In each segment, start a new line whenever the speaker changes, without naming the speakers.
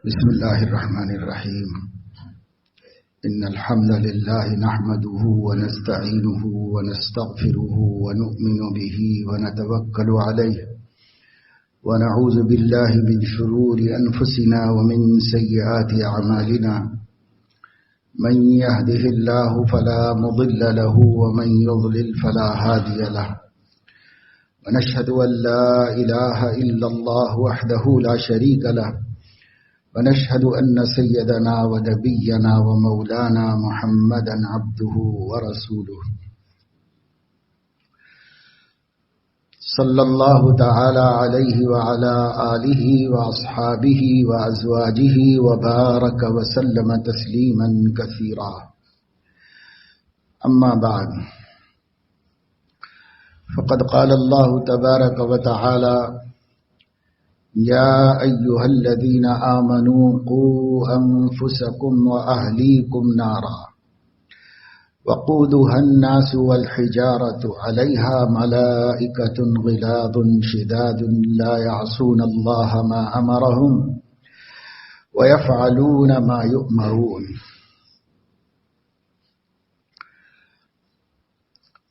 بسم الله الرحمن الرحيم. إن الحمد لله نحمده ونستعينه ونستغفره ونؤمن به ونتوكل عليه ونعوذ بالله من شرور أنفسنا ومن سيئات أعمالنا. من يهده الله فلا مضل له ومن يضلل فلا هادي له. ونشهد أن لا إله إلا الله وحده لا شريك له ونشهد أن سيدنا ونبينا ومولانا محمدا عبده ورسوله صلى الله تعالى عليه وعلى آله وأصحابه وأزواجه وبارك وسلم تسليما كثيرا. أما بعد، فقد قال الله تبارك وتعالى: يا أيها الذين آمنوا قوا أنفسكم وأهليكم نارا وقودها الناس والحجارة عليها ملائكة غلاظ شداد لا يعصون الله ما أمرهم ويفعلون ما يؤمرون.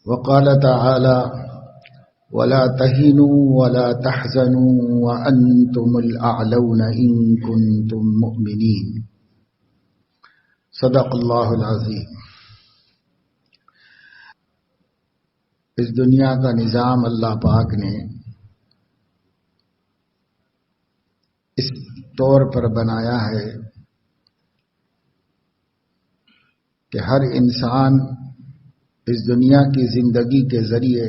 وقال تعالى: ولا تهنوا ولا تحزنوا وأنتم الأعلون إن كنتم مؤمنين. صدق اللہ العظیم. اس دنیا کا نظام اللہ پاک نے اس طور پر بنایا ہے کہ ہر انسان اس دنیا کی زندگی کے ذریعے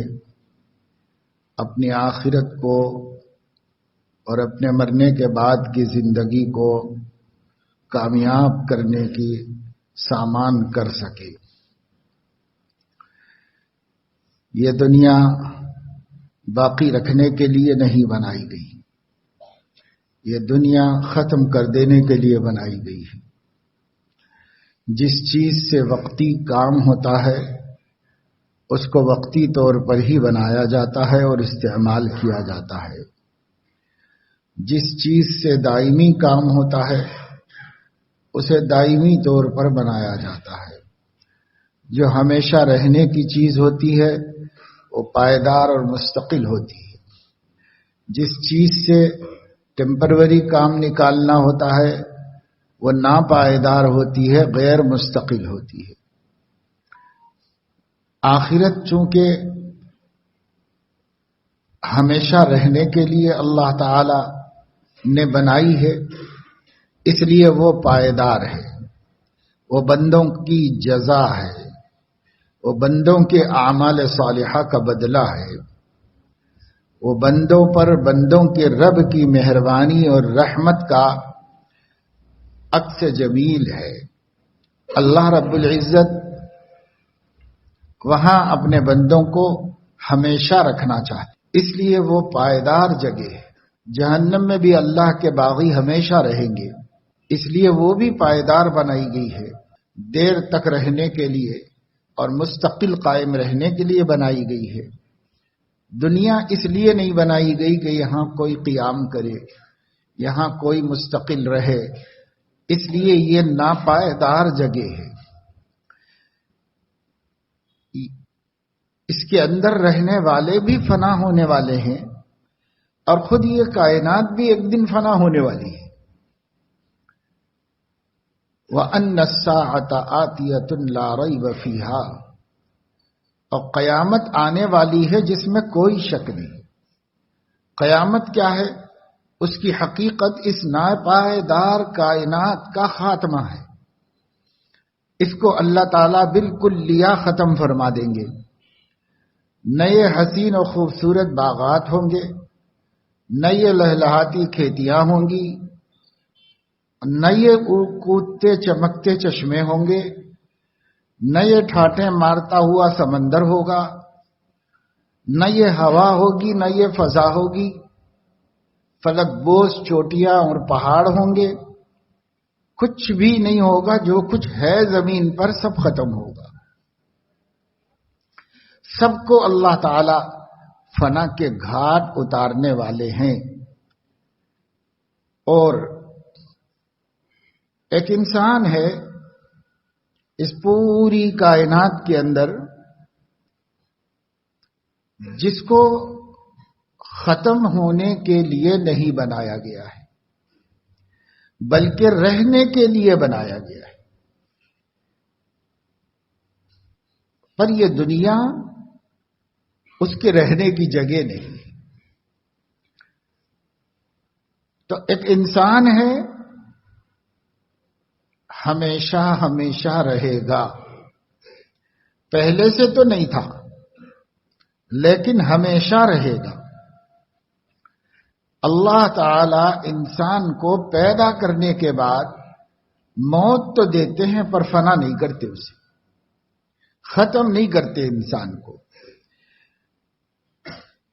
اپنی آخرت کو اور اپنے مرنے کے بعد کی زندگی کو کامیاب کرنے کی سامان کر سکے. یہ دنیا باقی رکھنے کے لیے نہیں بنائی گئی، یہ دنیا ختم کر دینے کے لیے بنائی گئی ہے. جس چیز سے وقتی کام ہوتا ہے اس کو وقتی طور پر ہی بنایا جاتا ہے اور استعمال کیا جاتا ہے. جس چیز سے دائمی کام ہوتا ہے اسے دائمی طور پر بنایا جاتا ہے. جو ہمیشہ رہنے کی چیز ہوتی ہے وہ پائیدار اور مستقل ہوتی ہے. جس چیز سے ٹیمپروری کام نکالنا ہوتا ہے وہ ناپائیدار ہوتی ہے، غیر مستقل ہوتی ہے. آخرت چونکہ ہمیشہ رہنے کے لیے اللہ تعالی نے بنائی ہے، اس لیے وہ پائیدار ہے، وہ بندوں کی جزا ہے، وہ بندوں کے اعمال صالحہ کا بدلہ ہے، وہ بندوں پر بندوں کے رب کی مہربانی اور رحمت کا عکس جمیل ہے. اللہ رب العزت وہاں اپنے بندوں کو ہمیشہ رکھنا چاہتے، اس لیے وہ پائیدار جگہ ہے. جہنم میں بھی اللہ کے باغی ہمیشہ رہیں گے، اس لیے وہ بھی پائیدار بنائی گئی ہے، دیر تک رہنے کے لیے اور مستقل قائم رہنے کے لیے بنائی گئی ہے. دنیا اس لیے نہیں بنائی گئی کہ یہاں کوئی قیام کرے، یہاں کوئی مستقل رہے، اس لیے یہ ناپائیدار جگہ ہے. اس کے اندر رہنے والے بھی فنا ہونے والے ہیں اور خود یہ کائنات بھی ایک دن فنا ہونے والی ہے. وَأَنَّ السَّاعَةَ آتِيَةٌ لَا رَيْبَ فِيهَا، اور قیامت آنے والی ہے جس میں کوئی شک نہیں. قیامت کیا ہے؟ اس کی حقیقت اس ناپائیدار کائنات کا خاتمہ ہے. اس کو اللہ تعالیٰ بالکل لیا ختم فرما دیں گے. نئے حسین و خوبصورت باغات ہوں گے، نئے لہلہاتی کھیتیاں ہوں گی، نئے کودتے چمکتے چشمے ہوں گے، نئے ٹھاٹیں مارتا ہوا سمندر ہوگا، نئے ہوا ہوگی، نئے فضا ہوگی، فلک بوس چوٹیاں اور پہاڑ ہوں گے. کچھ بھی نہیں ہوگا، جو کچھ ہے زمین پر سب ختم ہوگا. سب کو اللہ تعالی فنا کے گھاٹ اتارنے والے ہیں. اور ایک انسان ہے اس پوری کائنات کے اندر جس کو ختم ہونے کے لیے نہیں بنایا گیا ہے بلکہ رہنے کے لیے بنایا گیا ہے. پر یہ دنیا اس کے رہنے کی جگہ نہیں ہے. تو ایک انسان ہے ہمیشہ ہمیشہ رہے گا. پہلے سے تو نہیں تھا لیکن ہمیشہ رہے گا. اللہ تعالی انسان کو پیدا کرنے کے بعد موت تو دیتے ہیں پر فنا نہیں کرتے, اسے ختم نہیں کرتے. انسان کو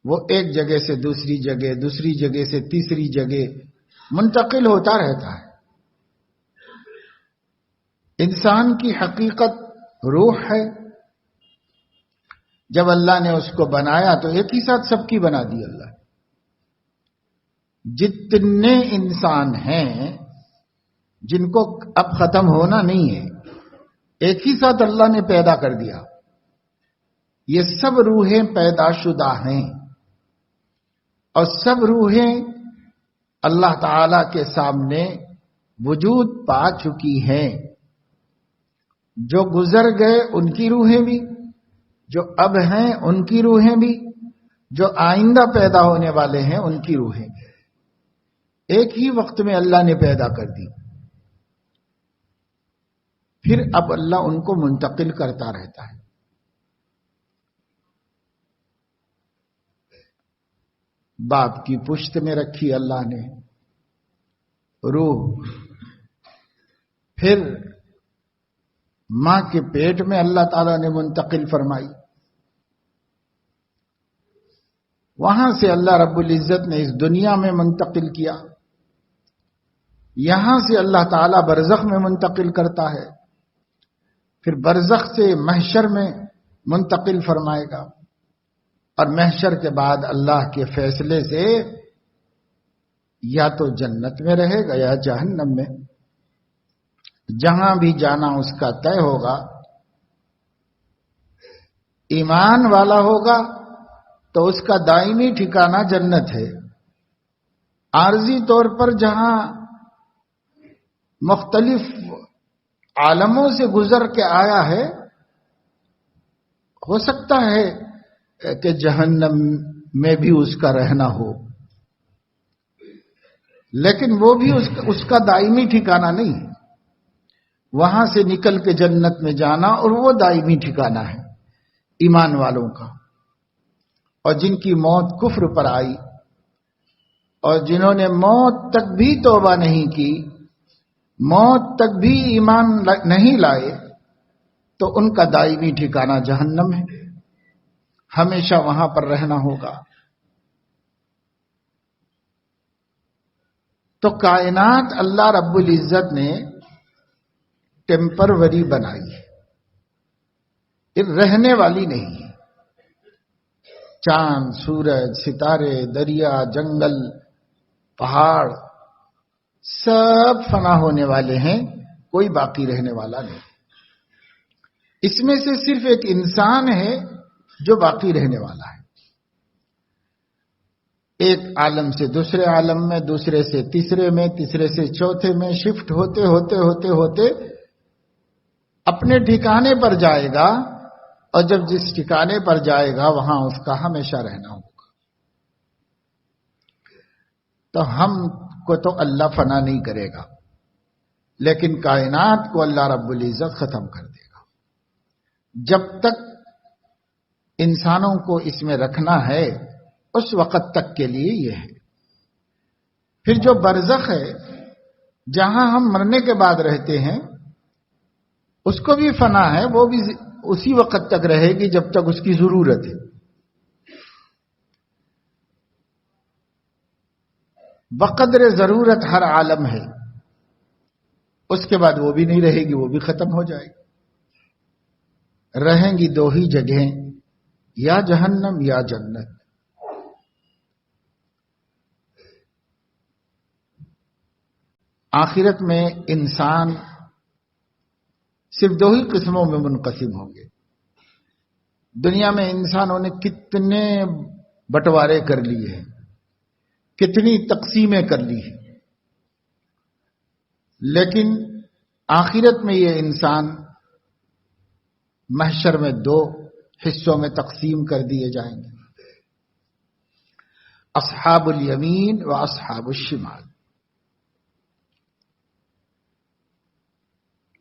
وہ ایک جگہ سے دوسری جگہ, دوسری جگہ سے تیسری جگہ منتقل ہوتا رہتا ہے. انسان کی حقیقت روح ہے. جب اللہ نے اس کو بنایا تو ایک ہی ساتھ سب کی بنا دی اللہ نے. جتنے انسان ہیں جن کو اب ختم ہونا نہیں ہے, ایک ہی ساتھ اللہ نے پیدا کر دیا. یہ سب روحیں پیدا شدہ ہیں اور سب روحیں اللہ تعالی کے سامنے وجود پا چکی ہیں. جو گزر گئے ان کی روحیں بھی, جو اب ہیں ان کی روحیں بھی, جو آئندہ پیدا ہونے والے ہیں ان کی روحیں بھی ایک ہی وقت میں اللہ نے پیدا کر دی. پھر اب اللہ ان کو منتقل کرتا رہتا ہے. باپ کی پشت میں رکھی اللہ نے روح, پھر ماں کے پیٹ میں اللہ تعالیٰ نے منتقل فرمائی. وہاں سے اللہ رب العزت نے اس دنیا میں منتقل کیا. یہاں سے اللہ تعالیٰ برزخ میں منتقل کرتا ہے, پھر برزخ سے محشر میں منتقل فرمائے گا, اور محشر کے بعد اللہ کے فیصلے سے یا تو جنت میں رہے گا یا جہنم میں. جہاں بھی جانا اس کا طے ہوگا. ایمان والا ہوگا تو اس کا دائمی ٹھکانہ جنت ہے. عارضی طور پر جہاں مختلف عالموں سے گزر کے آیا ہے, ہو سکتا ہے کہ جہنم میں بھی اس کا رہنا ہو, لیکن وہ بھی اس کا دائمی ٹھکانہ نہیں. وہاں سے نکل کے جنت میں جانا اور وہ دائمی ٹھکانہ ہے ایمان والوں کا. اور جن کی موت کفر پر آئی اور جنہوں نے موت تک بھی توبہ نہیں کی, موت تک بھی ایمان نہیں لائے, تو ان کا دائمی ٹھکانہ جہنم ہے. ہمیشہ وہاں پر رہنا ہوگا. تو کائنات اللہ رب العزت نے ٹیمپروری بنائی ہے, یہ رہنے والی نہیں ہے. چاند, سورج, ستارے, دریا, جنگل, پہاڑ سب فنا ہونے والے ہیں, کوئی باقی رہنے والا نہیں. اس میں سے صرف ایک انسان ہے جو باقی رہنے والا ہے. ایک عالم سے دوسرے عالم میں, دوسرے سے تیسرے میں, تیسرے سے چوتھے میں شفٹ ہوتے ہوتے ہوتے ہوتے اپنے ٹھکانے پر جائے گا, اور جب جس ٹھکانے پر جائے گا وہاں اس کا ہمیشہ رہنا ہوگا. تو ہم کو تو اللہ فنا نہیں کرے گا, لیکن کائنات کو اللہ رب العزت ختم کر دے گا. جب تک انسانوں کو اس میں رکھنا ہے اس وقت تک کے لیے یہ ہے. پھر جو برزخ ہے جہاں ہم مرنے کے بعد رہتے ہیں اس کو بھی فنا ہے, وہ بھی اسی وقت تک رہے گی جب تک اس کی ضرورت ہے. بقدر ضرورت ہر عالم ہے, اس کے بعد وہ بھی نہیں رہے گی, وہ بھی ختم ہو جائے گی. رہیں گی دو ہی جگہیں, یا جہنم یا جنت. آخرت میں انسان صرف دو ہی قسموں میں منقسم ہوں گے. دنیا میں انسانوں نے کتنے بٹوارے کر لیے ہیں، کتنی تقسیمیں کر لی ہیں، لیکن آخرت میں یہ انسان محشر میں دو حصوں میں تقسیم کر دیے جائیں گے، اصحاب الیمین و اصحاب الشمال.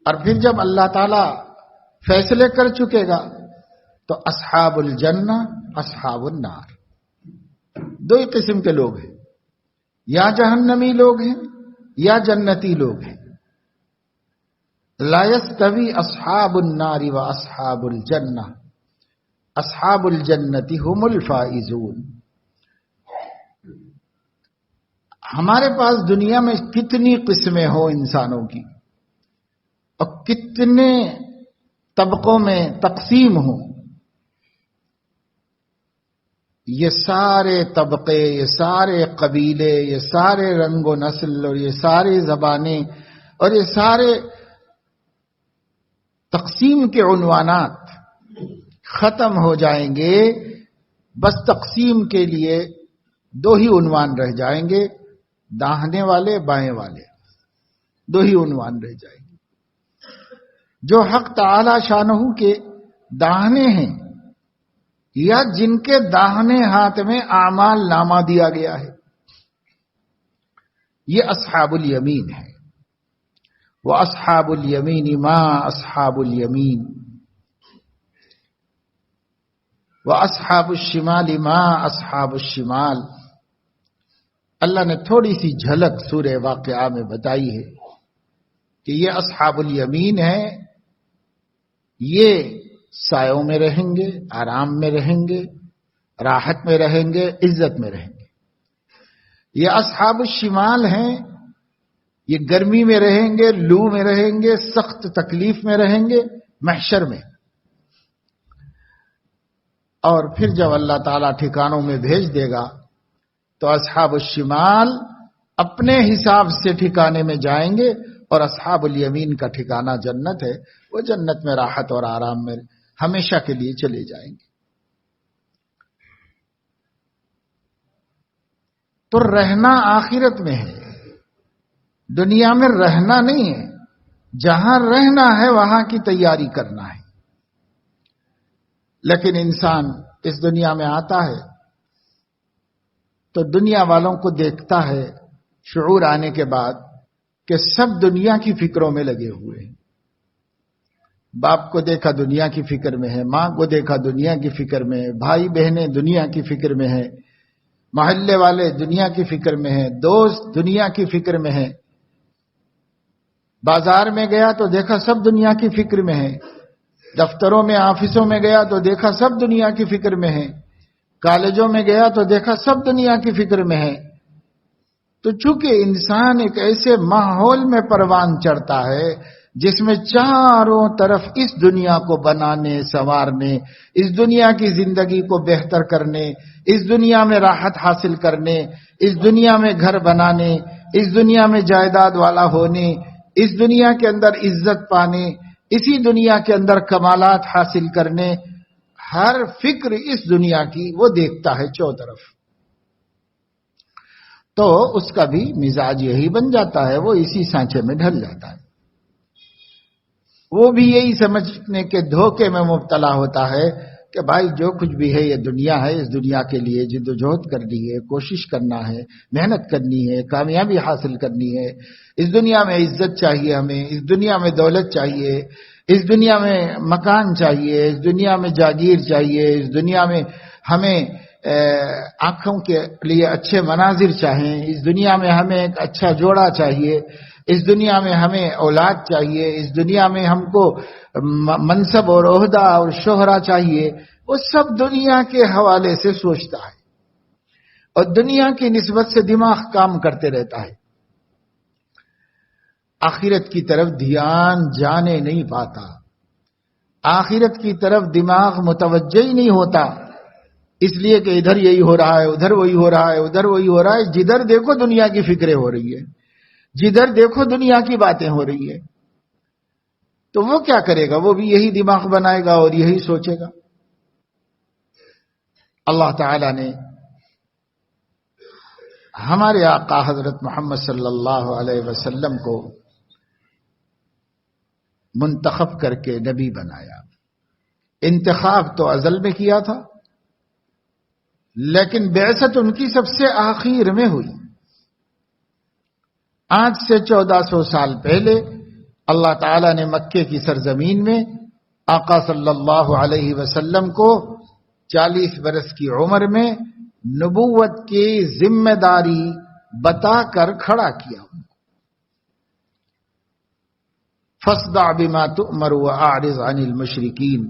اور پھر جب اللہ تعالی فیصلے کر چکے گا تو اصحاب الجنہ اصحاب النار، دو ہی قسم کے لوگ ہیں، یا جہنمی لوگ ہیں یا جنتی لوگ ہیں. لا یستوی اصحاب النار و اصحاب الجنہ اصحاب الجنۃ هم الفائزون. ہمارے پاس دنیا میں کتنی قسمیں ہوں انسانوں کی اور کتنے طبقوں میں تقسیم ہوں، یہ سارے طبقے، یہ سارے قبیلے، یہ سارے رنگ و نسل اور یہ ساری زبانیں اور یہ سارے تقسیم کے عنوانات ختم ہو جائیں گے. بس تقسیم کے لیے دو ہی عنوان رہ جائیں گے، داہنے والے بائیں والے، دو ہی عنوان رہ جائیں گے. جو حق تعالی شانہ کے داہنے ہیں یا جن کے داہنے ہاتھ میں اعمال نامہ دیا گیا ہے، یہ اصحاب الیمین ہے. وَأَصْحَابُ الْيَمِينِ مَا أَصْحَابُ الْيَمِينِ وَأَصْحَابُ الشِّمَالِ مَا أَصْحَابُ الشِّمَالِ. اللہ نے تھوڑی سی جھلک سورہ واقعہ میں بتائی ہے کہ یہ اصحاب الیمین ہے، یہ سایوں میں رہیں گے، آرام میں رہیں گے، راحت میں رہیں گے، عزت میں رہیں گے. یہ اصحاب الشمال ہیں، یہ گرمی میں رہیں گے، لو میں رہیں گے، سخت تکلیف میں رہیں گے محشر میں. اور پھر جب اللہ تعالیٰ ٹھکانوں میں بھیج دے گا تو اصحاب الشمال اپنے حساب سے ٹھکانے میں جائیں گے اور اصحاب الیمین کا ٹھکانہ جنت ہے، وہ جنت میں راحت اور آرام میں ہمیشہ کے لیے چلے جائیں گے. تو رہنا آخرت میں ہے، دنیا میں رہنا نہیں ہے. جہاں رہنا ہے وہاں کی تیاری کرنا ہے. لیکن انسان اس دنیا میں آتا ہے تو دنیا والوں کو دیکھتا ہے شعور آنے کے بعد کہ سب دنیا کی فکروں میں لگے ہوئے ہیں. باپ کو دیکھا دنیا کی فکر میں ہے، ماں کو دیکھا دنیا کی فکر میں ہے، بھائی بہنیں دنیا کی فکر میں ہیں، محلے والے دنیا کی فکر میں ہیں، دوست دنیا کی فکر میں ہیں. بازار میں گیا تو دیکھا سب دنیا کی فکر میں ہے، دفتروں میں آفسوں میں گیا تو دیکھا سب دنیا کی فکر میں ہے، کالجوں میں گیا تو دیکھا سب دنیا کی فکر میں ہے. تو چونکہ انسان ایک ایسے ماحول میں پروان چڑھتا ہے جس میں چاروں طرف اس دنیا کو بنانے، سنوارنے، اس دنیا کی زندگی کو بہتر کرنے، اس دنیا میں راحت حاصل کرنے، اس دنیا میں گھر بنانے، اس دنیا میں جائیداد والا ہونے، اس دنیا کے اندر عزت پانے، اسی دنیا کے اندر کمالات حاصل کرنے، ہر فکر اس دنیا کی وہ دیکھتا ہے چوطرف. تو اس کا بھی مزاج یہی بن جاتا ہے، وہ اسی سانچے میں ڈھل جاتا ہے. وہ بھی یہی سمجھنے کے دھوکے میں مبتلا ہوتا ہے کہ بھائی جو کچھ بھی ہے یہ دنیا ہے، اس دنیا کے لیے جد و جہد کرنی ہے، کوشش کرنا ہے، محنت کرنی ہے، کامیابی حاصل کرنی ہے. اس دنیا میں عزت چاہیے ہمیں، اس دنیا میں دولت چاہیے، اس دنیا میں مکان چاہیے، اس دنیا میں جاگیر چاہیے، اس دنیا میں ہمیں آنکھوں کے لیے اچھے مناظر چاہیے، اس دنیا میں ہمیں ایک اچھا جوڑا چاہیے، اس دنیا میں ہمیں اولاد چاہیے، اس دنیا میں ہم کو منصب اور عہدہ اور شہرہ چاہیے. وہ سب دنیا کے حوالے سے سوچتا ہے اور دنیا کی نسبت سے دماغ کام کرتے رہتا ہے. آخرت کی طرف دھیان جانے نہیں پاتا، آخرت کی طرف دماغ متوجہ ہی نہیں ہوتا، اس لیے کہ ادھر یہی ہو رہا ہے، ادھر وہی ہو رہا ہے، ادھر وہی ہو رہا ہے. جدھر دیکھو دنیا کی فکریں ہو رہی ہے. جدھر دیکھو دنیا کی باتیں ہو رہی ہے، تو وہ کیا کرے گا؟ وہ بھی یہی دماغ بنائے گا اور یہی سوچے گا۔ اللہ تعالی نے ہمارے آقا حضرت محمد صلی اللہ علیہ وسلم کو منتخب کر کے نبی بنایا۔ انتخاب تو ازل میں کیا تھا، لیکن بعثت ان کی سب سے آخر میں ہوئی۔ آج سے 1400 سال پہلے اللہ تعالی نے مکے کی سرزمین میں آقا صلی اللہ علیہ وسلم کو 40 برس کی عمر میں نبوت کی ذمہ داری بتا کر کھڑا کیا۔ فاصدع بما تؤمر واعرض عن المشرکین،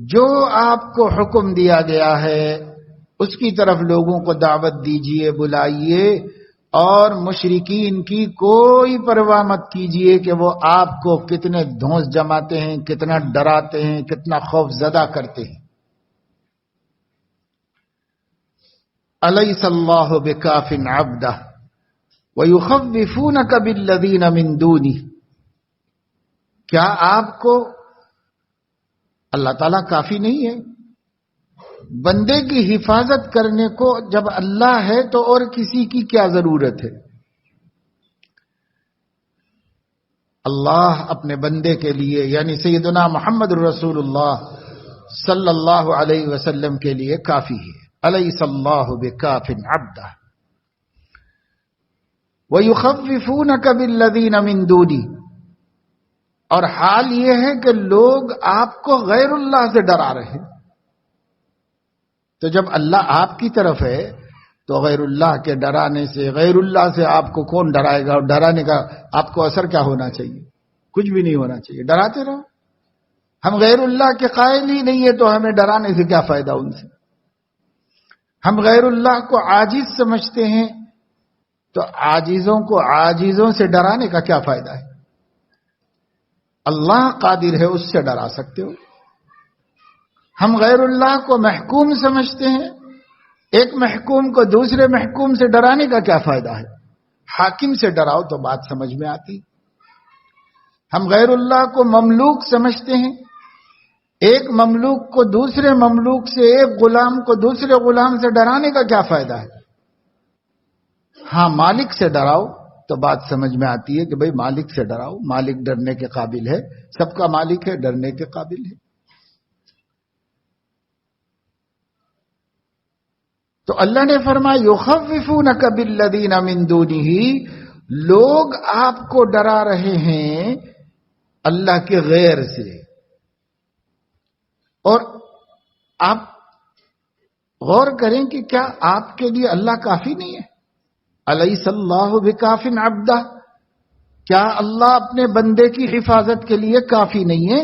جو آپ کو حکم دیا گیا ہے اس کی طرف لوگوں کو دعوت دیجئے، بلائیے، اور مشرکین کی کوئی پرواہ مت کیجئے کہ وہ آپ کو کتنے دھونس جماتے ہیں، کتنا ڈراتے ہیں، کتنا خوف زدہ کرتے ہیں۔ الیس اللہ بکاف عبدہ ویخوفونک بالذین من دونہ، کیا آپ کو اللہ تعالیٰ کافی نہیں ہے؟ بندے کی حفاظت کرنے کو جب اللہ ہے تو اور کسی کی کیا ضرورت ہے؟ اللہ اپنے بندے کے لیے یعنی سیدنا محمد رسول اللہ صلی اللہ علیہ وسلم کے لیے کافی ہے۔ الیس اللہ بکاف عبدہ ویخوفونک بالذین من دونہ، اور حال یہ ہے کہ لوگ آپ کو غیر اللہ سے ڈرا رہے ہیں۔ تو جب اللہ آپ کی طرف ہے تو غیر اللہ کے ڈرانے سے، غیر اللہ سے آپ کو کون ڈرائے گا؟ اور ڈرانے کا آپ کو اثر کیا ہونا چاہیے؟ کچھ بھی نہیں ہونا چاہیے، ڈراتے رہو۔ ہم غیر اللہ کے قائل ہی نہیں ہے تو ہمیں ڈرانے سے کیا فائدہ ان سے؟ ہم غیر اللہ کو عاجز سمجھتے ہیں تو عاجزوں کو عاجزوں سے ڈرانے کا کیا فائدہ ہے؟ اللہ قادر ہے، اس سے ڈرا سکتے ہو۔ ہم غیر اللہ کو محکوم سمجھتے ہیں، ایک محکوم کو دوسرے محکوم سے ڈرانے کا کیا فائدہ ہے؟ حاکم سے ڈراؤ تو بات سمجھ میں آتی۔ ہم غیر اللہ کو مملوک سمجھتے ہیں، ایک مملوک کو دوسرے مملوک سے، ایک غلام کو دوسرے غلام سے ڈرانے کا کیا فائدہ ہے؟ ہاں مالک سے ڈراؤ تو بات سمجھ میں آتی ہے کہ بھئی مالک سے ڈراؤ، مالک ڈرنے کے قابل ہے، سب کا مالک ہے، ڈرنے کے قابل ہے۔ تو اللہ نے فرمایا یخوفونک بالذین من دونہ، لوگ آپ کو ڈرا رہے ہیں اللہ کے غیر سے، اور آپ غور کریں کہ کیا آپ کے لیے اللہ کافی نہیں ہے؟ الیس اللہ بکاف عبدہ، کیا اللہ اپنے بندے کی حفاظت کے لیے کافی نہیں ہے؟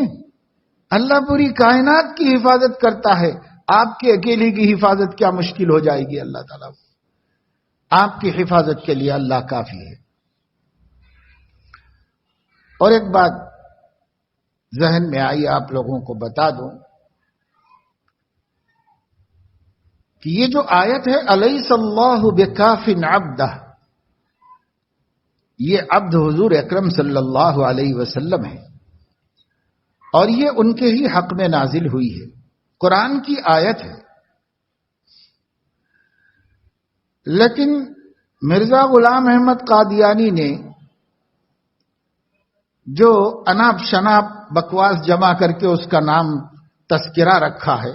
اللہ پوری کائنات کی حفاظت کرتا ہے، آپ کے اکیلے کی حفاظت کیا مشکل ہو جائے گی؟ اللہ تعالیٰ آپ کی حفاظت کے لیے اللہ کافی ہے۔ اور ایک بات ذہن میں آئی، آپ لوگوں کو بتا دوں کہ یہ جو آیت ہے الیس اللہ بکاف عبدہ، یہ عبد حضور اکرم صلی اللہ علیہ وسلم ہے، اور یہ ان کے ہی حق میں نازل ہوئی ہے، قرآن کی آیت ہے۔ لیکن مرزا غلام احمد قادیانی نے جو اناپ شناپ بکواس جمع کر کے اس کا نام تذکرہ رکھا ہے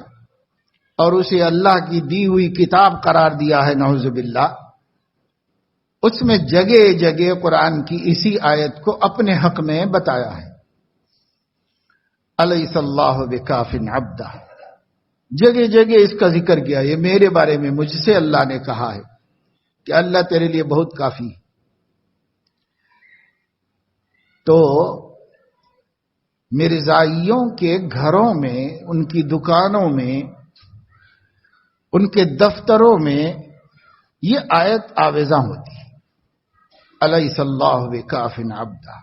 اور اسے اللہ کی دی ہوئی کتاب قرار دیا ہے، نعوذ باللہ، اس میں جگہ جگہ قرآن کی اسی آیت کو اپنے حق میں بتایا ہے، الیس اللہ بکاف عبدہ، جگہ جگہ اس کا ذکر کیا۔ یہ میرے بارے میں مجھ سے اللہ نے کہا ہے کہ اللہ تیرے لیے بہت کافی ہے۔ تو مرزائیوں کے گھروں میں، ان کی دکانوں میں، ان کے دفتروں میں یہ آیت آویزاں ہوتی ہے، الیس اللہ بکاف عبدہ۔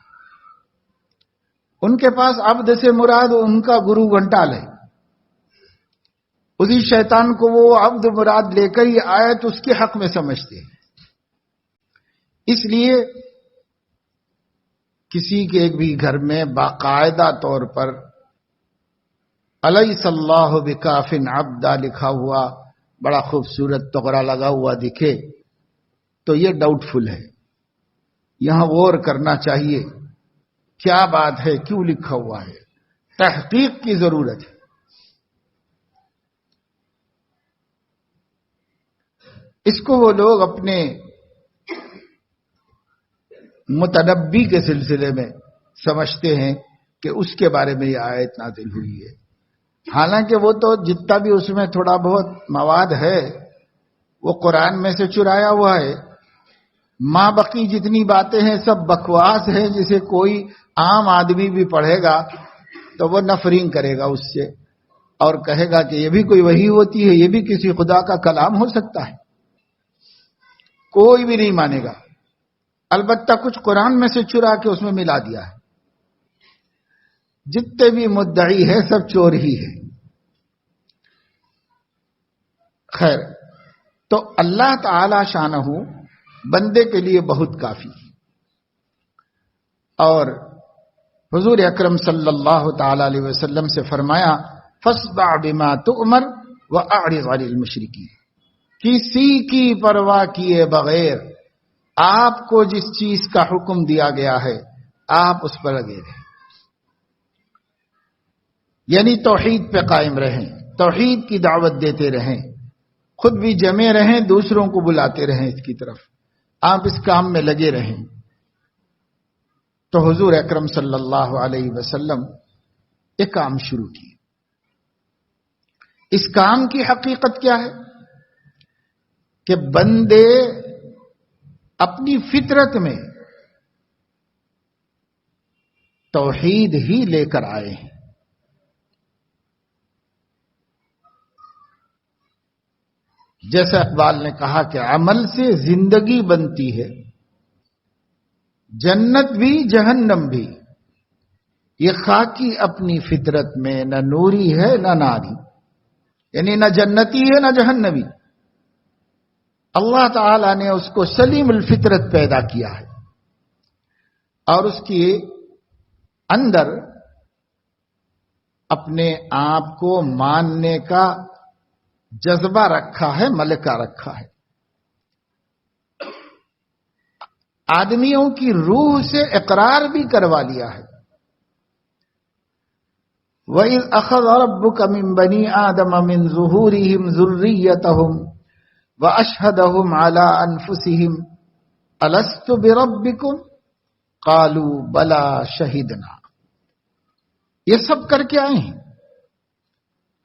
ان کے پاس عبد سے مراد ان کا گرو گھنٹال ہے، اسی شیطان کو وہ عبد مراد لے کر یہ آیت اس کے حق میں سمجھتے ہیں اس لیے کسی کے ایک بھی گھر میں باقاعدہ طور پر الیس اللہ بکاف عبدا لکھا ہوا بڑا خوبصورت تغرا لگا ہوا دکھے تو یہ ڈاؤٹ فل ہے. یہاں غور کرنا چاہیے کیا بات ہے, کیوں لکھا ہوا ہے, تحقیق کی ضرورت ہے. اس کو وہ لوگ اپنے متنبی کے سلسلے میں سمجھتے ہیں کہ اس کے بارے میں یہ آیت نازل ہوئی ہے. حالانکہ وہ تو جتنا بھی اس میں تھوڑا بہت مواد ہے وہ قرآن میں سے چرایا ہوا ہے. ماں بقی جتنی باتیں ہیں سب بکواس ہیں, جسے کوئی عام آدمی بھی پڑھے گا تو وہ نفرین کرے گا اس سے اور کہے گا کہ یہ بھی کوئی وحی ہوتی ہے, یہ بھی کسی خدا کا کلام ہو سکتا ہے. کوئی بھی نہیں مانے گا. البتہ کچھ قرآن میں سے چرا کے اس میں ملا دیا ہے. جتنے بھی مدعی ہے سب چور ہی ہے. خیر, تو اللہ تعالی شانہ بندے کے لیے بہت کافی. اور حضور اکرم صلی اللہ تعالی علیہ وسلم سے فرمایا فاصدع بما تؤمر واعرض عن المشرکین. کسی کی پرواہ کیے بغیر آپ کو جس چیز کا حکم دیا گیا ہے آپ اس پر لگے رہیں. یعنی توحید پہ قائم رہیں, توحید کی دعوت دیتے رہیں, خود بھی جمے رہیں, دوسروں کو بلاتے رہیں اس کی طرف, آپ اس کام میں لگے رہیں. تو حضور اکرم صلی اللہ علیہ وسلم ایک کام شروع کی. اس کام کی حقیقت کیا ہے کہ بندے اپنی فطرت میں توحید ہی لے کر آئے ہیں. جیسا اقبال نے کہا کہ عمل سے زندگی بنتی ہے, جنت بھی جہنم بھی, یہ خاکی اپنی فطرت میں نہ نوری ہے نہ ناری, یعنی نہ جنتی ہے نہ جہنمی. اللہ تعالی نے اس کو سلیم الفطرت پیدا کیا ہے اور اس کے اندر اپنے آپ کو ماننے کا جذبہ رکھا ہے, ملکہ رکھا ہے. آدمیوں کی روح سے اقرار بھی کروا لیا ہے. وَإِذْ أَخَذَ رَبُّكَ مِنْ بَنِي آدَمَ مِنْ ظُهُورِهِمْ ذُرِّيَّتَهُمْ وَأَشْهَدَهُمْ عَلَىٰ أَنفُسِهِمْ أَلَسْتُ بِرَبِّكُمْ قَالُوا بَلَىٰ شَهِدْنَا. یہ سب کر کے آئے ہیں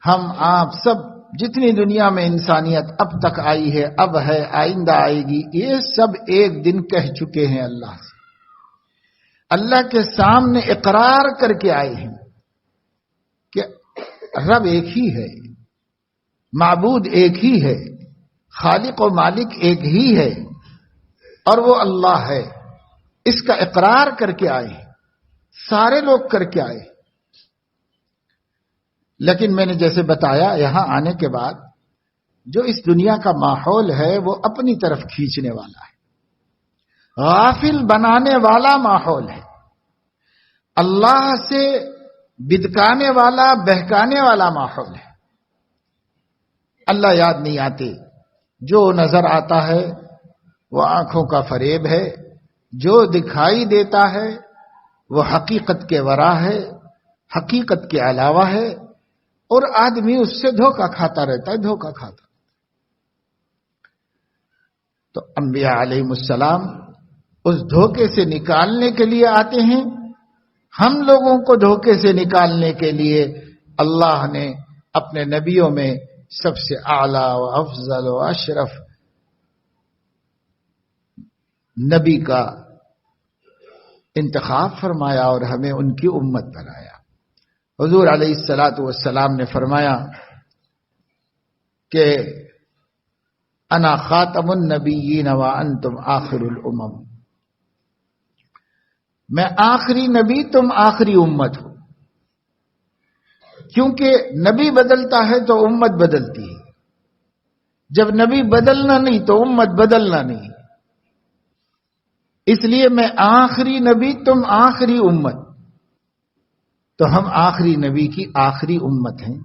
ہم آپ سب, جتنی دنیا میں انسانیت اب تک آئی ہے, اب ہے, آئندہ آئے گی, یہ سب ایک دن کہہ چکے ہیں اللہ سے. اللہ کے سامنے اقرار کر کے آئے ہیں کہ رب ایک ہی ہے, معبود ایک ہی ہے, خالق و مالک ایک ہی ہے, اور وہ اللہ ہے. اس کا اقرار کر کے آئے ہیں, سارے لوگ کر کے آئے. لیکن میں نے جیسے بتایا یہاں آنے کے بعد جو اس دنیا کا ماحول ہے وہ اپنی طرف کھینچنے والا ہے, غافل بنانے والا ماحول ہے, اللہ سے بدکانے والا, بہکانے والا ماحول ہے. اللہ یاد نہیں آتے, جو نظر آتا ہے وہ آنکھوں کا فریب ہے, جو دکھائی دیتا ہے وہ حقیقت کے ورا ہے, حقیقت کے علاوہ ہے, اور آدمی اس سے دھوکہ کھاتا رہتا ہے, دھوکہ کھاتا. تو انبیاء علیہ السلام اس دھوکے سے نکالنے کے لیے آتے ہیں. ہم لوگوں کو دھوکے سے نکالنے کے لیے اللہ نے اپنے نبیوں میں سب سے اعلیٰ و افضل و اشرف نبی کا انتخاب فرمایا اور ہمیں ان کی امت بنایا. حضور علیہ الصلاۃ والسلام نے فرمایا کہ انا خاتم النبیین وانتم آخر الامم, میں آخری نبی, تم آخری امت ہو. کیونکہ نبی بدلتا ہے تو امت بدلتی ہے, جب نبی بدلنا نہیں تو امت بدلنا نہیں. اس لیے میں آخری نبی، تم آخری امت، تو ہم آخری نبی کی آخری امت ہیں.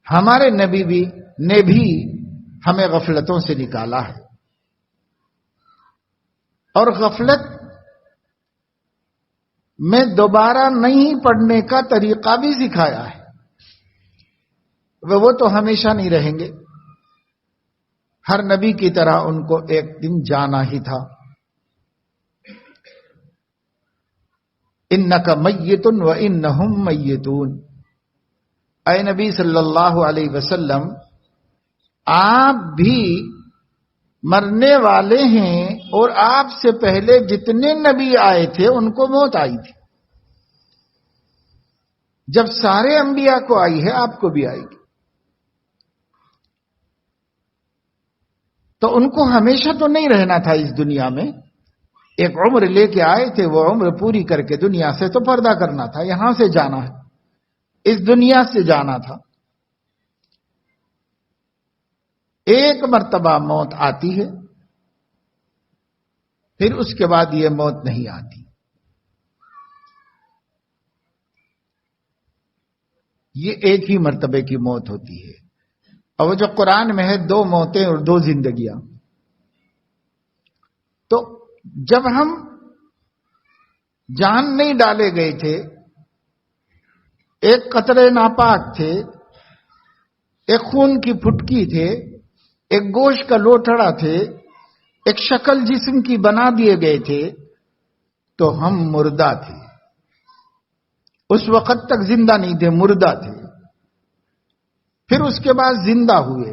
ہمارے نبی نے بھی ہمیں غفلتوں سے نکالا ہے، اور غفلت میں دوبارہ نہیں پڑھنے کا طریقہ بھی سکھایا ہے. وہ تو ہمیشہ نہیں رہیں گے، ہر نبی کی طرح ان کو ایک دن جانا ہی تھا. انک میت و انہم میتون. اے نبی صلی اللہ علیہ وسلم، آپ بھی مرنے والے ہیں، اور آپ سے پہلے جتنے نبی آئے تھے ان کو موت آئی تھی. جب سارے انبیاء کو آئی ہے، آپ کو بھی آئے گی. تو ان کو ہمیشہ تو نہیں رہنا تھا اس دنیا میں، ایک عمر لے کے آئے تھے، وہ عمر پوری کر کے دنیا سے تو پردہ کرنا تھا. یہاں سے جانا ہے، اس دنیا سے جانا تھا. ایک مرتبہ موت آتی ہے، پھر اس کے بعد یہ موت نہیں آتی. یہ ایک ہی مرتبے کی موت ہوتی ہے. اور وہ جو قرآن میں ہے 2 موتیں اور 2 زندگیاں. تو جب ہم جان نہیں ڈالے گئے تھے، ایک قطرے ناپاک تھے، ایک خون کی پھٹکی تھے، ایک گوشت کا لوٹڑا تھے، ایک شکل جسم کی بنا دیے گئے تھے، تو ہم مردہ تھے. اس وقت تک زندہ نہیں تھے، مردہ تھے. پھر اس کے بعد زندہ ہوئے،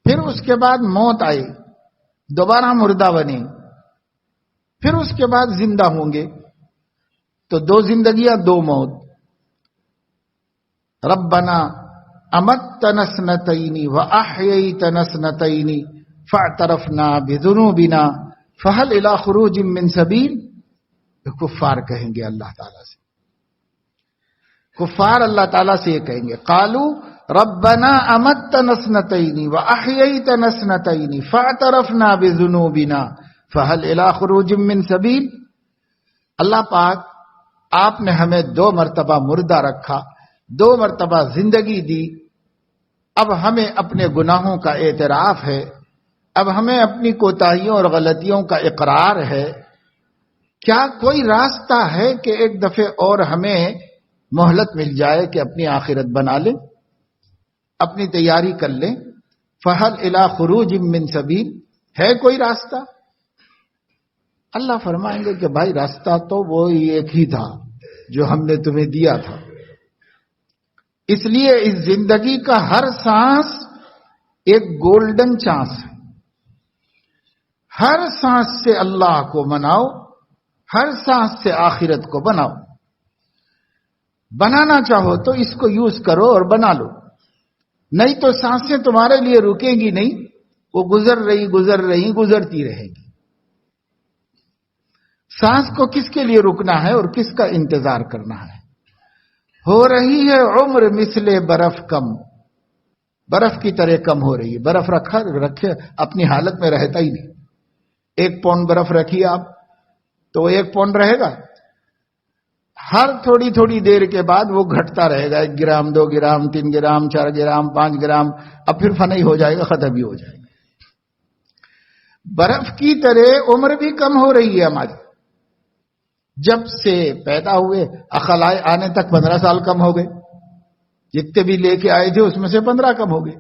پھر اس کے بعد موت آئی، دوبارہ مردہ بنے، پھر اس کے بعد زندہ ہوں گے. تو 2 زندگیاں 2 موت. ربنا امتنا اثنتین واحییتنا اثنتین فاعترفنا بذنوبنا فهل الى خروج من سبیل. کفار کہیں گے اللہ تعالیٰ سے، کفار اللہ تعالیٰ سے یہ کہیں گے، قالوا ربنا امتنا اثنتین واحییتنا اثنتین فاعترفنا بذنوبنا فهل الى خروج من سبیل. اللہ پاک، آپ نے ہمیں 2 مرتبہ مردہ رکھا، 2 مرتبہ زندگی دی. اب ہمیں اپنے گناہوں کا اعتراف ہے، اب ہمیں اپنی کوتاہیوں اور غلطیوں کا اقرار ہے. کیا کوئی راستہ ہے کہ ایک دفعہ اور ہمیں مہلت مل جائے کہ اپنی آخرت بنا لیں، اپنی تیاری کر لیں؟ فہل الی خروج من سبیل، ہے کوئی راستہ؟ اللہ فرمائیں گے کہ بھائی راستہ تو وہ ایک ہی تھا جو ہم نے تمہیں دیا تھا. اس لیے اس زندگی کا ہر سانس ایک گولڈن چانس ہے. ہر سانس سے اللہ کو مناؤ، ہر سانس سے آخرت کو بناؤ. بنانا چاہو تو اس کو یوز کرو اور بنا لو، نہیں تو سانسیں تمہارے لیے رکیں گی نہیں، وہ گزر رہی گزرتی رہے گی. سانس کو کس کے لیے رکنا ہے اور کس کا انتظار کرنا ہے؟ ہو رہی ہے عمر مثل برف کم، برف کی طرح کم ہو رہی ہے. برف رکھے اپنی حالت میں رہتا ہی نہیں. 1 پاؤنڈ برف رکھیے آپ تو وہ 1 پاؤنڈ رہے گا. ہر تھوڑی تھوڑی دیر کے بعد وہ گھٹتا رہے گا، 1 gram 2 gram 3 gram 4 gram 5 gram, اب پھر فنائی ہو جائے گا، ختم ہی ہو جائے گا. برف کی طرح عمر بھی کم ہو رہی ہے ہماری. جب سے پیدا ہوئے عقل آنے تک 15 سال کم ہو گئے، جتنے بھی لے کے آئے تھے اس میں سے 15 کم ہو گئے.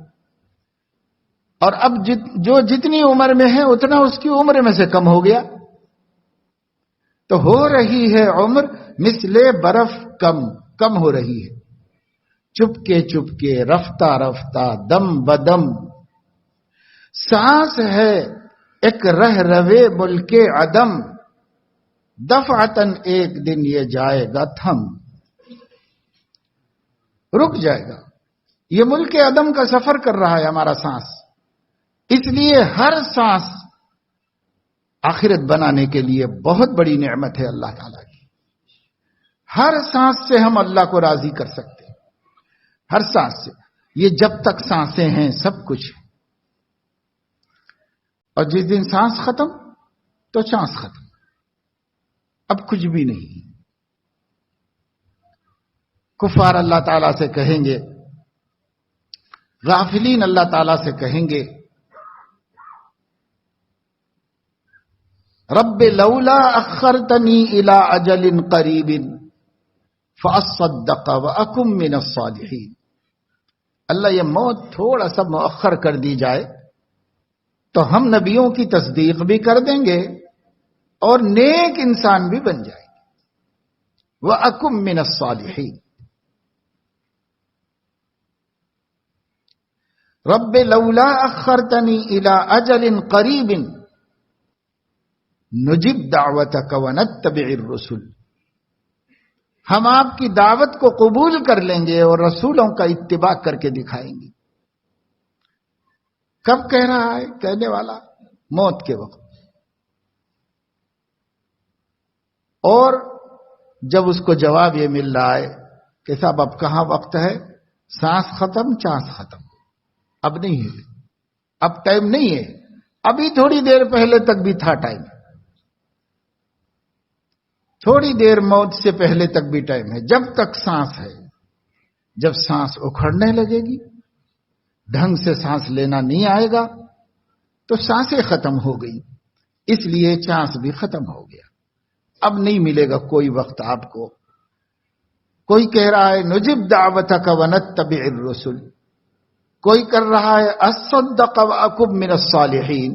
اور اب جو جتنی عمر میں ہے اتنا اس کی عمر میں سے کم ہو گیا. تو ہو رہی ہے عمر مثل برف کم ہو رہی ہے، چپکے رفتہ رفتہ دم بدم. سانس ہے ایک رہ روے ملک عدم، دفعتن ایک دن یہ جائے گا تھم. رک جائے گا. یہ ملک عدم کا سفر کر رہا ہے ہمارا سانس. اس لیے ہر سانس آخرت بنانے کے لیے بہت بڑی نعمت ہے اللہ تعالیٰ کی. ہر سانس سے ہم اللہ کو راضی کر سکتے ہیں، ہر سانس سے. یہ جب تک سانسیں ہیں سب کچھ ہے، اور جس دن سانس ختم تو چانس ختم، اب کچھ بھی نہیں۔ کفار اللہ تعالیٰ سے کہیں گے، غافلین اللہ تعالیٰ سے کہیں گے رب لولا اخرتنی الی اجل قریب فاصدق واکن من الصالحین، اللہ یہ موت تھوڑا سا مؤخر کر دی جائے تو ہم نبیوں کی تصدیق بھی کر دیں گے اور نیک انسان بھی بن جائیں گے، واکن من الصالحین۔ رب لولا اخرتنی الی اجل قریب نجب دعوتک ونتبع الرسل، ہم آپ کی دعوت کو قبول کر لیں گے اور رسولوں کا اتباع کر کے دکھائیں گے۔ کب کہہ رہا ہے کہنے والا؟ موت کے وقت۔ اور جب اس کو جواب یہ مل رہا ہے کہ صاحب اب کہاں وقت ہے، سانس ختم، چانس ختم، اب نہیں ہے، اب ٹائم نہیں ہے، ابھی تھوڑی دیر پہلے تک بھی تھا ٹائم، تھوڑی دیر موت سے پہلے تک بھی ٹائم ہے، جب تک سانس ہے۔ جب سانس اکھڑنے لگے گی، ڈھنگ سے سانس لینا نہیں آئے گا تو سانسیں ختم ہو گئی، اس لیے چانس بھی ختم ہو گیا، اب نہیں ملے گا کوئی وقت آپ کو۔ کوئی کہہ رہا ہے نجب دعوتک ونتبع الرسل، کوئی کر رہا ہے اصدق واکن من الصالحین،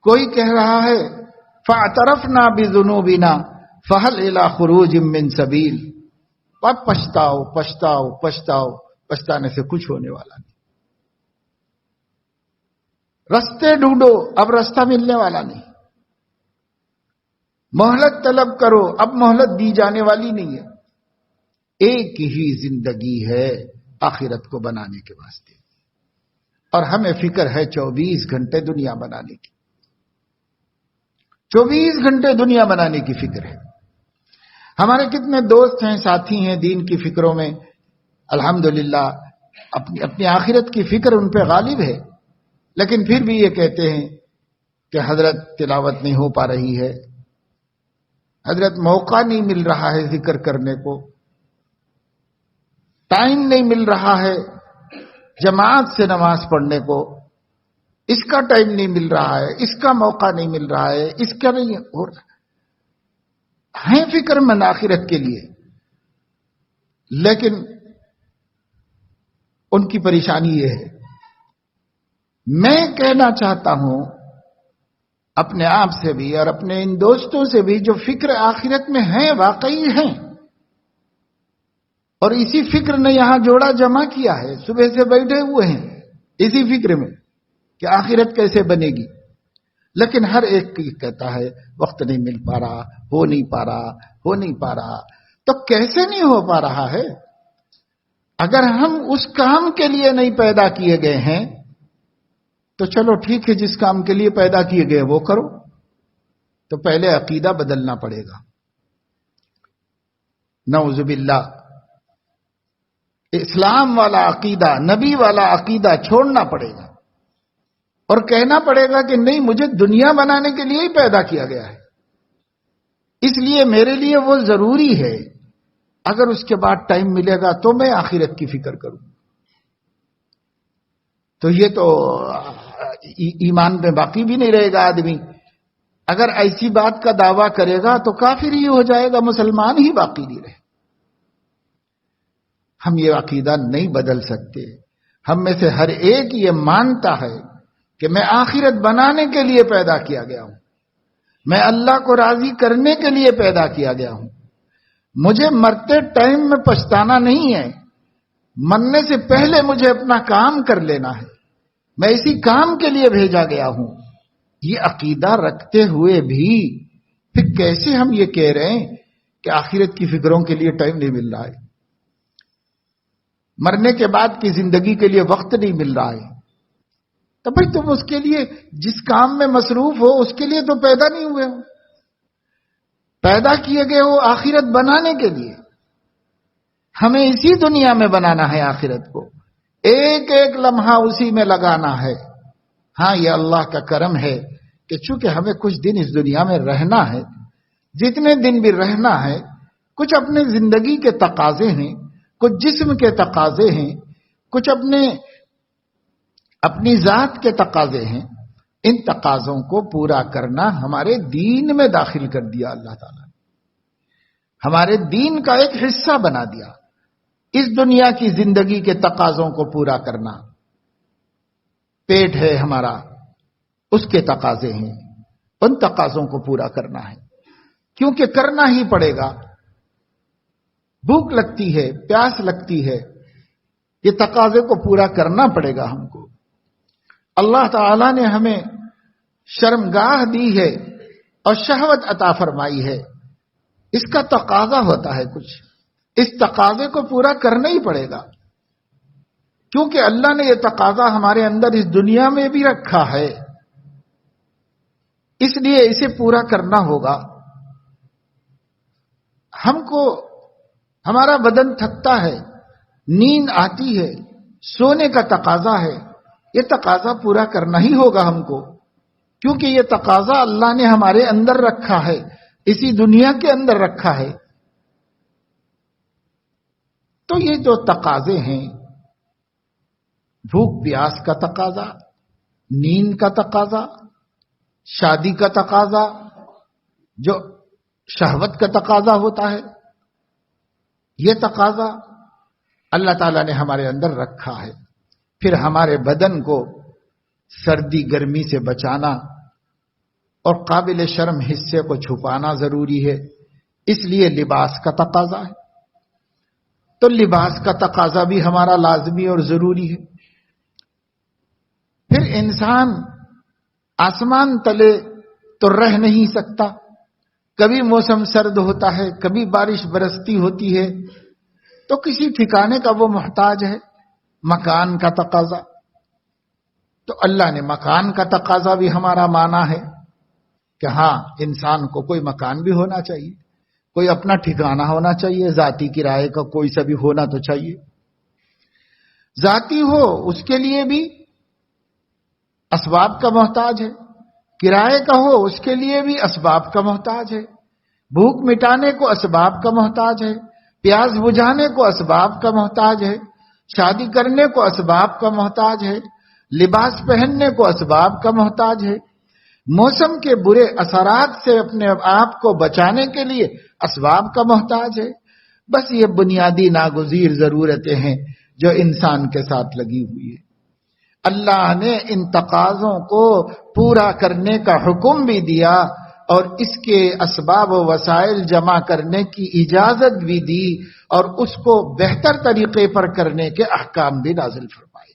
کوئی کہہ رہا ہے فاعترفنا بذنوبنا فهل الى خروج من سبیل، اب پچھتاؤ پچھتاؤ پچھتاؤ، پچھتانے سے کچھ ہونے والا نہیں، رستے ڈھونڈو، اب راستہ ملنے والا نہیں، مہلت طلب کرو، اب مہلت دی جانے والی نہیں ہے۔ ایک ہی زندگی ہے آخرت کو بنانے کے واسطے، اور ہمیں فکر ہے 24 گھنٹے دنیا بنانے کی، 24 گھنٹے دنیا بنانے کی فکر ہے۔ ہمارے کتنے دوست ہیں، ساتھی ہیں دین کی فکروں میں، الحمدللہ اپنی آخرت کی فکر ان پہ غالب ہے، لیکن پھر بھی یہ کہتے ہیں کہ حضرت تلاوت نہیں ہو پا رہی ہے، حضرت موقع نہیں مل رہا ہے ذکر کرنے کو، ٹائم نہیں مل رہا ہے جماعت سے نماز پڑھنے کو، اس کا ٹائم نہیں مل رہا ہے، اس کا موقع نہیں مل رہا ہے، اس کا نہیں ہو رہا ہے، فکر مند آخرت کے لیے، لیکن ان کی پریشانی یہ ہے۔ میں کہنا چاہتا ہوں اپنے آپ سے بھی اور اپنے ان دوستوں سے بھی جو فکر آخرت میں ہیں، واقعی ہیں، اور اسی فکر نے یہاں جوڑا جمع کیا ہے، صبح سے بیٹھے ہوئے ہیں اسی فکر میں کہ آخرت کیسے بنے گی، لیکن ہر ایک کہتا ہے وقت نہیں مل پا رہا، ہو نہیں پا رہا، ہو نہیں پا رہا۔ تو کیسے نہیں ہو پا رہا ہے؟ اگر ہم اس کام کے لیے نہیں پیدا کیے گئے ہیں تو چلو ٹھیک ہے، جس کام کے لیے پیدا کیے گئے وہ کرو، تو پہلے عقیدہ بدلنا پڑے گا، نعوذ باللہ، اسلام والا عقیدہ، نبی والا عقیدہ چھوڑنا پڑے گا، اور کہنا پڑے گا کہ نہیں، مجھے دنیا بنانے کے لیے ہی پیدا کیا گیا ہے، اس لیے میرے لیے وہ ضروری ہے، اگر اس کے بعد ٹائم ملے گا تو میں آخرت کی فکر کروں۔ تو یہ تو ایمان میں باقی بھی نہیں رہے گا آدمی، اگر ایسی بات کا دعویٰ کرے گا تو کافر ہی ہو جائے گا، مسلمان ہی باقی نہیں رہے۔ ہم یہ عقیدہ نہیں بدل سکتے، ہم میں سے ہر ایک یہ مانتا ہے کہ میں آخرت بنانے کے لیے پیدا کیا گیا ہوں، میں اللہ کو راضی کرنے کے لیے پیدا کیا گیا ہوں، مجھے مرتے ٹائم میں پچھتانا نہیں ہے، مرنے سے پہلے مجھے اپنا کام کر لینا ہے، میں اسی کام کے لیے بھیجا گیا ہوں۔ یہ عقیدہ رکھتے ہوئے بھی پھر کیسے ہم یہ کہہ رہے ہیں کہ آخرت کی فکروں کے لیے ٹائم نہیں مل رہا ہے، مرنے کے بعد کی زندگی کے لیے وقت نہیں مل رہا ہے؟ تو بھائی تم اس کے لیے جس کام میں مصروف ہو اس کے لیے تو پیدا نہیں ہوئے ہو، پیدا کیے گئے ہو آخرت بنانے کے لیے، ہمیں اسی دنیا میں بنانا ہے آخرت کو، ایک ایک لمحہ اسی میں لگانا ہے۔ ہاں یہ اللہ کا کرم ہے کہ چونکہ ہمیں کچھ دن اس دنیا میں رہنا ہے، جتنے دن بھی رہنا ہے، کچھ اپنے زندگی کے تقاضے ہیں، کچھ جسم کے تقاضے ہیں، کچھ اپنی ذات کے تقاضے ہیں، ان تقاضوں کو پورا کرنا ہمارے دین میں داخل کر دیا اللہ تعالیٰ نے، ہمارے دین کا ایک حصہ بنا دیا۔ اس دنیا کی زندگی کے تقاضوں کو پورا کرنا، پیٹ ہے ہمارا، اس کے تقاضے ہیں، ان تقاضوں کو پورا کرنا ہے، کیونکہ کرنا ہی پڑے گا۔ بھوک لگتی ہے، پیاس لگتی ہے، یہ تقاضے کو پورا کرنا پڑے گا ہم کو۔ اللہ تعالیٰ نے ہمیں شرمگاہ دی ہے اور شہوت عطا فرمائی ہے، اس کا تقاضا ہوتا ہے کچھ، اس تقاضے کو پورا کرنا ہی پڑے گا، کیونکہ اللہ نے یہ تقاضا ہمارے اندر اس دنیا میں بھی رکھا ہے، اس لیے اسے پورا کرنا ہوگا۔ ہم کو ہمارا بدن تھکتا ہے، نیند آتی ہے، سونے کا تقاضا ہے، یہ تقاضا پورا کرنا ہی ہوگا ہم کو، کیونکہ یہ تقاضا اللہ نے ہمارے اندر رکھا ہے، اسی دنیا کے اندر رکھا ہے۔ تو یہ جو تقاضے ہیں، بھوک پیاس کا تقاضا، نیند کا تقاضا، شادی کا تقاضا، جو شہوت کا تقاضا ہوتا ہے، یہ تقاضا اللہ تعالیٰ نے ہمارے اندر رکھا ہے۔ پھر ہمارے بدن کو سردی گرمی سے بچانا اور قابل شرم حصے کو چھپانا ضروری ہے، اس لیے لباس کا تقاضا ہے۔ تو لباس کا تقاضا بھی ہمارا لازمی اور ضروری ہے۔ پھر انسان آسمان تلے تو رہ نہیں سکتا، کبھی موسم سرد ہوتا ہے، کبھی بارش برستی ہوتی ہے، تو کسی ٹھکانے کا وہ محتاج ہے، مکان کا تقاضا۔ تو اللہ نے مکان کا تقاضا بھی ہمارا مانا ہے کہ ہاں انسان کو کوئی مکان بھی ہونا چاہیے، کوئی اپنا ٹھکانہ ہونا چاہیے، ذاتی کرائے کا کوئی سا بھی ہونا تو چاہیے۔ ذاتی ہو اس کے لیے بھی اسباب کا محتاج ہے، کرائے کا ہو اس کے لیے بھی اسباب کا محتاج ہے، بھوک مٹانے کو اسباب کا محتاج ہے، پیاس بجھانے کو اسباب کا محتاج ہے، شادی کرنے کو اسباب کا محتاج ہے، لباس پہننے کو اسباب کا محتاج ہے، موسم کے برے اثرات سے اپنے آپ کو بچانے کے لیے اسباب کا محتاج ہے۔ بس یہ بنیادی ناگزیر ضرورتیں ہیں جو انسان کے ساتھ لگی ہوئی ہے۔ اللہ نے ان تقاضوں کو پورا کرنے کا حکم بھی دیا اور اس کے اسباب و وسائل جمع کرنے کی اجازت بھی دی، اور اس کو بہتر طریقے پر کرنے کے احکام بھی نازل فرمائے۔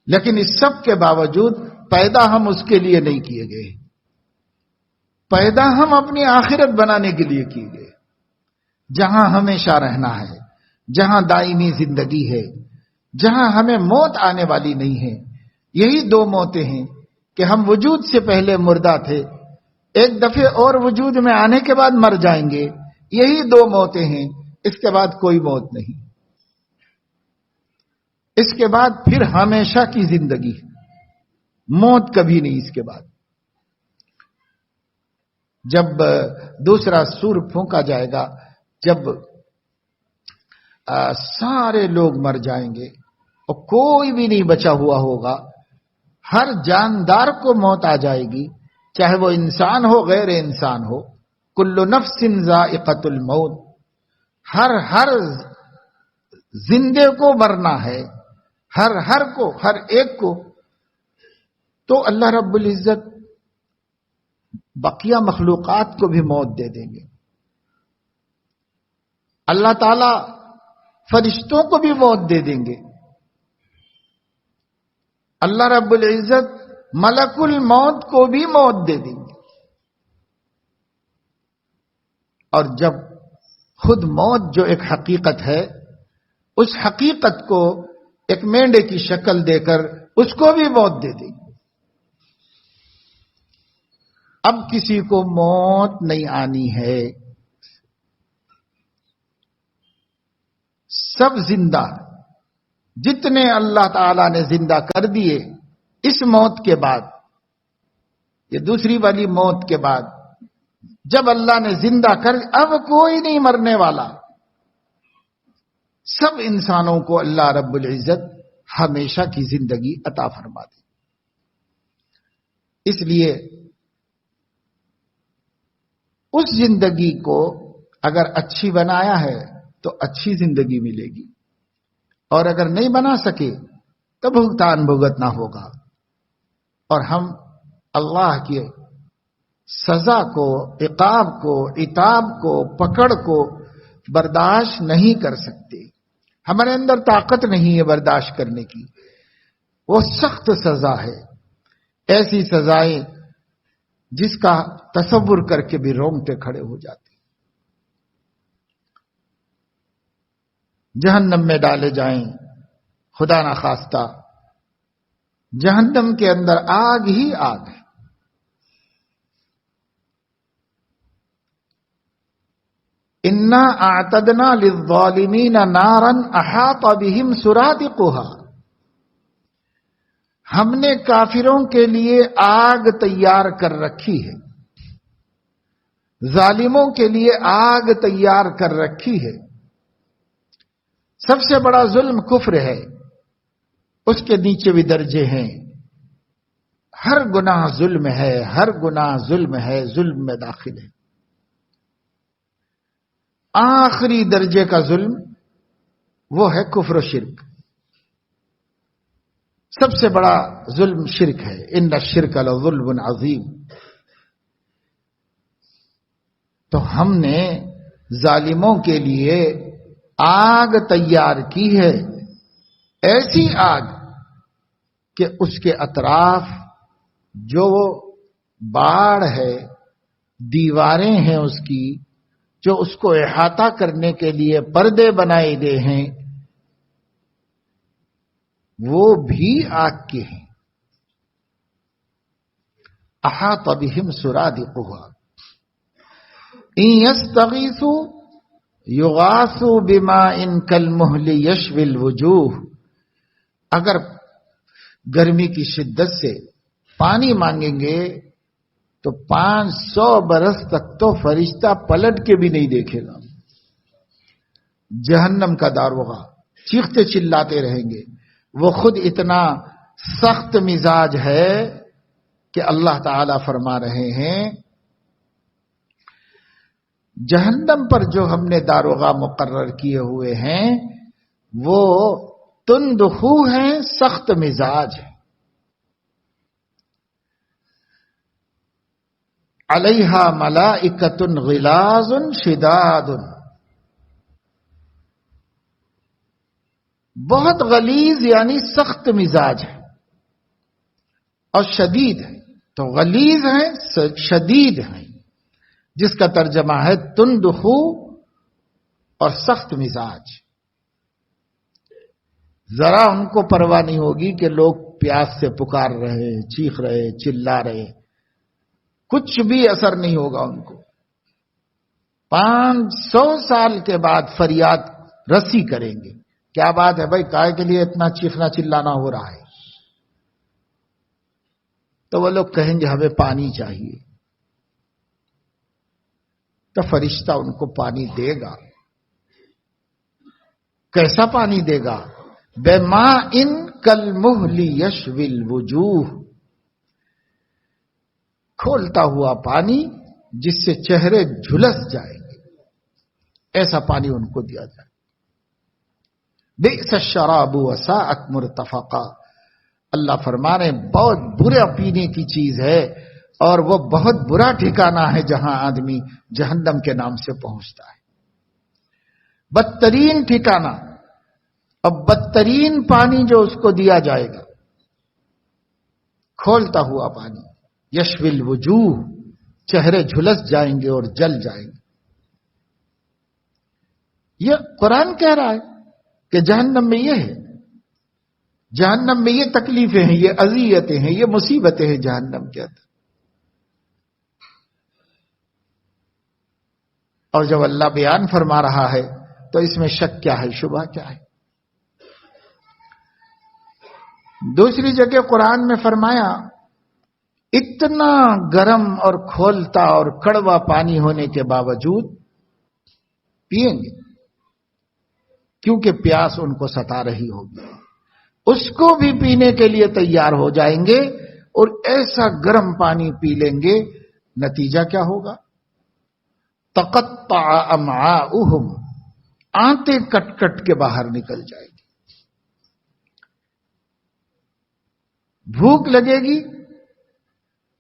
لیکن اس سب کے باوجود پیدا ہم اس کے لیے نہیں کیے گئے، پیدا ہم اپنی آخرت بنانے کے لیے کیے گئے، جہاں ہمیشہ رہنا ہے، جہاں دائمی زندگی ہے، جہاں ہمیں موت آنے والی نہیں ہے۔ یہی دو موتیں ہیں کہ ہم وجود سے پہلے مردہ تھے، ایک دفعے اور وجود میں آنے کے بعد مر جائیں گے، یہی دو موتیں ہیں، اس کے بعد کوئی موت نہیں، اس کے بعد پھر ہمیشہ کی زندگی، موت کبھی نہیں اس کے بعد۔ جب دوسرا سور پھونکا جائے گا، جب سارے لوگ مر جائیں گے اور کوئی بھی نہیں بچا ہوا ہوگا، ہر جاندار کو موت آ جائے گی، چاہے وہ انسان ہو غیر انسان ہو، کل نفس ذائقۃ الموت، ہر زندے کو مرنا ہے، ہر کو، ہر ایک کو۔ تو اللہ رب العزت بقیہ مخلوقات کو بھی موت دے دیں گے، اللہ تعالی فرشتوں کو بھی موت دے دیں گے، اللہ رب العزت ملک الموت کو بھی موت دے دیں گے۔ اور جب خود موت جو ایک حقیقت ہے، اس حقیقت کو ایک مینڈے کی شکل دے کر اس کو بھی موت دے دیں گے۔ اب کسی کو موت نہیں آنی ہے، سب زندہ، جتنے اللہ تعالی نے زندہ کر دیے اس موت کے بعد، یہ دوسری والی موت کے بعد جب اللہ نے زندہ کر، اب کوئی نہیں مرنے والا، سب انسانوں کو اللہ رب العزت ہمیشہ کی زندگی عطا فرما دی۔ اس لیے اس زندگی کو اگر اچھی بنایا ہے تو اچھی زندگی ملے گی، اور اگر نہیں بنا سکے تو بھگتان بھگتنا ہوگا، اور ہم اللہ کی سزا کو، عقاب کو، عتاب کو، پکڑ کو برداشت نہیں کر سکتے۔ ہمارے اندر طاقت نہیں ہے برداشت کرنے کی، وہ سخت سزا ہے، ایسی سزائیں جس کا تصور کر کے بھی رونگٹے کھڑے ہو جاتے۔ جہنم میں ڈالے جائیں، خدا نخواستہ جہنم کے اندر آگ ہی آگ ہے۔ انا اعتدنا للظالمین نارا احاط بهم سرادقها، ہم نے کافروں کے لیے آگ تیار کر رکھی ہے، ظالموں کے لیے آگ تیار کر رکھی ہے۔ سب سے بڑا ظلم کفر ہے، اس کے نیچے بھی درجے ہیں۔ ہر گناہ ظلم ہے، ہر گناہ ظلم ہے، ظلم میں داخل ہے۔ آخری درجے کا ظلم وہ ہے کفر و شرک، سب سے بڑا ظلم شرک ہے۔ ان الشرک لظلم عظیم۔ تو ہم نے ظالموں کے لیے آگ تیار کی ہے، ایسی آگ کہ اس کے اطراف جو باڑ ہے، دیواریں ہیں اس کی، جو اس کو احاطہ کرنے کے لیے پردے بنائے گئے ہیں، وہ بھی آگ کے ہیں۔ احاط بهم سرادقها ان يستغيثوا يغاثوا بماء كالمهل يشوي الوجوه، اگر گرمی کی شدت سے پانی مانگیں گے تو 500 برس تک تو فرشتہ پلٹ کے بھی نہیں دیکھے گا۔ جہنم کا داروغہ چیختے چلاتے رہیں گے، وہ خود اتنا سخت مزاج ہے کہ اللہ تعالی فرما رہے ہیں جہنم پر جو ہم نے داروغہ مقرر کیے ہوئے ہیں وہ تند خو ہیں، سخت مزاج ہیں۔ علیہا ملائکۃ غلاظ شداد، بہت غلیظ یعنی سخت مزاج ہے، اور شدید ہے، تو غلیظ ہیں، شدید ہیں، جس کا ترجمہ ہے تند خو اور سخت مزاج۔ ذرا ان کو پرواہ نہیں ہوگی کہ لوگ پیاس سے پکار رہے، چیخ رہے، چلا رہے، کچھ بھی اثر نہیں ہوگا ان کو۔ 500 سال کے بعد فریاد رسی کریں گے، کیا بات ہے بھائی، کائے کے لیے اتنا چیخنا چلانا ہو رہا ہے؟ تو وہ لوگ کہیں گے ہمیں پانی چاہیے، تو فرشتہ ان کو پانی دے گا۔ کیسا پانی دے گا؟ بِمَاءٍ كَالْمُهْلِ يَشْوِي الْوُجُوهِ، کھولتا ہوا پانی جس سے چہرے جھلس جائیں گے، ایسا پانی ان کو دیا جائے۔ بئس الشراب وساءت مرتفقا، اللہ فرما رہے ہیں بہت برا پینے کی چیز ہے، اور وہ بہت برا ٹھکانہ ہے جہاں آدمی جہنم کے نام سے پہنچتا ہے۔ بدترین ٹھکانہ اور بدترین پانی جو اس کو دیا جائے گا، کھولتا ہوا پانی، یشوی الوجوہ، چہرے جھلس جائیں گے اور جل جائیں گے۔ یہ قرآن کہہ رہا ہے کہ جہنم میں یہ ہے، جہنم میں یہ تکلیفیں ہیں، یہ اذیتیں ہیں، یہ مصیبتیں ہیں جہنم کے اندر۔ اور جب اللہ بیان فرما رہا ہے تو اس میں شک کیا ہے، شبہ کیا ہے؟ دوسری جگہ قرآن میں فرمایا اتنا گرم اور کھولتا اور کڑوا پانی ہونے کے باوجود پئیں گے، کیونکہ پیاس ان کو ستا رہی ہوگی، اس کو بھی پینے کے لیے تیار ہو جائیں گے اور ایسا گرم پانی پی لیں گے، نتیجہ کیا ہوگا؟ تقطع امعاؤہم، آنتیں کٹ کٹ کے باہر نکل جائے گی، بھوک لگے گی۔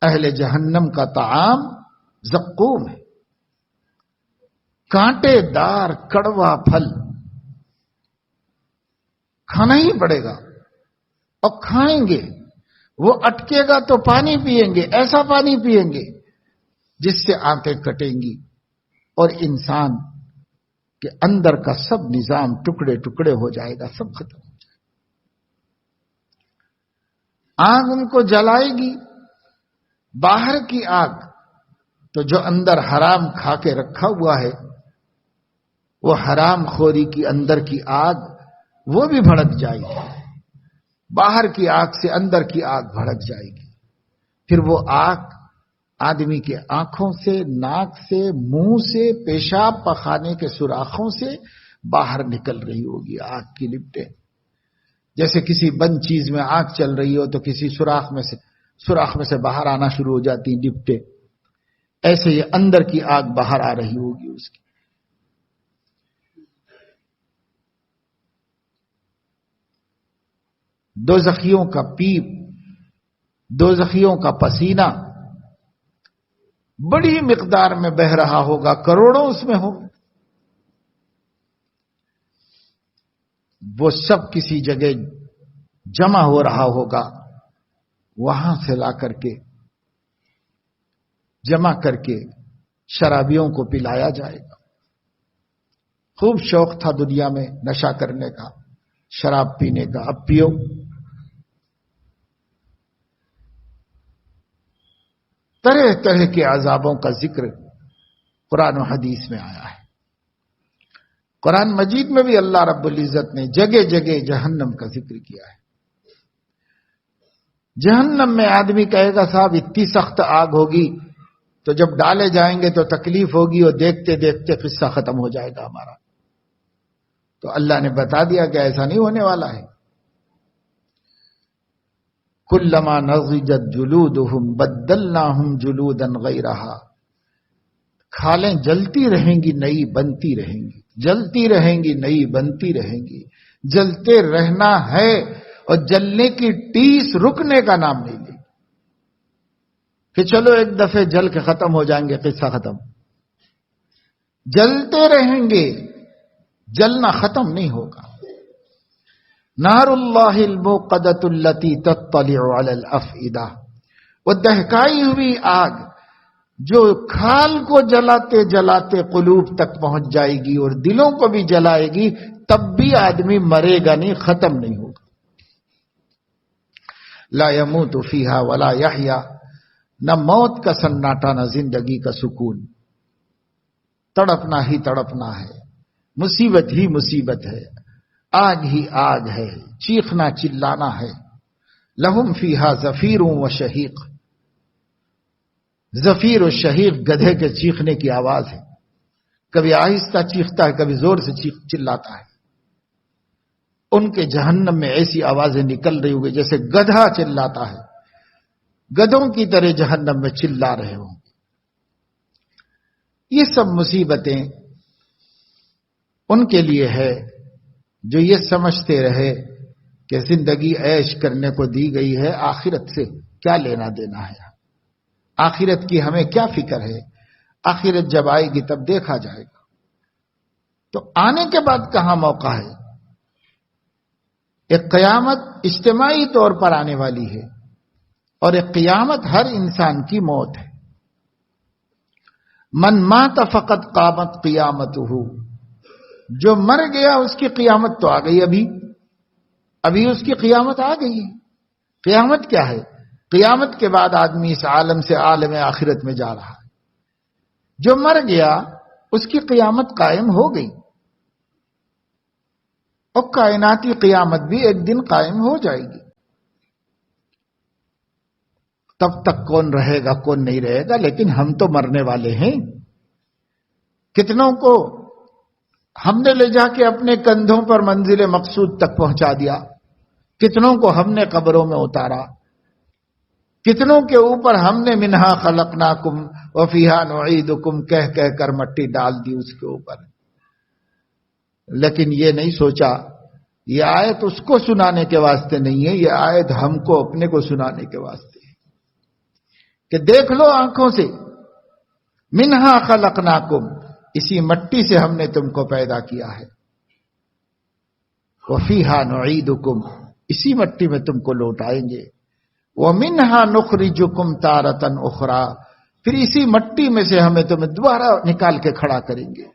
اہل جہنم کا طعام زقوم ہے، کانٹے دار کڑوا پھل، کھانا ہی پڑے گا، اور کھائیں گے، وہ اٹکے گا تو پانی پئیں گے، ایسا پانی پئیں گے جس سے آنتیں کٹیں گی اور انسان کے اندر کا سب نظام ٹکڑے ٹکڑے ہو جائے گا، سب ختم ہو جائے گا۔ آگ ان کو جلائے گی، باہر کی آگ تو جو اندر حرام کھا کے رکھا ہوا ہے، وہ حرام خوری کی اندر کی آگ وہ بھی بھڑک جائے گی، باہر کی آگ سے اندر کی آگ بھڑک جائے گی، پھر وہ آگ آدمی کے آنکھوں سے، ناک سے، منہ سے، پیشاب پخانے کے سوراخوں سے باہر نکل رہی ہوگی، آگ کی لپٹیں، جیسے کسی بند چیز میں آگ چل رہی ہو تو کسی سوراخ میں سے باہر آنا شروع ہو جاتی ہیں لپٹیں، ایسے یہ اندر کی آگ باہر آ رہی ہوگی اس کی۔ دوزخیوں کا پیپ، دوزخیوں کا پسینہ بڑی مقدار میں بہ رہا ہوگا، کروڑوں اس میں ہوں، وہ سب کسی جگہ جمع ہو رہا ہوگا، وہاں سے لا کر کے جمع کر کے شرابیوں کو پلایا جائے گا۔ خوب شوق تھا دنیا میں نشہ کرنے کا، شراب پینے کا، اب پیو۔ طرح طرح کے عذابوں کا ذکر قرآن و حدیث میں آیا ہے۔ قرآن مجید میں بھی اللہ رب العزت نے جگہ جگہ جہنم کا ذکر کیا ہے۔ جہنم میں آدمی کہے گا صاحب اتنی سخت آگ ہوگی تو جب ڈالے جائیں گے تو تکلیف ہوگی، اور دیکھتے دیکھتے قصہ ختم ہو جائے گا ہمارا۔ تو اللہ نے بتا دیا کہ ایسا نہیں ہونے والا ہے۔ کلما نضجت جلودہم بدلناہم جلودا غیرہا، کھالیں جلتی رہیں گی، نئی بنتی رہیں گی، جلتی رہیں گی، نئی بنتی رہیں گی، جلتے رہنا ہے، اور جلنے کی ٹیس رکنے کا نام نہیں لے کہ چلو ایک دفعہ جل کے ختم ہو جائیں گے، قصہ ختم۔ جلتے رہیں گے، جلنا ختم نہیں ہوگا۔ نار اللہ الموقدۃ التی تطلع علی الافئدہ، وہ دہکائی ہوئی آگ جو کھال کو جلاتے جلاتے قلوب تک پہنچ جائے گی اور دلوں کو بھی جلائے گی، تب بھی آدمی مرے گا نہیں، ختم نہیں ہوگا۔ لا يموت فیہا ولا یحیا، نہ موت کا سناٹا نہ زندگی کا سکون، تڑپنا ہی تڑپنا ہے، مصیبت ہی مصیبت ہے، آگ ہی آگ ہے، چیخنا چلانا ہے۔ لہم فیہا زفیر و شہیق، زفیر و شہیق گدھے کے چیخنے کی آواز ہے، کبھی آہستہ چیختا ہے، کبھی زور سے چلاتا ہے۔ ان کے جہنم میں ایسی آوازیں نکل رہی ہوگی جیسے گدھا چلاتا ہے، گدھوں کی طرح جہنم میں چلا رہے ہوں۔ یہ سب مصیبتیں ان کے لیے ہے جو یہ سمجھتے رہے کہ زندگی عیش کرنے کو دی گئی ہے، آخرت سے کیا لینا دینا ہے، آخرت کی ہمیں کیا فکر ہے، آخرت جب آئے گی تب دیکھا جائے گا۔ تو آنے کے بعد کہاں موقع ہے؟ ایک قیامت اجتماعی طور پر آنے والی ہے، اور ایک قیامت ہر انسان کی موت ہے۔ من مات فقط قامت قیامتہ، جو مر گیا اس کی قیامت تو آ گئی، ابھی اس کی قیامت آ گئی ہے۔ قیامت کیا ہے؟ قیامت کے بعد آدمی اس عالم سے عالم آخرت میں جا رہا ہے۔ جو مر گیا اس کی قیامت قائم ہو گئی، اور کائناتی قیامت بھی ایک دن قائم ہو جائے گی۔ تب تک کون رہے گا کون نہیں رہے گا، لیکن ہم تو مرنے والے ہیں۔ کتنوں کو ہم نے لے جا کے اپنے کندھوں پر منزل مقصود تک پہنچا دیا، کتنوں کو ہم نے قبروں میں اتارا، کتنوں کے اوپر ہم نے منہا خلقناکم وفیہا نعیدکم کہہ کہہ کر مٹی ڈال دی اس کے اوپر، لیکن یہ نہیں سوچا یہ آیت اس کو سنانے کے واسطے نہیں ہے، یہ آیت ہم کو اپنے کو سنانے کے واسطے ہے کہ دیکھ لو آنکھوں سے، منہا خلقناکم، اسی مٹی سے ہم نے تم کو پیدا کیا ہے، وفیہا نعیدکم، اسی مٹی میں تم کو لوٹائیں گے، ومنها نخرجکم تارۃ اخری، پھر اسی مٹی میں سے ہمیں تمہیں دوبارہ نکال کے کھڑا کریں گے۔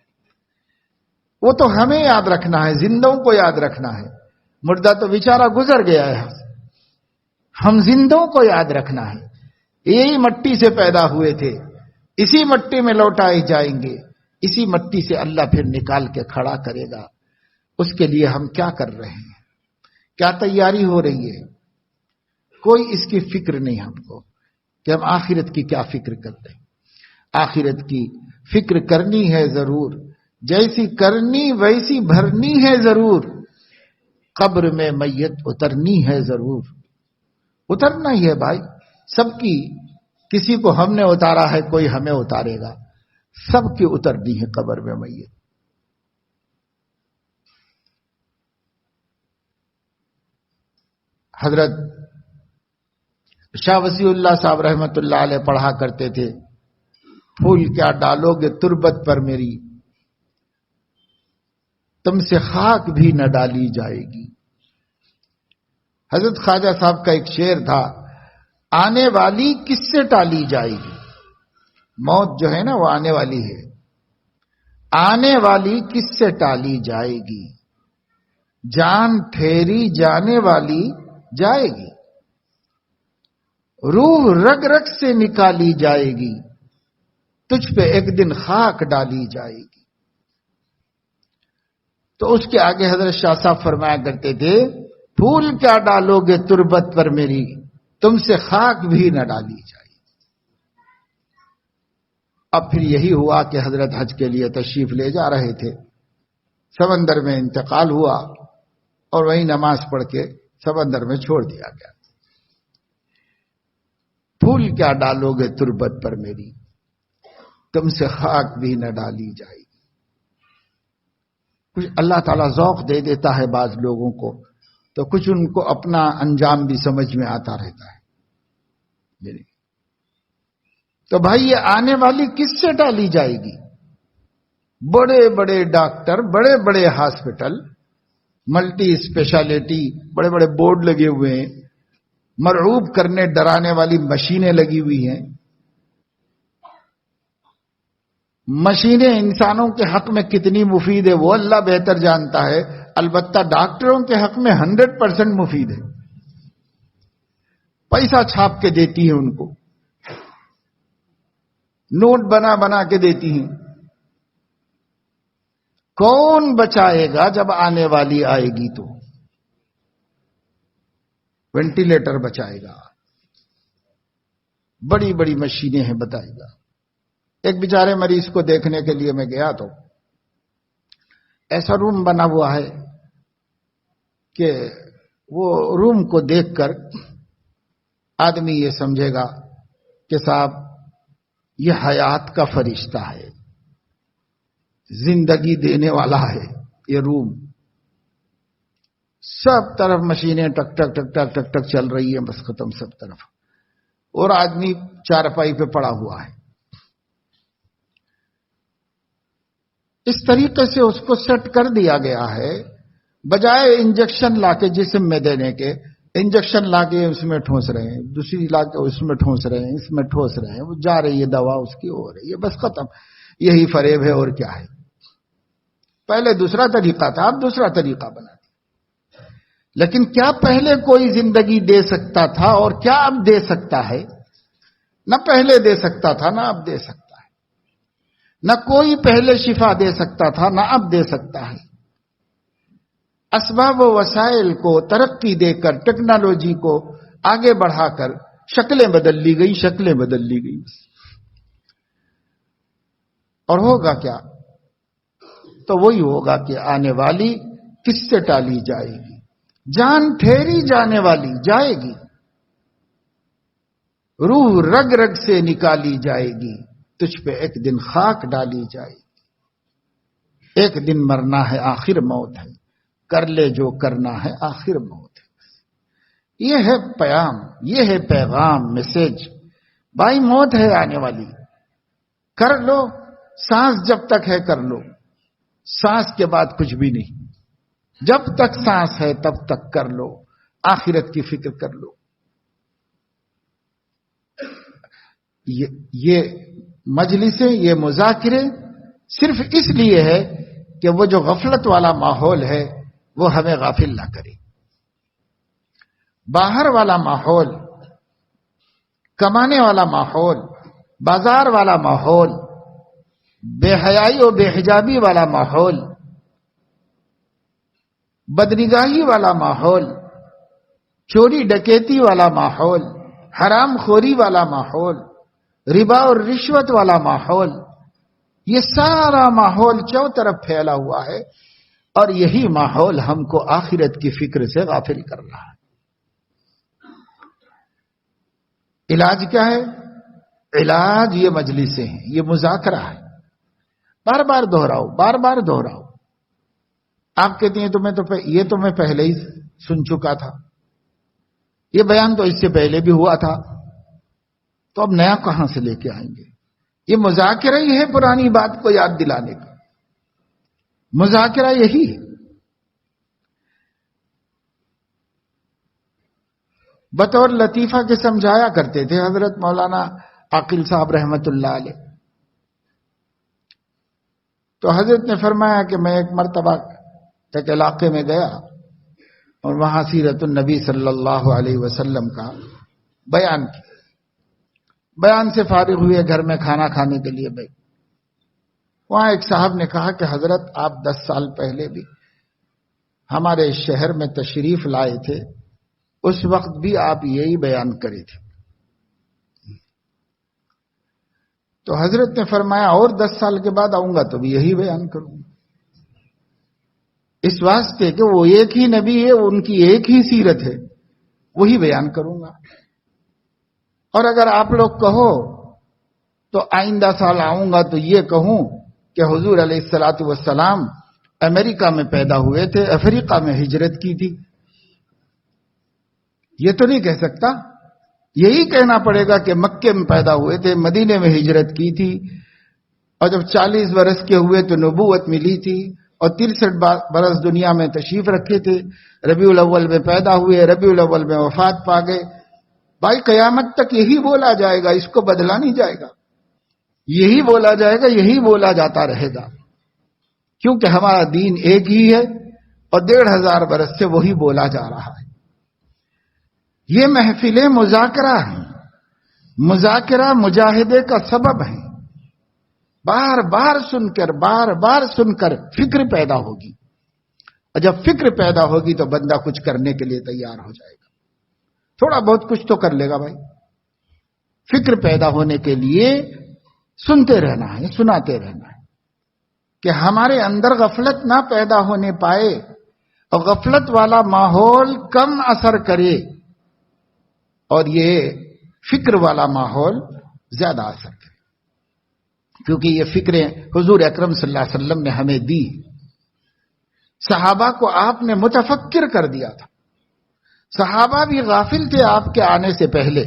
وہ تو ہمیں یاد رکھنا ہے، زندوں کو یاد رکھنا ہے، مردہ تو بیچارہ گزر گیا ہے، ہم زندوں کو یاد رکھنا ہے، یہی مٹی سے پیدا ہوئے تھے، اسی مٹی میں لوٹائے جائیں گے، اسی مٹی سے اللہ پھر نکال کے کھڑا کرے گا۔ اس کے لیے ہم کیا کر رہے ہیں، کیا تیاری ہو رہی ہے؟ کوئی اس کی فکر نہیں ہم کو کہ ہم آخرت کی کیا فکر کرتے ہیں۔ آخرت کی فکر کرنی ہے ضرور، جیسی کرنی ویسی بھرنی ہے ضرور، قبر میں میت اترنی ہے ضرور، اترنا ہی ہے بھائی سب کی، کسی کو ہم نے اتارا ہے کوئی ہمیں اتارے گا، سب کی اترنی ہے قبر میں میت۔ حضرت شاہ وسیع اللہ صاحب رحمت اللہ علیہ پڑھا کرتے تھے، پھول کیا ڈالو گے تربت پر میری، تم سے خاک بھی نہ ڈالی جائے گی۔ حضرت خواجہ صاحب کا ایک شعر تھا، آنے والی کس سے ٹالی جائے گی، موت جو ہے نا وہ آنے والی ہے، آنے والی کس سے ٹالی جائے گی، جان ٹھہری جانے والی جائے گی، روح رگ رگ سے نکالی جائے گی، تجھ پہ ایک دن خاک ڈالی جائے گی۔ تو اس کے آگے حضرت شاہ صاحب فرمایا کرتے تھے، پھول کیا ڈالو گے تربت پر میری، تم سے خاک بھی نہ ڈالی جائے گی۔ اب پھر یہی ہوا کہ حضرت حج کے لیے تشریف لے جا رہے تھے، سمندر میں انتقال ہوا اور وہیں نماز پڑھ کے سمندر میں چھوڑ دیا گیا۔ پھول کیا ڈالو گے تربت پر میری، تم سے خاک بھی نہ ڈالی جائے گی۔ کچھ اللہ تعالیٰ ذوق دے دیتا ہے بعض لوگوں کو، تو کچھ ان کو اپنا انجام بھی سمجھ میں آتا رہتا ہے۔ تو بھائی یہ آنے والی کس سے ڈالی جائے گی؟ بڑے بڑے ڈاکٹر، بڑے بڑے ہاسپٹل، ملٹی اسپیشلٹی، بڑے بڑے بورڈ لگے ہوئے ہیں، مرعوب کرنے ڈرانے والی مشینیں لگی ہوئی ہیں۔ مشینیں انسانوں کے حق میں کتنی مفید ہے وہ اللہ بہتر جانتا ہے، البتہ ڈاکٹروں کے حق میں 100% مفید ہے، پیسہ چھاپ کے دیتی ہیں، ان کو نوٹ بنا بنا کے دیتی ہیں۔ کون بچائے گا جب آنے والی آئے گی؟ تو وینٹیلیٹر بچائے گا، بڑی بڑی مشینیں ہیں بتائے گا۔ ایک بیچارے مریض کو دیکھنے کے لیے میں گیا تو ایسا روم بنا ہوا ہے کہ وہ روم کو دیکھ کر آدمی یہ سمجھے گا کہ صاحب یہ حیات کا فرشتہ ہے، زندگی دینے والا ہے یہ روم، سب طرف مشینیں ٹک ٹک ٹک ٹک ٹک ٹک چل رہی ہیں، بس ختم سب طرف، اور آدمی چارپائی پہ پڑا ہوا ہے۔ اس طریقے سے اس کو سیٹ کر دیا گیا ہے، بجائے انجیکشن لا کے جسم میں دینے کے، انجیکشن لا کے اس میں ٹھونس رہے ہیں، دوسری لا کے اس میں ٹھونس رہے ہیں، اس میں ٹھونس رہے ہیں، وہ جا رہی ہے دوا اس کی ہو رہی ہے، بس ختم۔ یہی فریب ہے اور کیا ہے۔ پہلے دوسرا طریقہ تھا، اب دوسرا طریقہ بنا دیا۔ لیکن کیا پہلے کوئی زندگی دے سکتا تھا اور کیا اب دے سکتا ہے؟ نہ پہلے دے سکتا تھا نہ اب دے سکتا ہے، نہ کوئی پہلے شفا دے سکتا تھا نہ اب دے سکتا ہے۔ اسباب و وسائل کو ترقی دے کر، ٹیکنالوجی کو آگے بڑھا کر شکلیں بدل لی گئی، شکلیں بدل لی گئی بس۔ اور ہوگا کیا؟ تو وہی ہوگا کہ آنے والی کس سے ٹالی جائے گی؟ جان ٹھہری جانے والی جائے گی، روح رگ رگ سے نکالی جائے گی، تجھ پہ ایک دن خاک ڈالی جائے گی۔ ایک دن مرنا ہے، آخر موت ہے، کر لے جو کرنا ہے، آخر موت ہے۔ یہ ہے پیام، یہ ہے پیغام، میسج۔ بھائی موت ہے آنے والی، کر لو، سانس جب تک ہے کر لو، سانس کے بعد کچھ بھی نہیں۔ جب تک سانس ہے تب تک کر لو، آخرت کی فکر کر لو۔ یہ مجلسیں، یہ مذاکرے صرف اس لیے ہے کہ وہ جو غفلت والا ماحول ہے وہ ہمیں غافل نہ کرے۔ باہر والا ماحول، کمانے والا ماحول، بازار والا ماحول، بے حیائی و بے حجابی والا ماحول، بدنگاہی والا ماحول، چوری ڈکیتی والا ماحول، حرام خوری والا ماحول، ربا اور رشوت والا ماحول، یہ سارا ماحول چاروں طرف پھیلا ہوا ہے، اور یہی ماحول ہم کو آخرت کی فکر سے غافل کر رہا ہے۔ علاج کیا ہے؟ علاج یہ مجلسیں ہیں، یہ مذاکرہ ہے۔ بار بار دہراؤ، بار بار دہراؤ۔ آپ کہتی ہیں یہ تو میں پہلے ہی سن چکا تھا، یہ بیان تو اس سے پہلے بھی ہوا تھا، تو اب نیا کہاں سے لے کے آئیں گے؟ یہ مذاکرہ ہی ہے پرانی بات کو یاد دلانے کا، مذاکرہ یہی ہے۔ بطور لطیفہ کے سمجھایا کرتے تھے حضرت مولانا عاقل صاحب رحمت اللہ علیہ۔ تو حضرت نے فرمایا کہ میں ایک مرتبہ ایک علاقے میں گیا اور وہاں سیرت النبی صلی اللہ علیہ وسلم کا بیان کیا۔ بیان سے فارغ ہوئے، گھر میں کھانا کھانے کے لیے بیٹھے۔ وہاں ایک صاحب نے کہا کہ حضرت آپ 10 سال پہلے بھی ہمارے شہر میں تشریف لائے تھے، اس وقت بھی آپ یہی بیان کرے تھے۔ تو حضرت نے فرمایا اور 10 سال کے بعد آؤں گا تو بھی یہی بیان کروں گا، اس واسطے کہ وہ ایک ہی نبی ہے، ان کی ایک ہی سیرت ہے، وہی بیان کروں گا۔ اور اگر آپ لوگ کہو تو آئندہ سال آؤں گا تو یہ کہوں کہ حضور علیہ الصلوۃ والسلام امریکہ میں پیدا ہوئے تھے، افریقہ میں ہجرت کی تھی، یہ تو نہیں کہہ سکتا۔ یہی کہنا پڑے گا کہ مکے میں پیدا ہوئے تھے، مدینے میں ہجرت کی تھی، اور جب 40 برس کے ہوئے تو نبوت ملی تھی، اور 63 برس دنیا میں تشریف رکھے تھے، ربیع الاول میں پیدا ہوئے، ربیع الاول میں وفات پا گئے۔ بھائی قیامت تک یہی بولا جائے گا، اس کو بدلا نہیں جائے گا، یہی بولا جائے گا، یہی بولا جاتا رہے گا، کیونکہ ہمارا دین ایک ہی ہے اور 1500 برس سے وہی بولا جا رہا ہے۔ یہ محفلیں مذاکرہ ہیں، مذاکرہ مجاہدے کا سبب ہے۔ بار بار سن کر فکر پیدا ہوگی، اور جب فکر پیدا ہوگی تو بندہ کچھ کرنے کے لیے تیار ہو جائے گا، تھوڑا بہت کچھ تو کر لے گا۔ بھائی فکر پیدا ہونے کے لیے سنتے رہنا ہے، سناتے رہنا ہے، کہ ہمارے اندر غفلت نہ پیدا ہونے پائے اور غفلت والا ماحول کم اثر کرے، اور یہ فکر والا ماحول زیادہ اثر کرے، کیونکہ یہ فکریں حضور اکرم صلی اللہ علیہ وسلم نے ہمیں دی۔ صحابہ کو آپ نے متفکر کر دیا تھا، صحابہ بھی غافل تھے آپ کے آنے سے پہلے،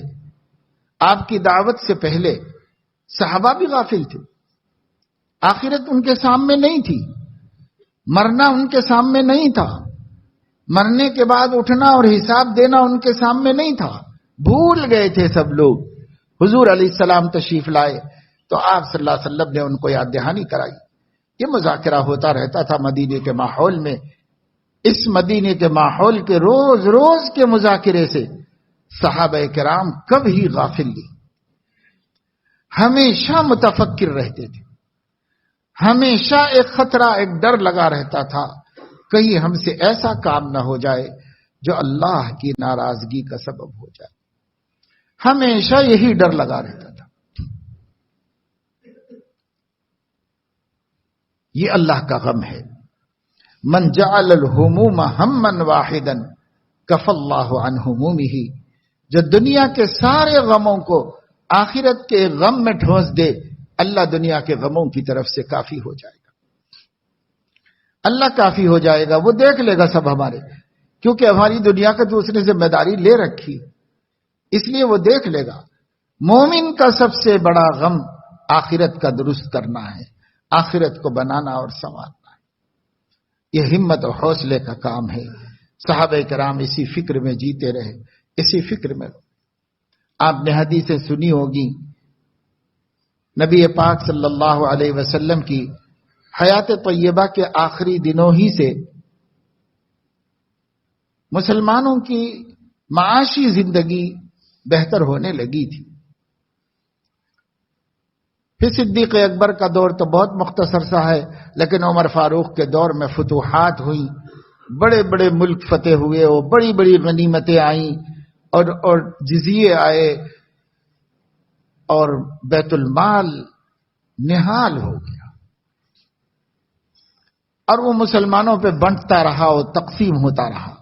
آپ کی دعوت سے پہلے صحابہ بھی غافل تھے۔ آخرت ان کے سامنے نہیں تھی، مرنا ان کے سامنے نہیں تھا، مرنے کے بعد اٹھنا اور حساب دینا ان کے سامنے نہیں تھا، بھول گئے تھے سب لوگ۔ حضور علیہ السلام تشریف لائے تو آپ صلی اللہ علیہ وسلم نے ان کو یاد دہانی کرائی۔ یہ مذاکرہ ہوتا رہتا تھا مدینے کے ماحول میں۔ اس مدینے کے ماحول کے روز روز کے مذاکرے سے صحابہ کرام کبھی غافل نہیں، ہمیشہ متفکر رہتے تھے، ہمیشہ ایک خطرہ، ایک ڈر لگا رہتا تھا، کہیں ہم سے ایسا کام نہ ہو جائے جو اللہ کی ناراضگی کا سبب ہو جائے۔ ہمیشہ یہی ڈر لگا رہتا تھا. یہ اللہ کا غم ہے. من جعل الہموم ہما واحدا کف اللہ عن ہمومہ، جو دنیا کے سارے غموں کو آخرت کے غم میں ٹھونس دے، اللہ دنیا کے غموں کی طرف سے کافی ہو جائے گا. اللہ کافی ہو جائے گا، وہ دیکھ لے گا سب ہمارے، کیونکہ ہماری دنیا کا تو اس نے ذمہ داری لے رکھی، اس لیے وہ دیکھ لے گا. مومن کا سب سے بڑا غم آخرت کا درست کرنا ہے، آخرت کو بنانا اور سنوارنا ہے. یہ ہمت اور حوصلے کا کام ہے. صحابہ کرام اسی فکر میں جیتے رہے، اسی فکر میں. آپ نے حدیثیں سنی ہوگی، نبی پاک صلی اللہ علیہ وسلم کی حیات طیبہ کے آخری دنوں ہی سے مسلمانوں کی معاشی زندگی بہتر ہونے لگی تھی. پھر صدیق اکبر کا دور تو بہت مختصر سا ہے، لیکن عمر فاروق کے دور میں فتوحات ہوئیں، بڑے بڑے ملک فتح ہوئے، اور بڑی بڑی غنیمتیں آئیں، اور جزیے آئے، اور بیت المال نہال ہو گیا، اور وہ مسلمانوں پہ بنٹتا رہا اور تقسیم ہوتا رہا.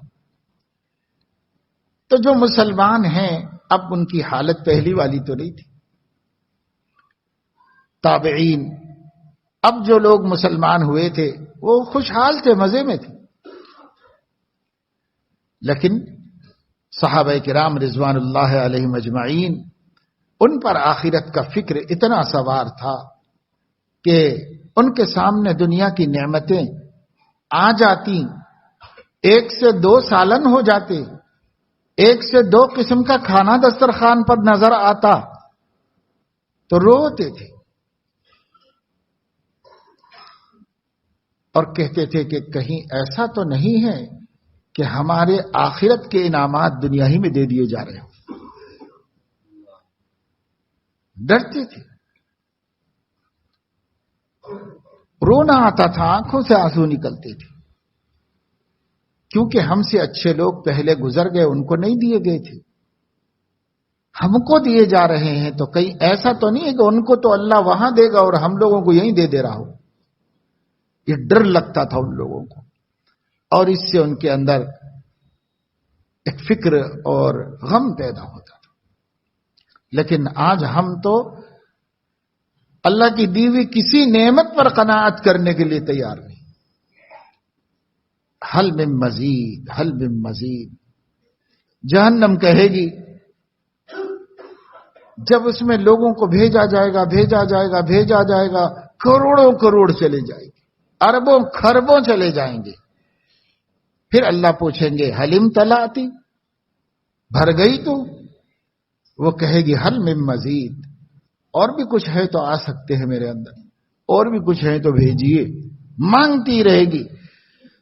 تو جو مسلمان ہیں اب ان کی حالت پہلی والی تو نہیں تھی. تابعین، اب جو لوگ مسلمان ہوئے تھے وہ خوشحال تھے، مزے میں تھے. لیکن صحابہ کرام رضوان اللہ علیہم اجمعین، ان پر آخرت کا فکر اتنا سوار تھا کہ ان کے سامنے دنیا کی نعمتیں آ جاتی، 1 سے 2 سالن ہو جاتے، 1 سے 2 قسم کا کھانا دسترخوان پر نظر آتا تو روتے تھے اور کہتے تھے کہ کہیں ایسا تو نہیں ہے کہ ہمارے آخرت کے انعامات دنیا ہی میں دے دیے جا رہے ہوں. ڈرتے تھے، رونا آتا تھا، آنکھوں سے آنسو نکلتے تھے، کیونکہ ہم سے اچھے لوگ پہلے گزر گئے، ان کو نہیں دیے گئے تھے، ہم کو دیے جا رہے ہیں. تو کہیں ایسا تو نہیں ہے کہ ان کو تو اللہ وہاں دے گا اور ہم لوگوں کو یہیں دے رہا ہو. یہ ڈر لگتا تھا ان لوگوں کو، اور اس سے ان کے اندر ایک فکر اور غم پیدا ہوتا تھا. لیکن آج ہم تو اللہ کی دی ہوئی کسی نعمت پر قناعت کرنے کے لیے تیار نہیں. حل من مزید، حل من مزید. جہنم کہے گی، جب اس میں لوگوں کو بھیجا جائے گا، بھیجا جائے گا، بھیجا جائے گا، کروڑوں کروڑ چلے جائے گی، اربوں خربوں چلے جائیں گے. پھر اللہ پوچھیں گے حلیم تلاتی، بھر گئی تو؟ وہ کہے گی حل من مزید، اور بھی کچھ ہے تو آ سکتے ہیں میرے اندر، اور بھی کچھ ہے تو بھیجیے. مانگتی رہے گی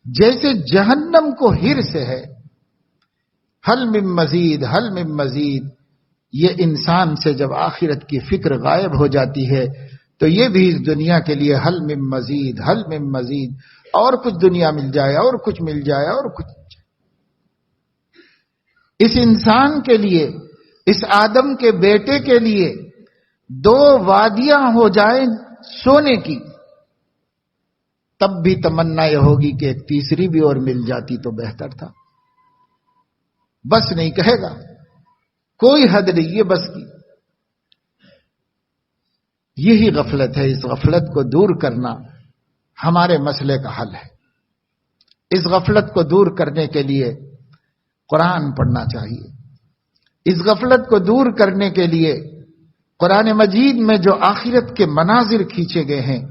جیسے جہنم کو ہرس ہے. حل من مزید، حل من مزید. یہ انسان سے جب آخرت کی فکر غائب ہو جاتی ہے تو یہ بھی اس دنیا کے لیے حل من مزید، حل من مزید، اور کچھ دنیا مل جائے، اور کچھ مل جائے، اور کچھ مل جائے. اس انسان کے لیے، اس آدم کے بیٹے کے لیے 2 وادیاں ہو جائیں سونے کی، تب بھی تمنا یہ ہوگی کہ ایک تیسری بھی اور مل جاتی تو بہتر تھا. بس نہیں کہے گا، کوئی حد نہیں ہے بس کی. یہی غفلت ہے. اس غفلت کو دور کرنا ہمارے مسئلے کا حل ہے. اس غفلت کو دور کرنے کے لیے قرآن پڑھنا چاہیے. اس غفلت کو دور کرنے کے لیے قرآن مجید میں جو آخرت کے مناظر کھینچے گئے ہیں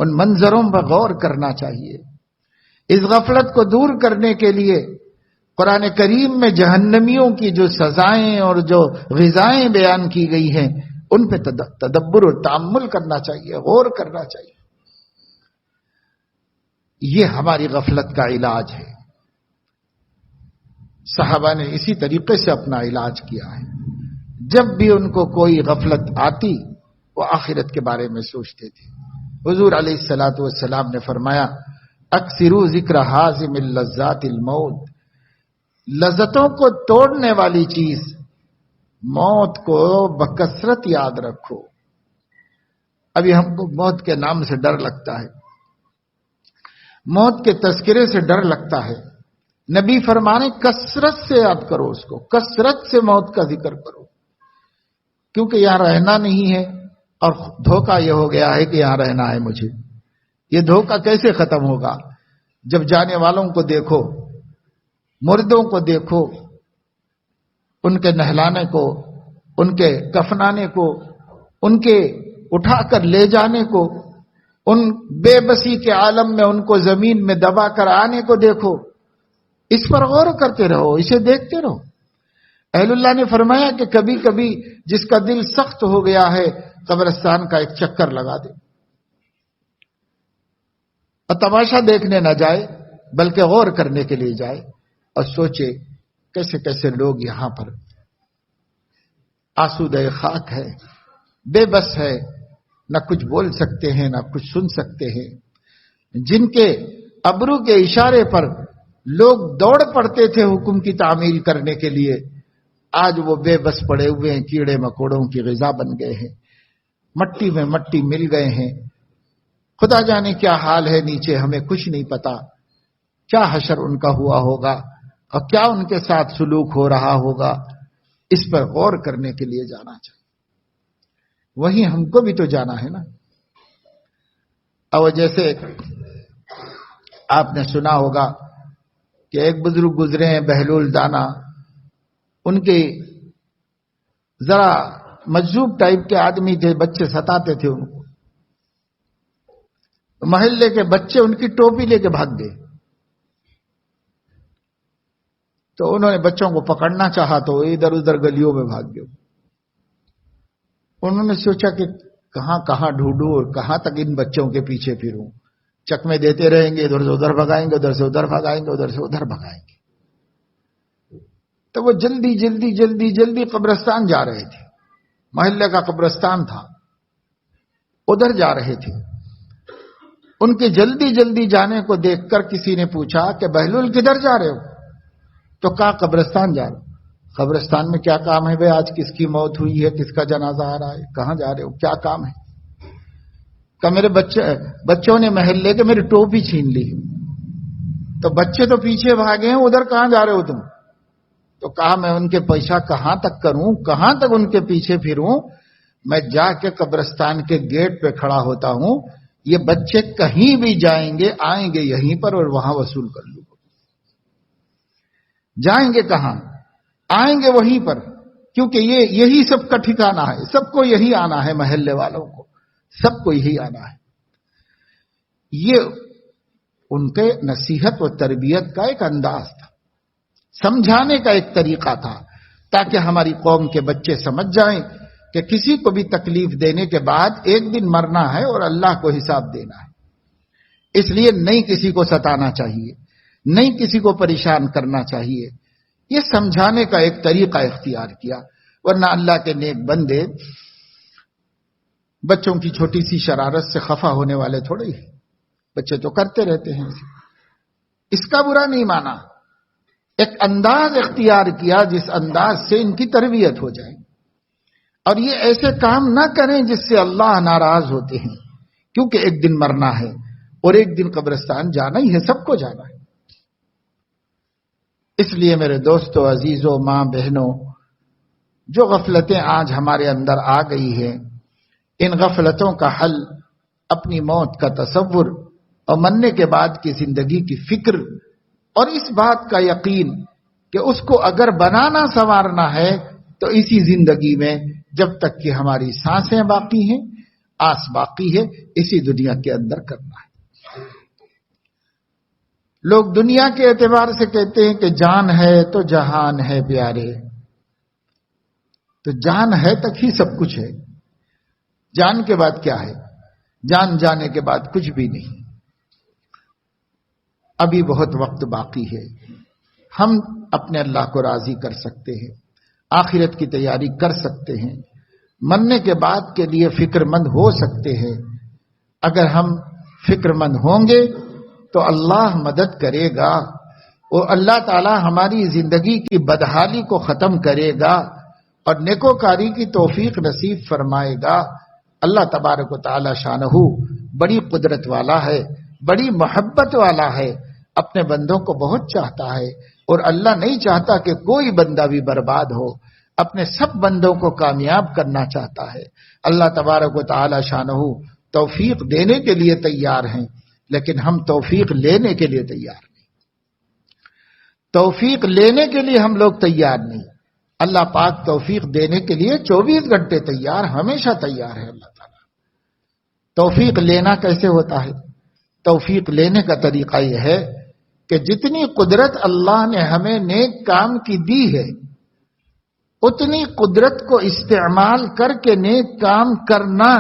ان منظروں پر غور کرنا چاہیے. اس غفلت کو دور کرنے کے لیے قرآن کریم میں جہنمیوں کی جو سزائیں اور جو غذائیں بیان کی گئی ہیں ان پہ تدبر و تأمل کرنا چاہیے، غور کرنا چاہیے. یہ ہماری غفلت کا علاج ہے. صحابہ نے اسی طریقے سے اپنا علاج کیا ہے. جب بھی ان کو کوئی غفلت آتی وہ آخرت کے بارے میں سوچتے تھے. حضور علیہ الصلوۃ والسلام نے فرمایا اکثروا ذکر حازم اللذات الموت. لذتوں کو توڑنے والی چیز موت کو بکثرت یاد رکھو. ابھی ہم کو موت کے نام سے ڈر لگتا ہے، موت کے تذکرے سے ڈر لگتا ہے. نبی فرمانے کثرت سے یاد کرو اس کو، کثرت سے موت کا ذکر کرو، کیونکہ یہاں رہنا نہیں ہے. اور دھوکہ یہ ہو گیا ہے کہ یہاں رہنا ہے مجھے. یہ دھوکہ کیسے ختم ہوگا؟ جب جانے والوں کو دیکھو، مردوں کو دیکھو، ان کے نہلانے کو، ان کے کفنانے کو، ان کے اٹھا کر لے جانے کو، ان بے بسی کے عالم میں ان کو زمین میں دبا کر آنے کو دیکھو. اس پر غور کرتے رہو، اسے دیکھتے رہو. اہل اللہ نے فرمایا کہ کبھی کبھی جس کا دل سخت ہو گیا ہے قبرستان کا ایک چکر لگا دے، اور تماشا دیکھنے نہ جائے بلکہ غور کرنے کے لیے جائے اور سوچے کیسے کیسے لوگ یہاں پر آسودہ خاک ہے، بے بس ہے، نہ کچھ بول سکتے ہیں نہ کچھ سن سکتے ہیں. جن کے ابرو کے اشارے پر لوگ دوڑ پڑتے تھے حکم کی تعمیل کرنے کے لیے، آج وہ بے بس پڑے ہوئے ہیں، کیڑے مکوڑوں کی غذا بن گئے ہیں، مٹی میں مٹی مل گئے ہیں. خدا جانے کیا حال ہے نیچے، ہمیں کچھ نہیں پتا. کیا حشر ان کا ہوا ہوگا اور کیا ان کے ساتھ سلوک ہو رہا ہوگا، اس پر غور کرنے کے لیے جانا چاہیے. وہیں ہم کو بھی تو جانا ہے نا. اور جیسے آپ نے سنا ہوگا کہ ایک بزرگ گزرے ہیں بہلول دانا، ان کے ذرا مجذوب ٹائپ کے آدمی تھے، بچے ستاتے تھے ان کو. محلے کے بچے ان کی ٹوپی لے کے بھاگ گئے. تو انہوں نے بچوں کو پکڑنا چاہا تو ادھر ادھر گلیوں میں بھاگ گئے. انہوں نے سوچا کہ کہاں کہاں ڈھونڈوں اور کہاں تک ان بچوں کے پیچھے پھروں. چکمے دیتے رہیں گے، ادھر سے ادھر بھگائیں گے، ادھر سے ادھر بھگائیں گے، ادھر سے ادھر بھگائیں گے. تو وہ جلدی جلدی جلدی جلدی قبرستان جا رہے تھے. محلے کا قبرستان تھا، ادھر جا رہے تھے. ان کے جلدی جلدی جانے کو دیکھ کر کسی نے پوچھا کہ بہلول کدھر جا رہے ہو؟ تو کہا قبرستان جا رہے ہو. قبرستان میں کیا کام ہے بھائی؟ آج کس کی موت ہوئی ہے، کس کا جنازہ آ رہا ہے، کہاں جا رہے ہو، کیا کام ہے؟ کہ میرے بچوں نے محلے کے میری ٹوپی چھین لی. تو بچے تو پیچھے بھاگے ہیں، ادھر کہاں جا رہے ہو تم؟ تو کہا میں ان کے پیچھا کہاں تک کروں، کہاں تک ان کے پیچھے پھروں؟ میں جا کے قبرستان کے گیٹ پہ کھڑا ہوتا ہوں، یہ بچے کہیں بھی جائیں گے آئیں گے یہیں پر اور وہاں وصول کر لوں. جائیں گے کہاں؟ آئیں گے وہیں پر، کیونکہ یہی سب کا ٹھکانہ ہے. سب کو یہی آنا ہے، محلے والوں کو سب کو یہی آنا ہے. یہ ان کے نصیحت و تربیت کا ایک انداز تھا، سمجھانے کا ایک طریقہ تھا، تاکہ ہماری قوم کے بچے سمجھ جائیں کہ کسی کو بھی تکلیف دینے کے بعد ایک دن مرنا ہے اور اللہ کو حساب دینا ہے. اس لیے نہیں کسی کو ستانا چاہیے، نہیں کسی کو پریشان کرنا چاہیے. یہ سمجھانے کا ایک طریقہ اختیار کیا. ورنہ اللہ کے نیک بندے بچوں کی چھوٹی سی شرارت سے خفا ہونے والے تھوڑے ہی، بچے تو کرتے رہتے ہیں. اس کا برا نہیں مانا، ایک انداز اختیار کیا جس انداز سے ان کی تربیت ہو جائے. اور یہ ایسے کام نہ کریں جس سے اللہ ناراض ہوتے ہیں، کیونکہ ایک دن مرنا ہے اور ایک دن قبرستان جانا ہی ہے، سب کو جانا ہے. اس لیے میرے دوستو، عزیزوں، ماں بہنوں، جو غفلتیں آج ہمارے اندر آ گئی ہیں، ان غفلتوں کا حل اپنی موت کا تصور اور مرنے کے بعد کی زندگی کی فکر اور اس بات کا یقین کہ اس کو اگر بنانا سنوارنا ہے تو اسی زندگی میں جب تک کہ ہماری سانسیں باقی ہیں، آس باقی ہے، اسی دنیا کے اندر کرنا ہے. لوگ دنیا کے اعتبار سے کہتے ہیں کہ جان ہے تو جہان ہے پیارے. تو جان ہے تک ہی سب کچھ ہے، جان کے بعد کیا ہے؟ جان جانے کے بعد کچھ بھی نہیں. ابھی بہت وقت باقی ہے، ہم اپنے اللہ کو راضی کر سکتے ہیں، آخرت کی تیاری کر سکتے ہیں، مرنے کے بعد کے لیے فکر مند ہو سکتے ہیں. اگر ہم فکر مند ہوں گے تو اللہ مدد کرے گا اور اللہ تعالی ہماری زندگی کی بدحالی کو ختم کرے گا اور نیکوکاری کی توفیق نصیب فرمائے گا۔ اللہ تبارک و تعالی شانہ بڑی قدرت والا ہے، بڑی محبت والا ہے، اپنے بندوں کو بہت چاہتا ہے، اور اللہ نہیں چاہتا کہ کوئی بندہ بھی برباد ہو، اپنے سب بندوں کو کامیاب کرنا چاہتا ہے۔ اللہ تبارک و تعالی شانہ توفیق دینے کے لیے تیار ہیں، لیکن ہم توفیق لینے کے لیے تیار نہیں، توفیق لینے کے لیے ہم لوگ تیار نہیں۔ اللہ پاک توفیق دینے کے لیے 24 گھنٹے تیار، ہمیشہ تیار ہے اللہ تعالیٰ۔ توفیق لینا کیسے ہوتا ہے؟ توفیق لینے کا طریقہ یہ ہے کہ جتنی قدرت اللہ نے ہمیں نیک کام کی دی ہے، اتنی قدرت کو استعمال کر کے نیک کام کرنا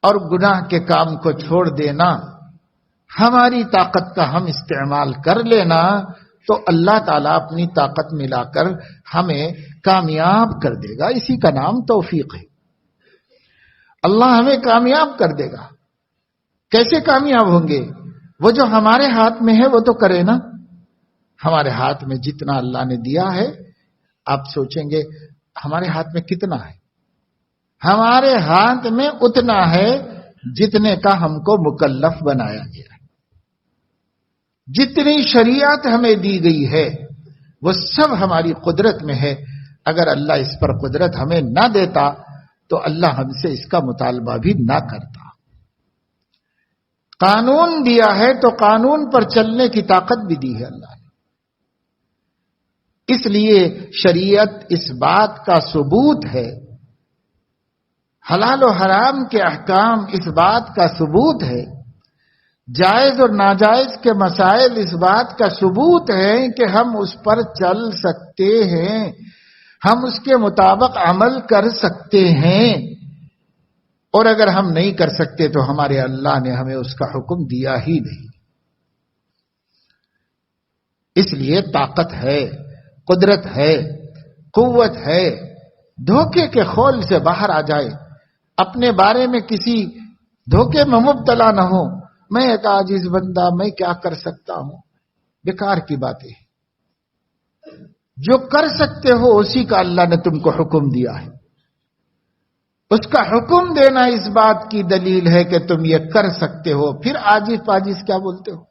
اور گناہ کے کام کو چھوڑ دینا، ہماری طاقت کا ہم استعمال کر لینا، تو اللہ تعالیٰ اپنی طاقت ملا کر ہمیں کامیاب کر دے گا۔ اسی کا نام توفیق ہے۔ اللہ ہمیں کامیاب کر دے گا۔ کیسے کامیاب ہوں گے؟ وہ جو ہمارے ہاتھ میں ہے وہ تو کرے نا۔ ہمارے ہاتھ میں جتنا اللہ نے دیا ہے، آپ سوچیں گے ہمارے ہاتھ میں کتنا ہے؟ ہمارے ہاتھ میں اتنا ہے جتنے کا ہم کو مکلف بنایا گیا ہے۔ جتنی شریعت ہمیں دی گئی ہے وہ سب ہماری قدرت میں ہے۔ اگر اللہ اس پر قدرت ہمیں نہ دیتا تو اللہ ہم سے اس کا مطالبہ بھی نہ کرتا۔ قانون دیا ہے تو قانون پر چلنے کی طاقت بھی دی ہے اللہ نے۔ اس لیے شریعت اس بات کا ثبوت ہے، حلال و حرام کے احکام اس بات کا ثبوت ہے، جائز اور ناجائز کے مسائل اس بات کا ثبوت ہے کہ ہم اس پر چل سکتے ہیں، ہم اس کے مطابق عمل کر سکتے ہیں، اور اگر ہم نہیں کر سکتے تو ہمارے اللہ نے ہمیں اس کا حکم دیا ہی نہیں۔ اس لیے طاقت ہے، قدرت ہے، قوت ہے۔ دھوکے کے خول سے باہر آ جائے، اپنے بارے میں کسی دھوکے میں مبتلا نہ ہو۔ میں ایک عاجز بندہ، میں کیا کر سکتا ہوں؟ بیکار کی باتیں۔ جو کر سکتے ہو اسی کا اللہ نے تم کو حکم دیا ہے۔ اس کا حکم دینا اس بات کی دلیل ہے کہ تم یہ کر سکتے ہو، پھر عاجز پاجز کیا بولتے ہو؟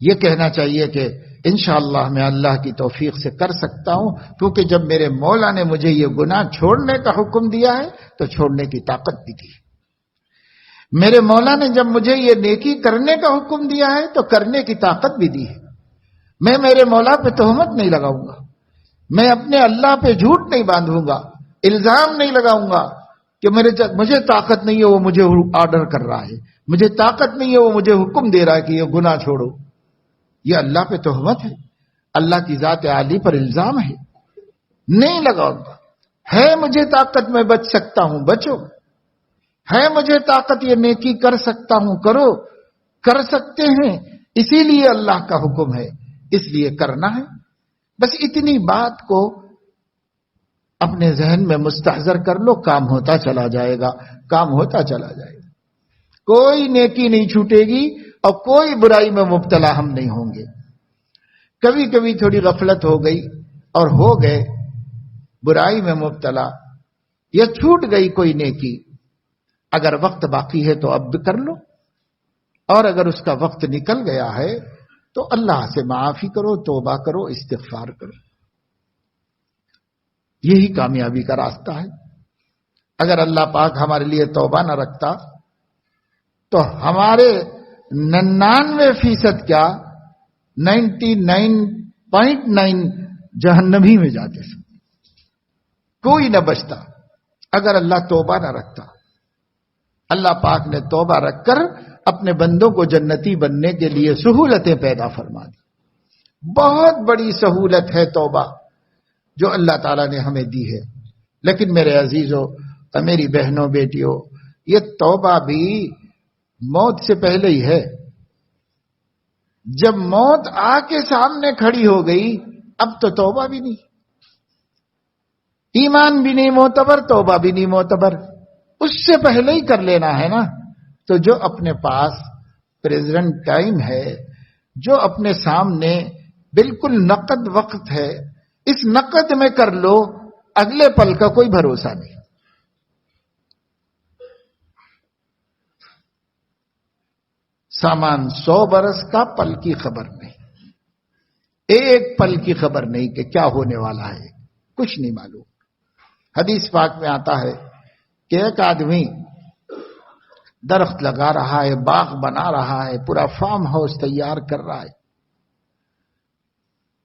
یہ کہنا چاہیے کہ انشاءاللہ میں اللہ کی توفیق سے کر سکتا ہوں، کیونکہ جب میرے مولا نے مجھے یہ گناہ چھوڑنے کا حکم دیا ہے تو چھوڑنے کی طاقت بھی دی ہے۔ میرے مولا نے جب مجھے یہ نیکی کرنے کا حکم دیا ہے تو کرنے کی طاقت بھی دی ہے۔ میں میرے مولا پہ تہمت نہیں لگاؤں گا، میں اپنے اللہ پہ جھوٹ نہیں باندھوں گا، الزام نہیں لگاؤں گا کہ مجھے طاقت نہیں ہے، وہ مجھے آرڈر کر رہا ہے، مجھے طاقت نہیں ہے، وہ مجھے حکم دے رہا ہے کہ یہ گناہ چھوڑو۔ یہ اللہ پہ تہمت ہے، اللہ کی ذات عالی پر الزام ہے، نہیں لگاؤں گا۔ ہے مجھے طاقت، میں بچ سکتا ہوں، بچو۔ ہے مجھے طاقت، یہ نیکی کر سکتا ہوں، کرو۔ کر سکتے ہیں، اسی لیے اللہ کا حکم ہے، اس لیے کرنا ہے۔ بس اتنی بات کو اپنے ذہن میں مستحضر کر لو، کام ہوتا چلا جائے گا، کام ہوتا چلا جائے گا۔ کوئی نیکی نہیں چھوٹے گی اور کوئی برائی میں مبتلا ہم نہیں ہوں گے۔ کبھی کبھی تھوڑی غفلت ہو گئی اور ہو گئے برائی میں مبتلا، یا چھوٹ گئی کوئی نیکی، اگر وقت باقی ہے تو اب بھی کر لو، اور اگر اس کا وقت نکل گیا ہے تو اللہ سے معافی کرو، توبہ کرو، استغفار کرو۔ یہی کامیابی کا راستہ ہے۔ اگر اللہ پاک ہمارے لیے توبہ نہ رکھتا تو ہمارے 99% کیا 99.9 جہنمی میں جاتے سب، کوئی نہ بچتا اگر اللہ توبہ نہ رکھتا۔ اللہ پاک نے توبہ رکھ کر اپنے بندوں کو جنتی بننے کے لیے سہولتیں پیدا فرما دی۔ بہت بڑی سہولت ہے توبہ جو اللہ تعالیٰ نے ہمیں دی ہے۔ لیکن میرے عزیزوں اور میری بہنوں بیٹیوں، یہ توبہ بھی موت سے پہلے ہی ہے۔ جب موت آ کے سامنے کھڑی ہو گئی اب تو توبہ بھی نہیں، ایمان بھی نہیں معتبر، توبہ بھی نہیں معتبر، اس سے پہلے ہی کر لینا ہے نا۔ تو جو اپنے پاس پریزنٹ ٹائم ہے، جو اپنے سامنے بالکل نقد وقت ہے، اس نقد میں کر لو، اگلے پل کا کوئی بھروسہ نہیں۔ سامان 100 برس کا، پل کی خبر نہیں، ایک پل کی خبر نہیں کہ کیا ہونے والا ہے، کچھ نہیں معلوم۔ حدیث پاک میں آتا ہے کہ ایک آدمی درخت لگا رہا ہے، باغ بنا رہا ہے، پورا فارم ہاؤس تیار کر رہا ہے،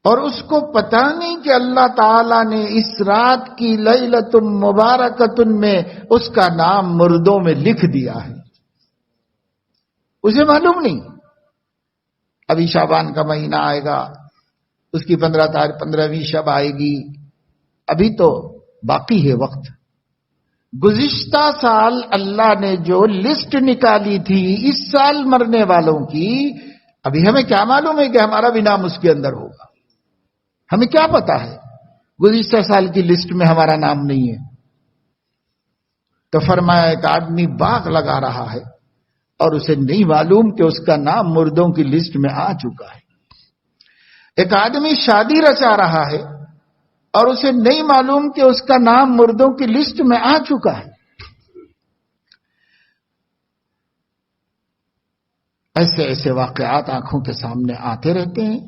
اور اس کو پتہ نہیں کہ اللہ تعالیٰ نے اس رات کی لیلۃ مبارکۃ میں اس کا نام مردوں میں لکھ دیا ہے، اسے معلوم نہیں۔ ابھی شعبان کا مہینہ آئے گا، اس کی 15ویں شب آئے گی، ابھی تو باقی ہے وقت۔ گزشتہ سال اللہ نے جو لسٹ نکالی تھی اس سال مرنے والوں کی، ابھی ہمیں کیا معلوم ہے کہ ہمارا بھی نام اس کے اندر ہوگا؟ ہمیں کیا پتا ہے گزشتہ سال کی لسٹ میں ہمارا نام نہیں ہے؟ تو فرمایا ایک آدمی باغ لگا رہا ہے اور اسے نہیں معلوم کہ اس کا نام مردوں کی لسٹ میں آ چکا ہے۔ ایک آدمی شادی رچا رہا ہے اور اسے نہیں معلوم کہ اس کا نام مردوں کی لسٹ میں آ چکا ہے۔ ایسے ایسے واقعات آنکھوں کے سامنے آتے رہتے ہیں،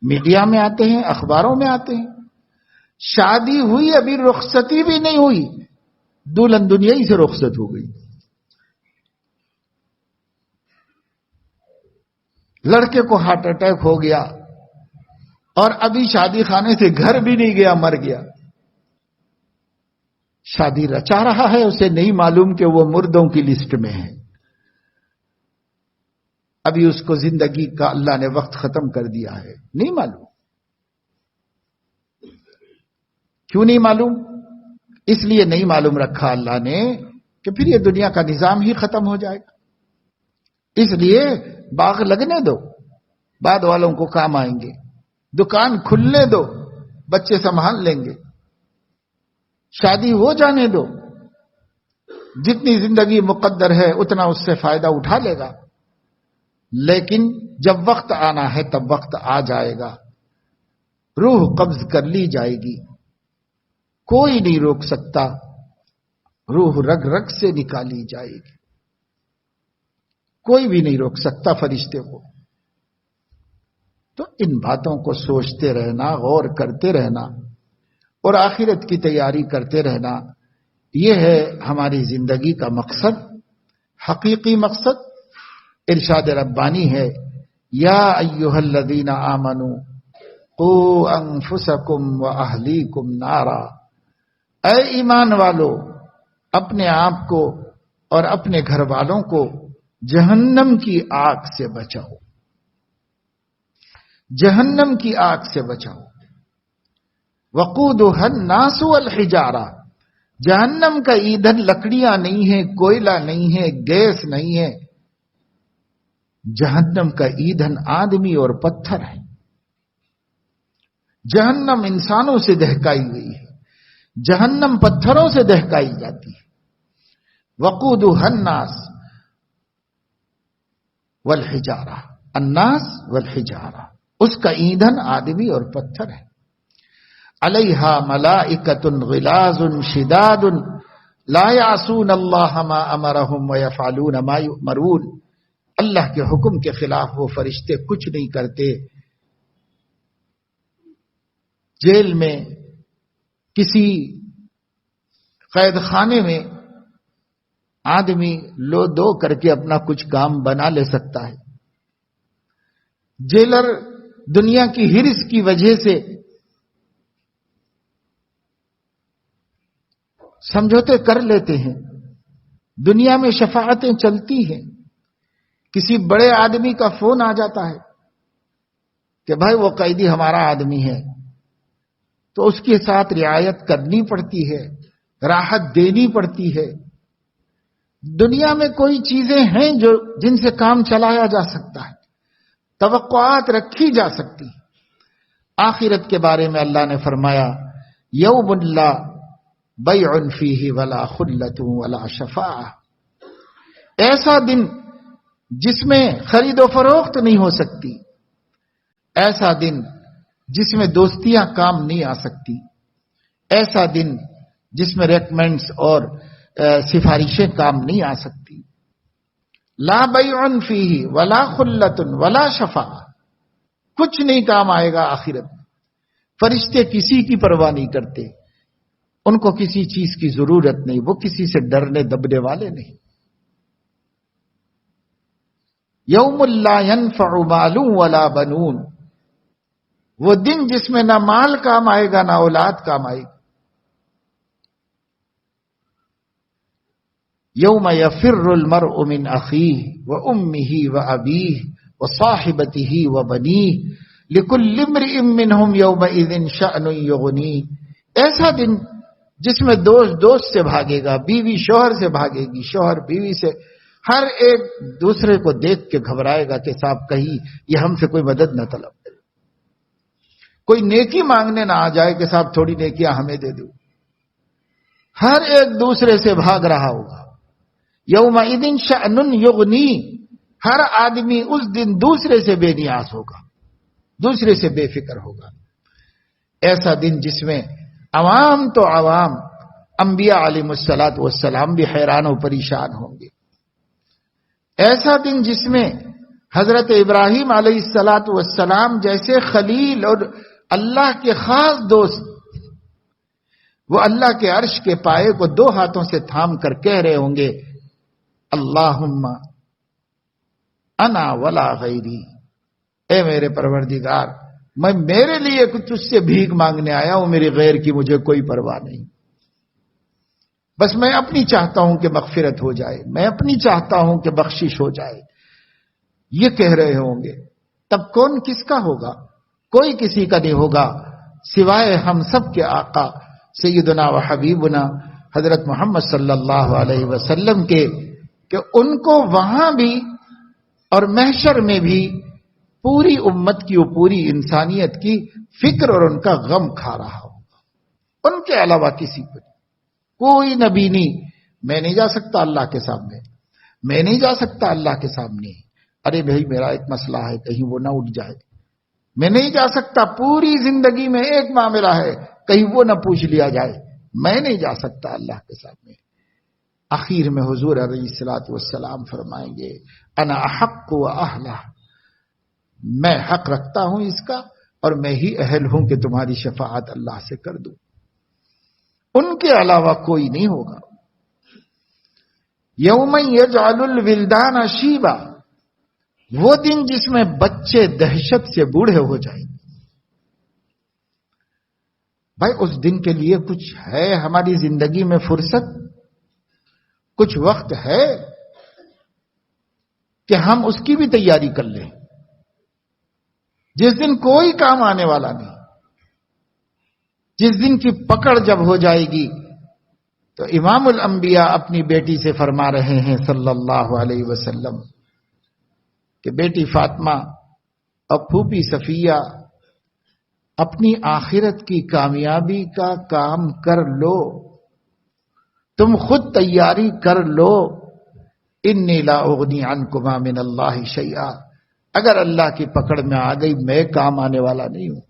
میڈیا میں آتے ہیں، اخباروں میں آتے ہیں۔ شادی ہوئی، ابھی رخصتی بھی نہیں ہوئی، دلہن دنیا ہی سے رخصت ہو گئی، لڑکے کو ہارٹ اٹیک ہو گیا اور ابھی شادی خانے سے گھر بھی نہیں گیا، مر گیا۔ شادی رچا رہا ہے، اسے نہیں معلوم کہ وہ مردوں کی لسٹ میں ہے، ابھی اس کو زندگی کا اللہ نے وقت ختم کر دیا ہے، نہیں معلوم۔ کیوں نہیں معلوم؟ اس لیے نہیں معلوم رکھا اللہ نے کہ پھر یہ دنیا کا نظام ہی ختم ہو جائے گا، اس لیے باغ لگنے دو، بعد والوں کو کام آئیں گے، دکان کھلنے دو، بچے سنبھال لیں گے، شادی ہو جانے دو، جتنی زندگی مقدر ہے اتنا اس سے فائدہ اٹھا لے گا، لیکن جب وقت آنا ہے تب وقت آ جائے گا، روح قبض کر لی جائے گی، کوئی نہیں روک سکتا، روح رگ رگ سے نکالی جائے گی، کوئی بھی نہیں روک سکتا فرشتے کو۔ تو ان باتوں کو سوچتے رہنا، غور کرتے رہنا اور آخرت کی تیاری کرتے رہنا، یہ ہے ہماری زندگی کا مقصد، حقیقی مقصد۔ ارشاد ربانی ہے، یا ایھا الذین آمنوا قوا انفسکم واہلیکم نارا، اے ایمان والو اپنے آپ کو اور اپنے گھر والوں کو جہنم کی آگ سے بچاؤ، جہنم کی آگ سے بچاؤ۔ وقودھا الناس والحجارہ، جہنم کا ایندھن لکڑیاں نہیں ہے، کوئلہ نہیں ہے، گیس نہیں ہے، جہنم کا ایندھن آدمی اور پتھر ہے۔ جہنم انسانوں سے دہکائی گئی ہے، جہنم پتھروں سے دہکائی جاتی ہے۔ وقودھا الناس والحجارہ، الناس والحجارہ، اس کا ایندھن آدمی اور پتھر ہے۔ علیہا ملائکۃ غلاظ شداد لا یعصون اللہ ما امرہم ویفعلون ما یؤمرون، اللہ کے حکم کے خلاف وہ فرشتے کچھ نہیں کرتے۔ جیل میں، کسی قید خانے میں آدمی لو دو کر کے اپنا کچھ کام بنا لے سکتا ہے، جیلر دنیا کی ہرس کی وجہ سے سمجھوتے کر لیتے ہیں، دنیا میں شفاعتیں چلتی ہیں، کسی بڑے آدمی کا فون آ جاتا ہے کہ بھائی وہ قیدی ہمارا آدمی ہے، تو اس کے ساتھ رعایت کرنی پڑتی ہے، راحت دینی پڑتی ہے۔ دنیا میں کوئی چیزیں ہیں جن سے کام چلایا جا سکتا ہے، توقعات رکھی جا سکتی۔ آخرت کے بارے میں اللہ نے فرمایا، یوم لا بیع فیہ ولا خلۃ ولا شفاعہ، ایسا دن جس میں خرید و فروخت نہیں ہو سکتی، ایسا دن جس میں دوستیاں کام نہیں آ سکتی، ایسا دن جس میں ریکمنڈز اور سفارشیں کام نہیں آ سکتی. لا بیع فیہ ولا خلۃ ولا شفاعہ، کچھ نہیں کام آئے گا آخرت میں. فرشتے کسی کی پرواہ نہیں کرتے، ان کو کسی چیز کی ضرورت نہیں، وہ کسی سے ڈرنے دبنے والے نہیں. یوم لا ينفع مال ولا بنون، وہ دن جس میں نہ مال کام آئے گا نہ اولاد کام آئے گی. یوم یفر المرء من اخیہ وامہ وابیہ وصاحبتہ وبنیہ لکل امرئ منہم یومئذ شأن یغنیہ. ایسا دن جس میں دوست سے بھاگے گا، بیوی شوہر سے بھاگے گی، شوہر بیوی سے، ہر ایک دوسرے کو دیکھ کے گھبرائے گا کہ صاحب کہیں یہ ہم سے کوئی مدد نہ طلب کرے، کوئی نیکی مانگنے نہ آ جائے کہ صاحب تھوڑی نیکیاں ہمیں دے دو. ہر ایک دوسرے سے بھاگ رہا ہوگا. یومئذ شأن یغنی، ہر آدمی اس دن دوسرے سے بے نیاز ہوگا، دوسرے سے بے فکر ہوگا. ایسا دن جس میں عوام تو عوام، انبیاء علیہ الصلوۃ والسلام بھی حیران و پریشان ہوں گے. ایسا دن جس میں حضرت ابراہیم علیہ الصلوۃ والسلام جیسے خلیل اور اللہ کے خاص دوست، وہ اللہ کے عرش کے پائے کو دو ہاتھوں سے تھام کر کہہ رہے ہوں گے اللہم انا ولا غیری، اے میرے پروردگار میں میرے لیے کچھ تجھ سے بھیک مانگنے آیا ہوں، میری غیر کی مجھے کوئی پرواہ نہیں. بس میں اپنی چاہتا ہوں کہ مغفرت ہو جائے، میں اپنی چاہتا ہوں کہ بخشش ہو جائے. یہ کہہ رہے ہوں گے. تب کون کس کا ہوگا؟ کوئی کسی کا نہیں ہوگا سوائے ہم سب کے آقا سیدنا و حبیبنا حضرت محمد صلی اللہ علیہ وسلم کے، کہ ان کو وہاں بھی اور محشر میں بھی پوری امت کی اور پوری انسانیت کی فکر اور ان کا غم کھا رہا ہوگا. ان کے علاوہ کسی کو کوئی نبی نہیں. میں نہیں جا سکتا اللہ کے سامنے، میں نہیں جا سکتا اللہ کے سامنے، ارے بھائی میرا ایک مسئلہ ہے کہیں وہ نہ اٹھ جائے. میں نہیں جا سکتا، پوری زندگی میں ایک معاملہ ہے کہیں وہ نہ پوچھ لیا جائے، میں نہیں جا سکتا اللہ کے سامنے. آخر میں حضور علیہ الصلوۃ والسلام فرمائیں گے انا احق و اہلہ، میں حق رکھتا ہوں اس کا اور میں ہی اہل ہوں کہ تمہاری شفاعت اللہ سے کر دوں. ان کے علاوہ کوئی نہیں ہوگا. یوم یجعل الولدان شیبا، وہ دن جس میں بچے دہشت سے بوڑھے ہو جائیں گے. بھائی اس دن کے لیے کچھ ہے ہماری زندگی میں فرصت، کچھ وقت ہے کہ ہم اس کی بھی تیاری کر لیں. جس دن کوئی کام آنے والا نہیں، جس دن کی پکڑ جب ہو جائے گی، تو امام الانبیاء اپنی بیٹی سے فرما رہے ہیں صلی اللہ علیہ وسلم کہ بیٹی فاطمہ اور پھوپھی صفیہ اپنی آخرت کی کامیابی کا کام کر لو، تم خود تیاری کر لو. انی لا اغنی عنکما من اللہ شیئا، اگر اللہ کی پکڑ میں آ گئی میں کام آنے والا نہیں ہوں.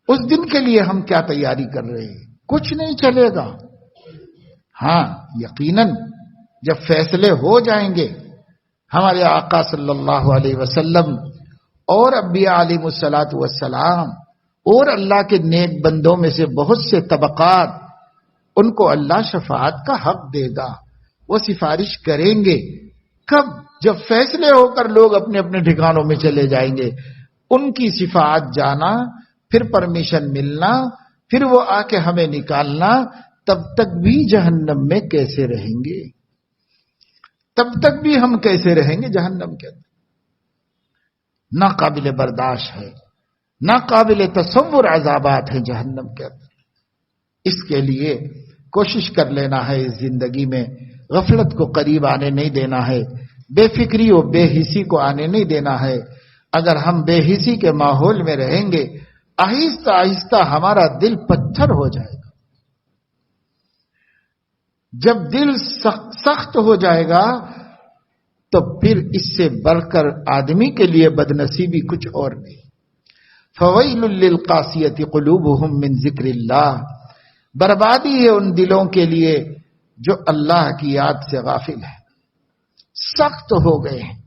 اس دن کے لیے ہم کیا تیاری کر رہے ہیں؟ کچھ نہیں چلے گا. ہاں یقیناً جب فیصلے ہو جائیں گے، ہمارے آقا صلی اللہ علیہ وسلم اور انبیاء علیہ الصلوۃ والسلام اور اللہ کے نیک بندوں میں سے بہت سے طبقات، ان کو اللہ شفاعت کا حق دے گا، وہ سفارش کریں گے. کب؟ جب فیصلے ہو کر لوگ اپنے اپنے ٹھکانوں میں چلے جائیں گے. ان کی شفاعت جانا، پھر پرمیشن ملنا، پھر وہ آ کے ہمیں نکالنا. تب تک بھی جہنم میں کیسے رہیں گے؟ تب تک بھی ہم کیسے رہیں گے جہنم کے اندر؟ ناقابل برداشت ہے، ناقابل تصور عذابات ہیں جہنم کے اندر. اس کے لیے کوشش کر لینا ہے اس زندگی میں غفلت کو قریب آنے نہیں دینا ہے، بے فکری و بے حسی کو آنے نہیں دینا ہے. اگر ہم بے حسی کے ماحول میں رہیں گے، آہستہ آہستہ ہمارا دل پتھر ہو جائے گا. جب دل سخت ہو جائے گا، تو پھر اس سے بڑھ کر آدمی کے لیے بدنصیبی کچھ اور نہیں. فویل للقاسیۃ قلوبہم من ذکر اللہ، بربادی ہے ان دلوں کے لیے جو اللہ کی یاد سے غافل ہے، سخت ہو گئے ہیں.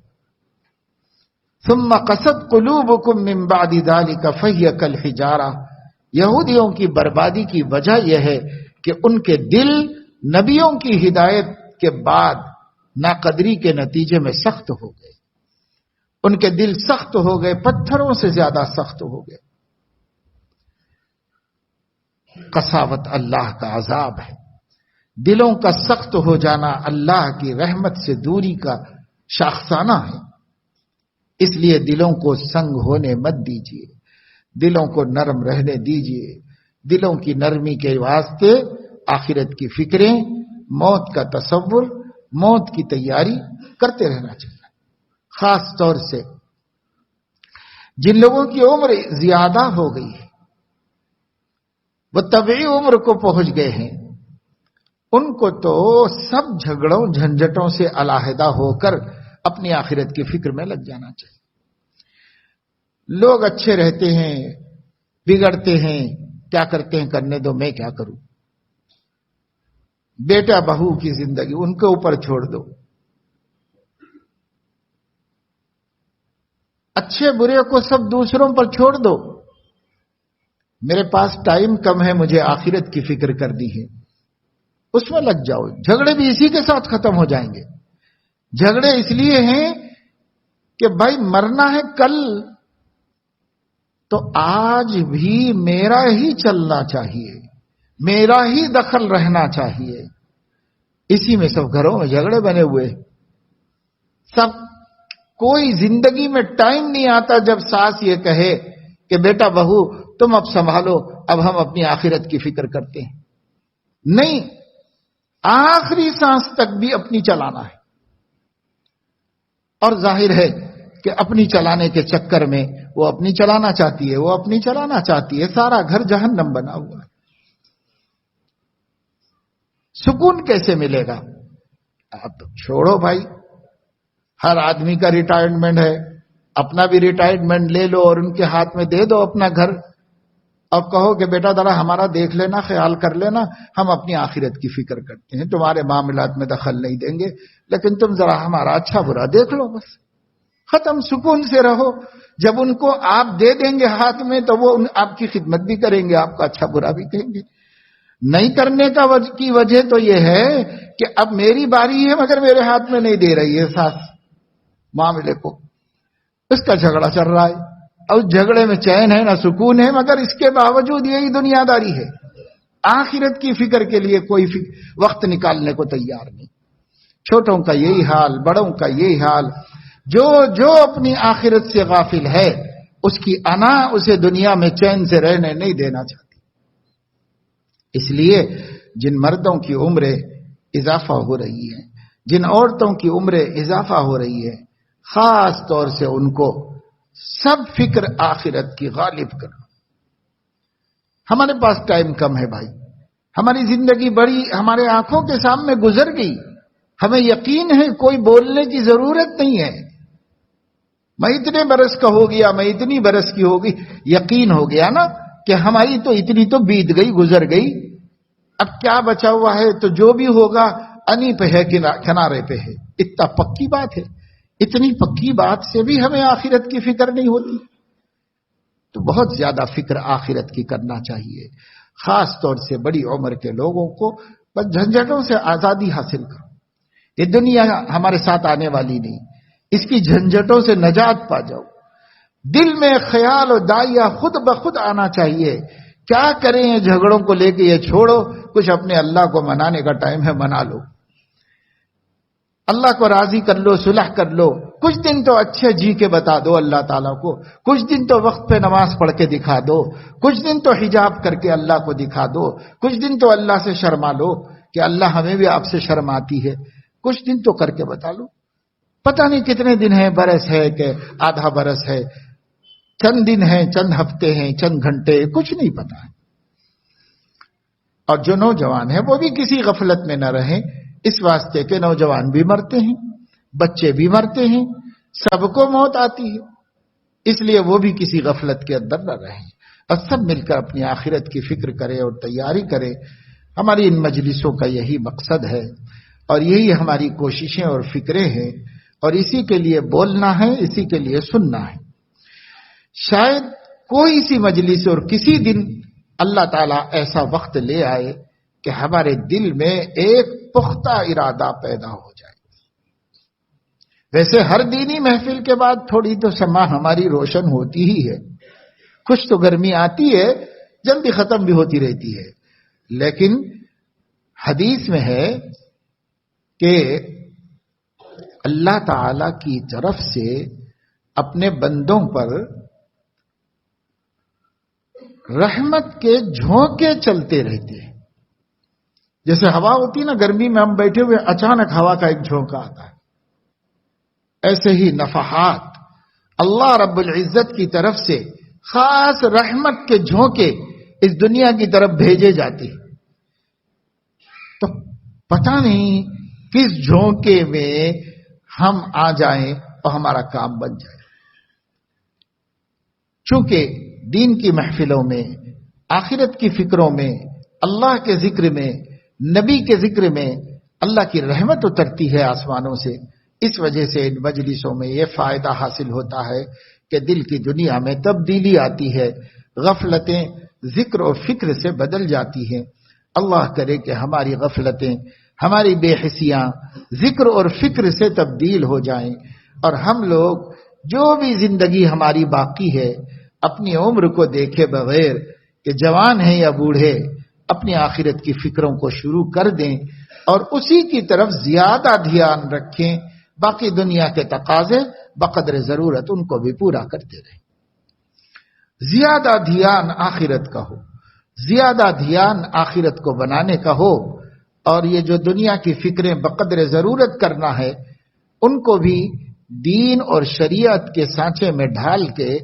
ثم قست قلوبکم من بعد ذلک فہی کالحجارہ، یہودیوں کی بربادی کی وجہ یہ ہے کہ ان کے دل نبیوں کی ہدایت کے بعد ناقدری کے نتیجے میں سخت ہو گئے. ان کے دل سخت ہو گئے، پتھروں سے زیادہ سخت ہو گئے. قساوت اللہ کا عذاب ہے. دلوں کا سخت ہو جانا اللہ کی رحمت سے دوری کا شاخسانہ ہے. اس لیے دلوں کو سنگ ہونے مت دیجیے، دلوں کو نرم رہنے دیجیے. دلوں کی نرمی کے واسطے آخرت کی فکریں، موت کا تصور، موت کی تیاری کرتے رہنا چاہیے. خاص طور سے جن لوگوں کی عمر زیادہ ہو گئی ہے، وہ طبعی عمر کو پہنچ گئے ہیں، ان کو تو سب جھگڑوں جھنجھٹوں سے علیحدہ ہو کر اپنی آخرت کی فکر میں لگ جانا چاہیے. لوگ اچھے رہتے ہیں، بگڑتے ہیں، کیا کرتے ہیں کرنے دو، میں کیا کروں. بیٹا بہو کی زندگی ان کے اوپر چھوڑ دو. اچھے برے کو سب دوسروں پر چھوڑ دو. میرے پاس ٹائم کم ہے، مجھے آخرت کی فکر کرنی ہے، اس میں لگ جاؤ. جھگڑے بھی اسی کے ساتھ ختم ہو جائیں گے. جھگڑے اس لیے ہیں کہ بھائی مرنا ہے کل، تو آج بھی میرا ہی چلنا چاہیے، میرا ہی دخل رہنا چاہیے. اسی میں سب گھروں میں جھگڑے بنے ہوئے. سب کوئی زندگی میں ٹائم نہیں آتا جب ساس یہ کہے کہ بیٹا بہو تم اب سنبھالو، اب ہم اپنی آخرت کی فکر کرتے ہیں. نہیں، آخری سانس تک بھی اپنی چلانا ہے. اور ظاہر ہے کہ اپنی چلانے کے چکر میں وہ اپنی چلانا چاہتی ہے، وہ اپنی چلانا چاہتی ہے. سارا گھر جہنم بنا ہوا ہے. سکون کیسے ملے گا؟ اب چھوڑو بھائی، ہر آدمی کا ریٹائرمنٹ ہے، اپنا بھی ریٹائرمنٹ لے لو اور ان کے ہاتھ میں دے دو اپنا گھر، اور کہو کہ بیٹا ذرا ہمارا دیکھ لینا، خیال کر لینا، ہم اپنی آخرت کی فکر کرتے ہیں، تمہارے معاملات میں دخل نہیں دیں گے، لیکن تم ذرا ہمارا اچھا برا دیکھ لو. بس ختم، سکون سے رہو. جب ان کو آپ دے دیں گے ہاتھ میں تو وہ آپ کی خدمت بھی کریں گے، آپ کا اچھا برا بھی کہیں گے. نہیں کرنے کی وجہ تو یہ ہے کہ اب میری باری ہے مگر میرے ہاتھ میں نہیں دے رہی ہے ساس معاملے کو. اس کا جھگڑا چل رہا ہے، اور جھگڑے میں چین ہے نہ سکون ہے، مگر اس کے باوجود یہی دنیا داری ہے. آخرت کی فکر کے لیے کوئی وقت نکالنے کو تیار نہیں. چھوٹوں کا یہی حال، بڑوں کا یہی حال. جو اپنی آخرت سے غافل ہے، اس کی انا اسے دنیا میں چین سے رہنے نہیں دینا چاہتی. اس لیے جن مردوں کی عمریں اضافہ ہو رہی ہے، جن عورتوں کی عمریں اضافہ ہو رہی ہے، خاص طور سے ان کو سب فکر آخرت کی غالب کرو. ہمارے پاس ٹائم کم ہے بھائی، ہماری زندگی بڑی ہمارے آنکھوں کے سامنے گزر گئی. ہمیں یقین ہے کوئی بولنے کی ضرورت نہیں ہے. میں اتنے برس کا ہو گیا، میں اتنی برس کی ہوگی، یقین ہو گیا نا کہ ہماری تو اتنی تو بیت گئی، گزر گئی. اب کیا بچا ہوا ہے؟ تو جو بھی ہوگا انی پہ ہے، کنارے پہ ہے. اتنا پکی بات ہے. اتنی پکی بات سے بھی ہمیں آخرت کی فکر نہیں ہوتی. تو بہت زیادہ فکر آخرت کی کرنا چاہیے. خاص طور سے بڑی عمر کے لوگوں کو بس جھنجھٹوں سے آزادی حاصل کرو. یہ دنیا ہمارے ساتھ آنے والی نہیں، اس کی جھنجھٹوں سے نجات پا جاؤ. دل میں خیال و دائیا خود بخود آنا چاہیے. کیا کریں یہ جھگڑوں کو لے کے؟ یہ چھوڑو، کچھ اپنے اللہ کو منانے کا ٹائم ہے، منا لو. اللہ کو راضی کر لو، صلح کر لو. کچھ دن تو اچھے جی کے بتا دو اللہ تعالیٰ کو. کچھ دن تو وقت پہ نماز پڑھ کے دکھا دو. کچھ دن تو حجاب کر کے اللہ کو دکھا دو. کچھ دن تو اللہ سے شرما لو کہ اللہ ہمیں بھی آپ سے شرم آتی ہے. کچھ دن تو کر کے بتا لو. پتہ نہیں کتنے دن ہیں، برس ہے کہ آدھا برس ہے، چند دن ہیں، چند ہفتے ہیں، چند گھنٹے، کچھ نہیں پتا ہے. اور جو نوجوان ہیں وہ بھی کسی غفلت میں نہ رہیں، اس واسطے کہ نوجوان بھی مرتے ہیں، بچے بھی مرتے ہیں، سب کو موت آتی ہے، اس لیے وہ بھی کسی غفلت کے اندر نہ رہیں اور سب مل کر اپنی آخرت کی فکر کرے اور تیاری کرے۔ ہماری ان مجلسوں کا یہی مقصد ہے اور یہی ہماری کوششیں اور فکریں ہیں، اور اسی کے لیے بولنا ہے، اسی کے لیے سننا ہے۔ شاید کوئی سی مجلس اور کسی دن اللہ تعالیٰ ایسا وقت لے آئے کہ ہمارے دل میں ایک پختہ ارادہ پیدا ہو جائے۔ ویسے ہر دینی محفل کے بعد تھوڑی تو سما ہماری روشن ہوتی ہی ہے، کچھ تو گرمی آتی ہے، جلدی ختم بھی ہوتی رہتی ہے، لیکن حدیث میں ہے کہ اللہ تعالی کی طرف سے اپنے بندوں پر رحمت کے جھونکے چلتے رہتے ہیں۔ جیسے ہوا ہوتی ہے نا، گرمی میں ہم بیٹھے ہوئے اچانک ہوا کا ایک جھونکا آتا ہے، ایسے ہی نفحات اللہ رب العزت کی طرف سے خاص رحمت کے جھونکے اس دنیا کی طرف بھیجے جاتے ہیں۔ تو پتہ نہیں کس جھونکے میں ہم آ جائیں اور ہمارا کام بن جائے۔ چونکہ دین کی محفلوں میں، آخرت کی فکروں میں، اللہ کے ذکر میں، نبی کے ذکر میں اللہ کی رحمت اترتی ہے آسمانوں سے، اس وجہ سے ان مجلسوں میں یہ فائدہ حاصل ہوتا ہے کہ دل کی دنیا میں تبدیلی آتی ہے، غفلتیں ذکر اور فکر سے بدل جاتی ہیں۔ اللہ کرے کہ ہماری غفلتیں، ہماری بے حسیاں ذکر اور فکر سے تبدیل ہو جائیں، اور ہم لوگ جو بھی زندگی ہماری باقی ہے اپنی عمر کو دیکھے بغیر کہ جوان ہیں یا بوڑھے، اپنی آخرت کی فکروں کو شروع کر دیں اور اسی کی طرف زیادہ دھیان رکھیں، باقی دنیا کے تقاضے بقدر ضرورت ان کو بھی پورا کرتے رہیں۔ زیادہ دھیان آخرت کا ہو، زیادہ دھیان آخرت کو بنانے کا ہو، اور یہ جو دنیا کی فکریں بقدر ضرورت کرنا ہے ان کو بھی دین اور شریعت کے سانچے میں ڈھال کے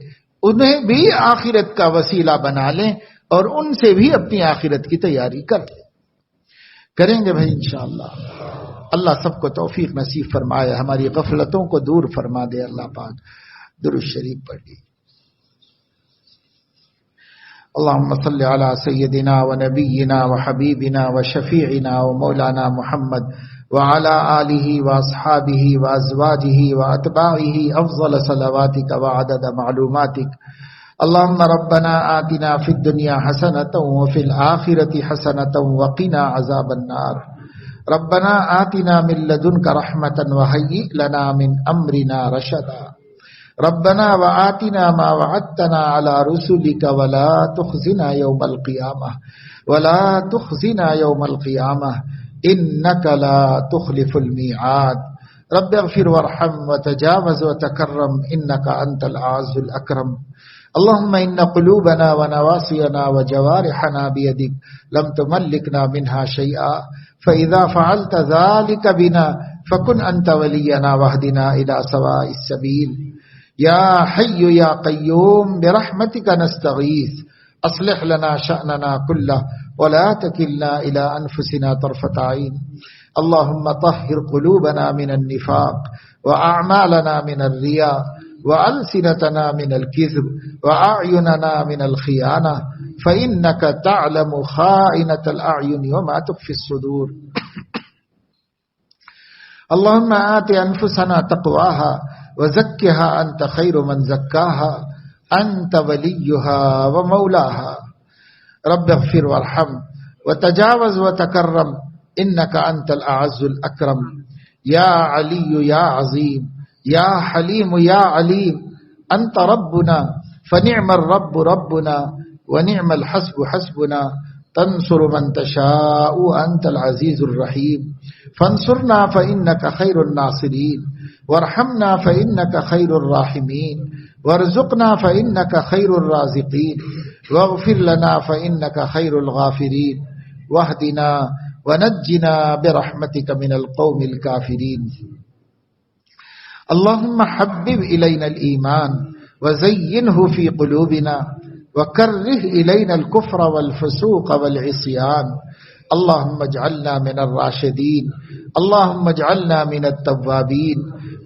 انہیں بھی آخرت کا وسیلہ بنا لیں اور ان سے بھی اپنی آخرت کی تیاری کر لیں۔ کریں گے بھائی انشاءاللہ۔ اللہ سب کو توفیق نصیب فرمائے، ہماری غفلتوں کو دور فرما دے۔ اللہ پاک درود شریف پڑھ لی۔ اللهم صل على سيدنا ونبينا وحبيبنا وشفيعنا ومولانا محمد وعلى آله وأصحابه وأزواجه وأتباعه أفضل صلواتك وعدد معلوماتك. اللهم ربنا آتنا في الدنيا حسنة وفي الآخرة حسنة وقنا عذاب النار. ربنا آتنا من لدنك رحمة وهيئ لنا من أمرنا رشدا. ربنا وآتنا ما وعدتنا على رسلك ولا تخزنا يوم القيامة إنك لا تخلف الميعاد. رب اغفر وارحم وتجاوز وتكرم إنك أنت الأعز الأكرم. اللهم إن قلوبنا ونواصينا وجوارحنا بيدك لم تملكنا منها شيئا، فإذا فعلت ذلك بنا فكن أنت ولينا واهدنا إلى سواء السبيل. يا حي يا قيوم برحمتك نستغيث، أصلح لنا شأننا كله ولا تكلنا إلى أنفسنا طرفة عين. اللهم طهر قلوبنا من النفاق وأعمالنا من الرياء وألسنتنا من الكذب وأعيننا من الخيانة، فإنك تعلم خائنة الأعين وما تخفي الصدور. اللهم آت أنفسنا تقواها وزكها أنت خير من زكاها أنت وليها ومولاها. رب اغفر وارحم وتجاوز وتكرم إنك أنت الأعز الأكرم. يا علي يا عظيم يا حليم يا عليم، أنت ربنا فنعم الرب ربنا ونعم الحسب حسبنا. تنصر من تشاء أنت العزيز الرحيم. فانصرنا فإنك خير الناصرين، وارحمنا فإنك خير الراحمين، وارزقنا فإنك خير الرازقين، واغفر لنا فإنك خير الغافرين، واهدنا ونجنا برحمتك من القوم الكافرين. اللهم حبب إلينا الإيمان وزينه في قلوبنا وكره إلينا الكفر والفسوق والعصيان. اللهم اجعلنا من الراشدين اللهم اجعلنا من التوابين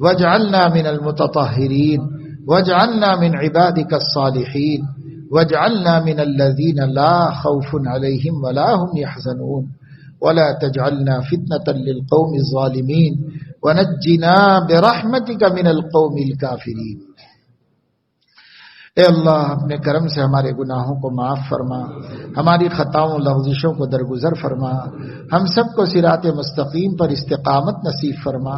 واجعلنا من المتطهرين واجعلنا من عبادك الصالحين واجعلنا من الذين لا خوف عليهم ولا هم يحزنون ولا تجعلنا فتنة للقوم الظالمين ونجنا برحمتك من القوم الكافرين۔ اے اللہ اپنے کرم سے ہمارے گناہوں کو معاف فرما، ہماری خطاؤں لغزشوں کو درگزر فرما، ہم سب کو صراط مستقیم پر استقامت نصیب فرما،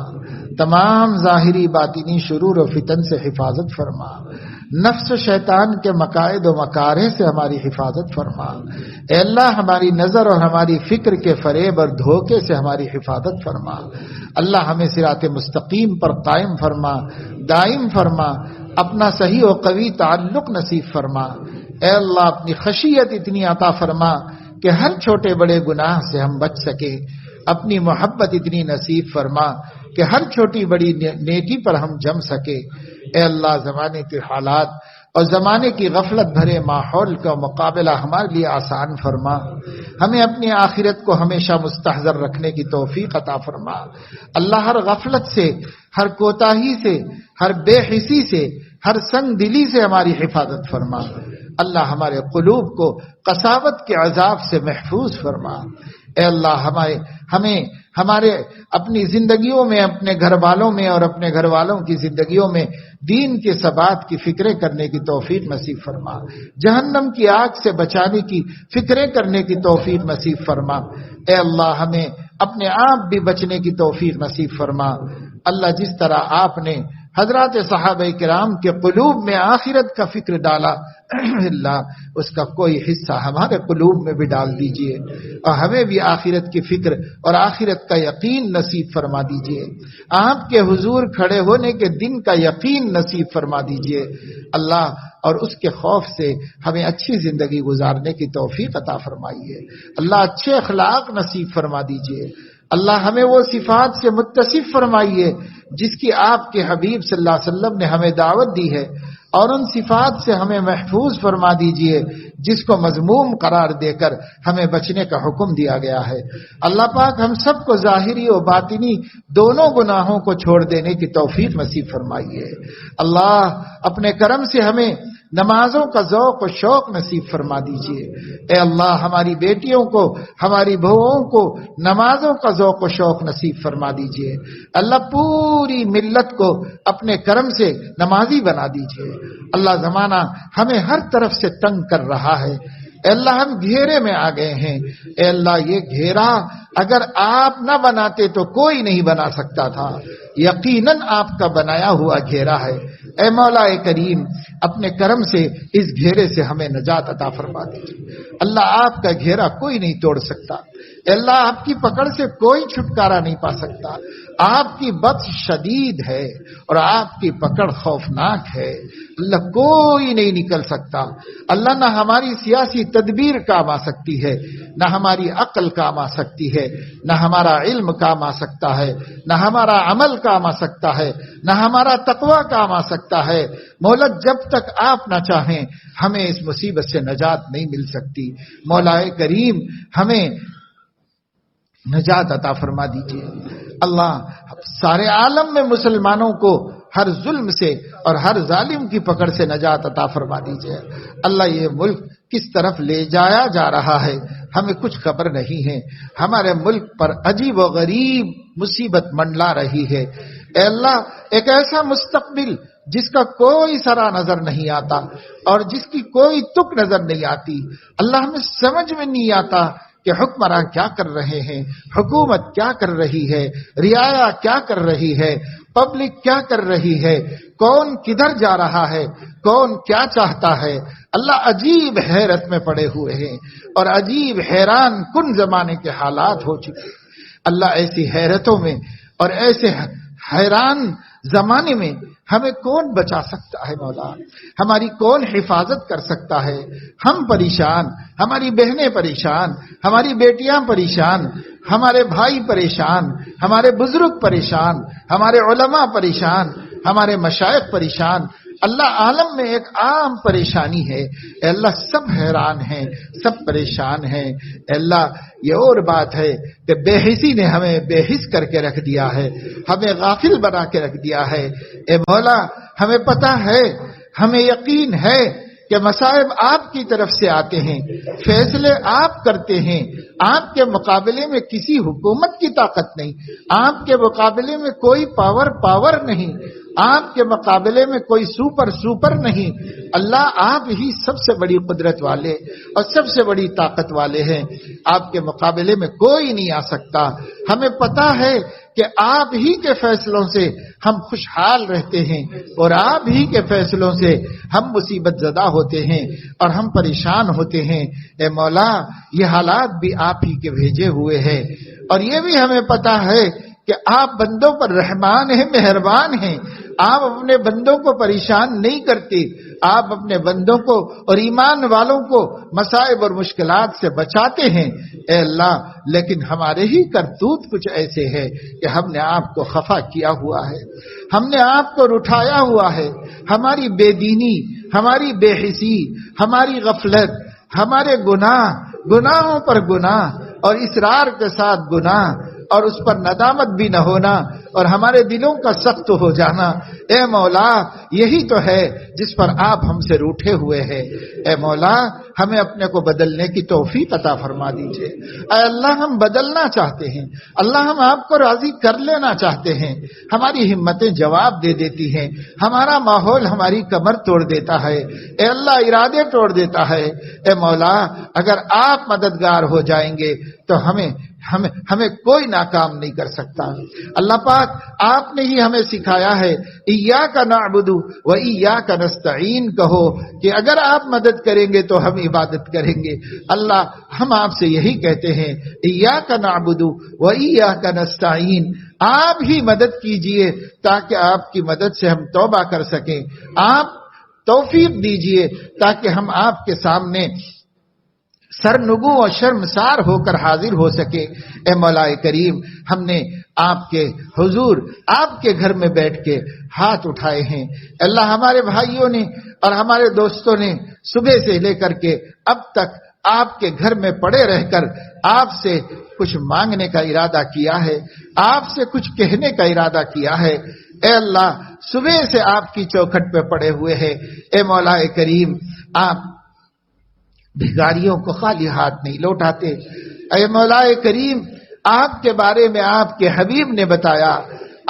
تمام ظاہری باطنی شرور و فتن سے حفاظت فرما، نفس و شیطان کے مقاصد و مکارہ سے ہماری حفاظت فرما۔ اے اللہ ہماری نظر اور ہماری فکر کے فریب اور دھوکے سے ہماری حفاظت فرما۔ اللہ ہمیں صراط مستقیم پر قائم فرما، دائم فرما، اپنا صحیح و قوی تعلق نصیب فرما۔ اے اللہ اپنی خشیت اتنی عطا فرما کہ ہر چھوٹے بڑے گناہ سے ہم بچ سکیں، اپنی محبت اتنی نصیب فرما کہ ہر چھوٹی بڑی نیکی پر ہم جم سکے۔ اے اللہ زمانے کے حالات اور زمانے کی غفلت بھرے ماحول کا مقابلہ ہمارے لیے آسان فرما، ہمیں اپنی آخرت کو ہمیشہ مستحضر رکھنے کی توفیق عطا فرما۔ اللہ ہر غفلت سے، ہر کوتاہی سے، ہر بے حسی سے، ہر سنگ دلی سے ہماری حفاظت فرما۔ اللہ ہمارے قلوب کو قساوت کے عذاب سے محفوظ فرما۔ اے اللہ ہمیں ہمارے اپنی زندگیوں میں، اپنے گھر والوں میں اور اپنے گھر والوں کی زندگیوں میں دین کے ثبات کی فکریں کرنے کی توفیق نصیب فرما، جہنم کی آگ سے بچانے کی فکریں کرنے کی توفیق نصیب فرما۔ اے اللہ ہمیں اپنے آپ بھی بچنے کی توفیق نصیب فرما۔ اللہ جس طرح آپ نے حضرات صحابہ کرام کے قلوب میں آخرت کا فکر ڈالا، اللہ اس کا کوئی حصہ ہمارے قلوب میں بھی ڈال دیجئے اور ہمیں بھی آخرت کی فکر اور آخرت کا یقین نصیب فرما دیجئے، آپ کے حضور کھڑے ہونے کے دن کا یقین نصیب فرما دیجئے اللہ، اور اس کے خوف سے ہمیں اچھی زندگی گزارنے کی توفیق عطا فرمائیے اللہ، اچھے اخلاق نصیب فرما دیجئے اللہ، ہمیں وہ صفات سے متصف فرمائیے جس کی آپ کے حبیب صلی اللہ علیہ وسلم نے ہمیں دعوت دی ہے، اور ان صفات سے ہمیں محفوظ فرما دیجئے جس کو مذموم قرار دے کر ہمیں بچنے کا حکم دیا گیا ہے۔ اللہ پاک ہم سب کو ظاہری و باطنی دونوں گناہوں کو چھوڑ دینے کی توفیق نصیب فرمائیے اللہ، اپنے کرم سے ہمیں نمازوں کا ذوق و شوق نصیب فرما دیجئے۔ اے اللہ ہماری بیٹیوں کو، ہماری بہوؤں کو نمازوں کا ذوق و شوق نصیب فرما دیجئے اللہ، پوری ملت کو اپنے کرم سے نمازی بنا دیجئے اللہ۔ زمانہ ہمیں ہر طرف سے تنگ کر رہا ہے اے اللہ، ہم گھیرے میں آ گئے ہیں اے اللہ، یہ گھیرا اگر آپ نہ بناتے تو کوئی نہیں بنا سکتا تھا، یقیناً آپ کا بنایا ہوا گھیرا ہے۔ اے مولا کریم اپنے کرم سے اس گھیرے سے ہمیں نجات عطا فرما دیجیے اللہ، آپ کا گھیرا کوئی نہیں توڑ سکتا اے اللہ، آپ کی پکڑ سے کوئی چھٹکارا نہیں پا سکتا، آپ کی بطش شدید ہے اور آپ کی پکڑ خوفناک ہے اللہ، کوئی نہیں نکل سکتا اللہ، نہ ہماری سیاسی تدبیر کام آ سکتی ہے، نہ ہماری عقل کام آ سکتی ہے، نہ ہمارا علم کام آ سکتا ہے، نہ ہمارا عمل کام آ سکتا ہے، نہ ہمارا تقوی کام آ سکتا ہے مولا، جب تک آپ نہ چاہیں ہمیں اس مصیبت سے نجات نہیں مل سکتی مولا کریم، ہمیں نجات عطا فرما دیجیے اللہ، سارے عالم میں مسلمانوں کو ہر ظلم سے اور ہر ظالم کی پکڑ سے نجات عطا فرما دیجیے اللہ۔ یہ ملک کس طرف لے جایا جا رہا ہے ہمیں کچھ خبر نہیں ہے، ہمارے ملک پر عجیب و غریب مصیبت منڈلا رہی ہے اے اللہ، ایک ایسا مستقبل جس کا کوئی سرا نظر نہیں آتا اور جس کی کوئی تک نظر نہیں آتی اللہ، ہمیں سمجھ میں نہیں آتا کہ حکمراں کیا کر رہے ہیں، حکومت کیا کر رہی ہے، رعایا کیا کر رہی ہے، پبلک کیا کر رہی ہے، کون کدھر جا رہا ہے، کون کیا چاہتا ہے اللہ، عجیب حیرت میں پڑے ہوئے ہیں اور عجیب حیران کن زمانے کے حالات ہو چکے اللہ۔ ایسی حیرتوں میں اور ایسے حیران زمانے میں ہمیں کون بچا سکتا ہے مولا، ہماری کون حفاظت کر سکتا ہے؟ ہم پریشان، ہماری بہنیں پریشان، ہماری بیٹیاں پریشان، ہمارے بھائی پریشان، ہمارے بزرگ پریشان، ہمارے علماء پریشان، ہمارے مشائخ پریشان اللہ عالم میں ایک عام پریشانی ہے، اے اللہ سب حیران ہیں، سب پریشان ہیں، اے اللہ یہ اور بات ہے کہ بے حسی نے ہمیں بے حس کر کے رکھ دیا ہے، ہمیں غافل بنا کے رکھ دیا ہے۔ اے مولا ہمیں پتہ ہے، ہمیں یقین ہے کہ مصائب آپ کی طرف سے آتے ہیں، فیصلے آپ کرتے ہیں، آپ کے مقابلے میں کسی حکومت کی طاقت نہیں، آپ کے مقابلے میں کوئی پاور نہیں، آپ کے مقابلے میں کوئی سپر نہیں۔ اللہ آپ ہی سب سے بڑی قدرت والے اور سب سے بڑی طاقت والے ہیں، آپ کے مقابلے میں کوئی نہیں آ سکتا۔ ہمیں پتہ ہے کہ آپ ہی کے فیصلوں سے ہم خوشحال رہتے ہیں اور آپ ہی کے فیصلوں سے ہم مصیبت زدہ ہوتے ہیں اور ہم پریشان ہوتے ہیں۔ اے مولا یہ حالات بھی آپ ہی کے بھیجے ہوئے ہیں، اور یہ بھی ہمیں پتہ ہے کہ آپ بندوں پر رحمان ہیں، مہربان ہیں، آپ اپنے بندوں کو پریشان نہیں کرتے، آپ اپنے بندوں کو اور ایمان والوں کو مصائب اور مشکلات سے بچاتے ہیں۔ اے اللہ لیکن ہمارے ہی کرتوت کچھ ایسے ہیں کہ ہم نے آپ کو خفا کیا ہوا ہے، ہم نے آپ کو رٹھایا ہوا ہے، ہماری بے دینی، ہماری بے حسی، ہماری غفلت، ہمارے گناہوں پر گناہ اور اصرار کے ساتھ گناہ اور اس پر ندامت بھی نہ ہونا اور ہمارے دلوں کا سخت ہو جانا، اے مولا یہی تو ہے جس پر آپ ہم سے روٹھے ہوئے ہیں۔ اے مولا ہمیں اپنے کو بدلنے کی توفیق عطا فرما دیجئے۔ اے اللہ ہم بدلنا چاہتے ہیں، اللہ ہم آپ کو راضی کر لینا چاہتے ہیں، ہماری ہمتیں جواب دے دیتی ہیں، ہمارا ماحول ہماری کمر توڑ دیتا ہے، اے اللہ ارادے توڑ دیتا ہے۔ اے مولا اگر آپ مددگار ہو جائیں گے تو ہمیں کوئی ناکام نہیں کر سکتا۔ اللہ پاک آپ نے ہی ہمیں سکھایا ہے ایاک نعبد و ایاک نستعین کہو کہ اگر آپ مدد کریں گے تو ہم عبادت کریں گے۔ اللہ ہم آپ سے یہی کہتے ہیں ایاک نعبد و ایاک نستعین، آپ ہی مدد کیجئے تاکہ آپ کی مدد سے ہم توبہ کر سکیں، آپ توفیق دیجئے تاکہ ہم آپ کے سامنے سرنگو اور شرمسار ہو کر حاضر ہو سکے۔ اے مولا کریم ہم نے آپ کے حضور آپ کے گھر میں بیٹھ کے ہاتھ اٹھائے ہیں، اللہ ہمارے بھائیوں نے اور ہمارے دوستوں نے صبح سے لے کر کے اب تک آپ کے گھر میں پڑے رہ کر آپ سے کچھ مانگنے کا ارادہ کیا ہے، آپ سے کچھ کہنے کا ارادہ کیا ہے۔ اے اللہ صبح سے آپ کی چوکھٹ پہ پڑے ہوئے ہیں، اے مولا کریم آپ بھکاریوں کو خالی ہاتھ نہیں لوٹاتے۔ اے مولا کریم آپ کے بارے میں آپ کے حبیب نے بتایا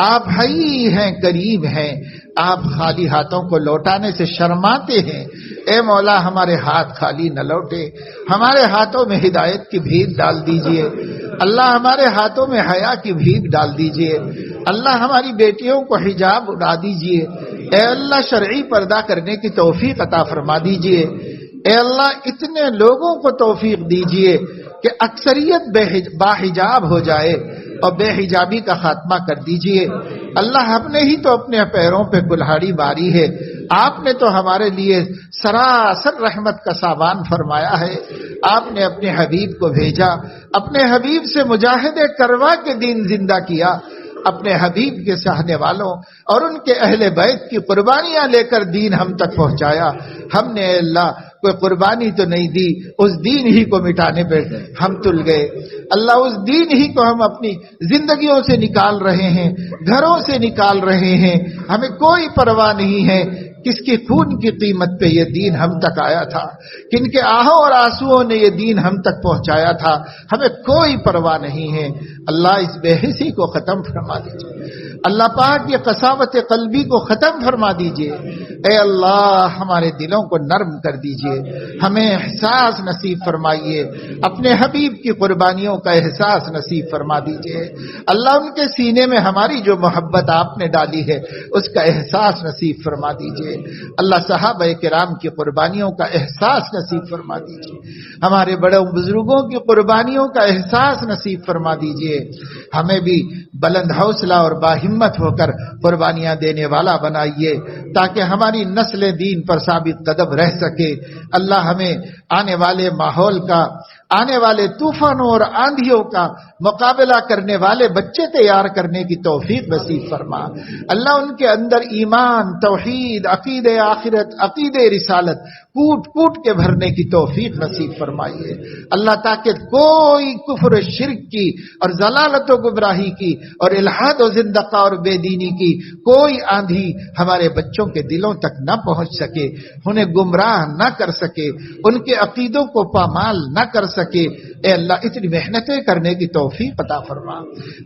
آپ حی ہیں، کریم ہیں، آپ خالی ہاتھوں کو لوٹانے سے شرماتے ہیں۔ اے مولا ہمارے ہاتھ خالی نہ لوٹے، ہمارے ہاتھوں میں ہدایت کی بھیک ڈال دیجئے، اللہ ہمارے ہاتھوں میں حیا کی بھیک ڈال دیجئے، اللہ ہماری بیٹیوں کو حجاب اڑا دیجئے، اے اللہ شرعی پردہ کرنے کی توفیق عطا فرما دیجئے، اے اللہ اتنے لوگوں کو توفیق دیجئے کہ اکثریت باحجاب ہو جائے اور بے حجابی کا خاتمہ کر دیجئے۔ اللہ ہم نے ہی تو اپنے پیروں پہ کلہاڑی ماری ہے، آپ نے تو ہمارے لیے سراسر رحمت کا سامان فرمایا ہے، آپ نے اپنے حبیب کو بھیجا، اپنے حبیب سے مجاہدے کروا کے دین زندہ کیا، اپنے حبیب کے چاہنے والوں اور ان کے اہل بیت کی قربانیاں لے کر دین ہم تک پہنچایا۔ ہم نے اللہ کوئی قربانی تو نہیں دی، اس دین ہی کو مٹانے پہ ہم تل گئے۔ اللہ اس دین ہی کو ہم اپنی زندگیوں سے نکال رہے ہیں، گھروں سے نکال رہے ہیں، ہمیں کوئی پرواہ نہیں ہے کس کی خون کی قیمت پہ یہ دین ہم تک آیا تھا، کن کے آہوں اور آنسوؤں نے یہ دین ہم تک پہنچایا تھا، ہمیں کوئی پرواہ نہیں ہے۔ اللہ اس بے حسی کو ختم فرما دیجئے، اللہ پاک یہ قساوت قلبی کو ختم فرما دیجئے، اے اللہ ہمارے دلوں کو نرم کر دیجئے، ہمیں احساس نصیب فرمائیے، اپنے حبیب کی قربانیوں کا احساس نصیب فرما دیجئے، اللہ ان کے سینے میں ہماری جو محبت آپ نے ڈالی ہے اس کا احساس نصیب فرما دیجئے، اللہ صحابہ کرام کی قربانیوں کا احساس نصیب فرما دیجئے، ہمارے بڑے بزرگوں کی قربانیوں کا احساس نصیب فرما دیجئے، ہمیں بھی بلند حوصلہ اور باہمت ہو کر قربانیاں دینے والا بنائیے تاکہ ہماری نسل دین پر ثابت قدم رہ سکے۔ اللہ ہمیں آنے والے ماحول کا آنے والے طوفانوں اور آندھیوں کا مقابلہ کرنے والے بچے تیار کرنے کی توفیق نصیب فرما۔ اللہ ان کے اندر ایمان، توحید، عقید آخرت، عقید رسالت کوٹ کوٹ کے بھرنے کی توفیق نصیب فرمائیے اللہ، تاکہ کوئی کفر و شرک کی اور ضلالت و گمراہی کی اور الحاد و زندقہ اور بے دینی کی کوئی آندھی ہمارے بچوں کے دلوں تک نہ پہنچ سکے، انہیں گمراہ نہ کر سکے، ان کے عقیدوں کو پامال نہ کر سکے۔ اے اللہ اتنی محنتیں کرنے کی توفیق عطا فرما۔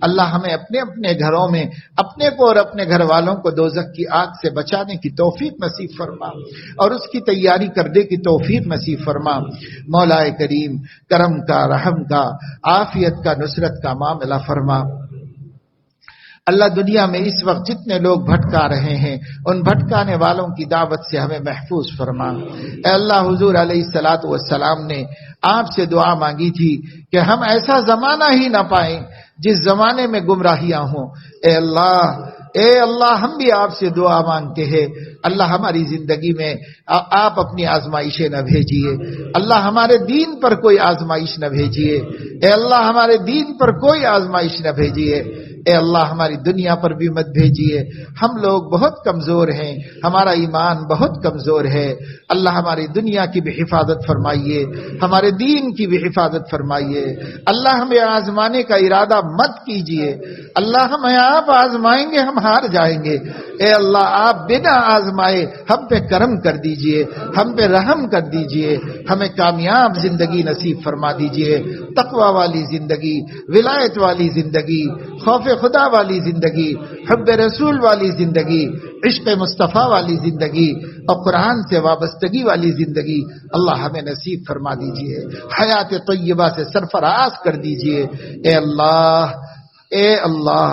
اللہ ہمیں اپنے اپنے گھروں میں اپنے کو اور اپنے گھر والوں کو دوزخ کی آگ سے بچانے کی توفیق نصیب فرما اور اس کی تیاری کرنے کی توفیق نصیب فرما۔ مولا کریم کرم کا، رحم کا، عافیت کا، نصرت کا معاملہ فرما۔ اللہ دنیا میں اس وقت جتنے لوگ بھٹکا رہے ہیں ان بھٹکانے والوں کی دعوت سے ہمیں محفوظ فرما۔ اے اللہ حضور علیہ الصلوۃ والسلام نے آپ سے دعا مانگی تھی کہ ہم ایسا زمانہ ہی نہ پائیں جس زمانے میں گمراہیاں ہوں۔ اے اللہ ہم بھی آپ سے دعا مانگتے ہیں، اللہ ہماری زندگی میں آپ اپنی آزمائشیں نہ بھیجیے، اللہ ہمارے دین پر کوئی آزمائش نہ بھیجیے، اے اللہ ہمارے دین پر کوئی آزمائش نہ بھیجیے، اے اللہ ہماری دنیا پر بھی مت بھیجیے۔ ہم لوگ بہت کمزور ہیں، ہمارا ایمان بہت کمزور ہے، اللہ ہماری دنیا کی بھی حفاظت فرمائیے، ہمارے دین کی بھی حفاظت فرمائیے۔ اللہ ہمیں آزمانے کا ارادہ مت کیجیے، اللہ ہمیں آپ آزمائیں گے ہم ہار جائیں گے، اے اللہ آپ بنا آزمائے ہم پہ کرم کر دیجئے، ہم پہ رحم کر دیجئے، ہمیں کامیاب زندگی نصیب فرما دیجئے، تقوی والی زندگی، ولایت والی زندگی، خوف خدا والی زندگی، حب رسول والی زندگی، عشق مصطفیٰ والی زندگی اور قرآن سے وابستگی والی زندگی اللہ ہمیں نصیب فرما دیجئے، حیات طیبہ سے سرفراز کر دیجئے۔ اے اللہ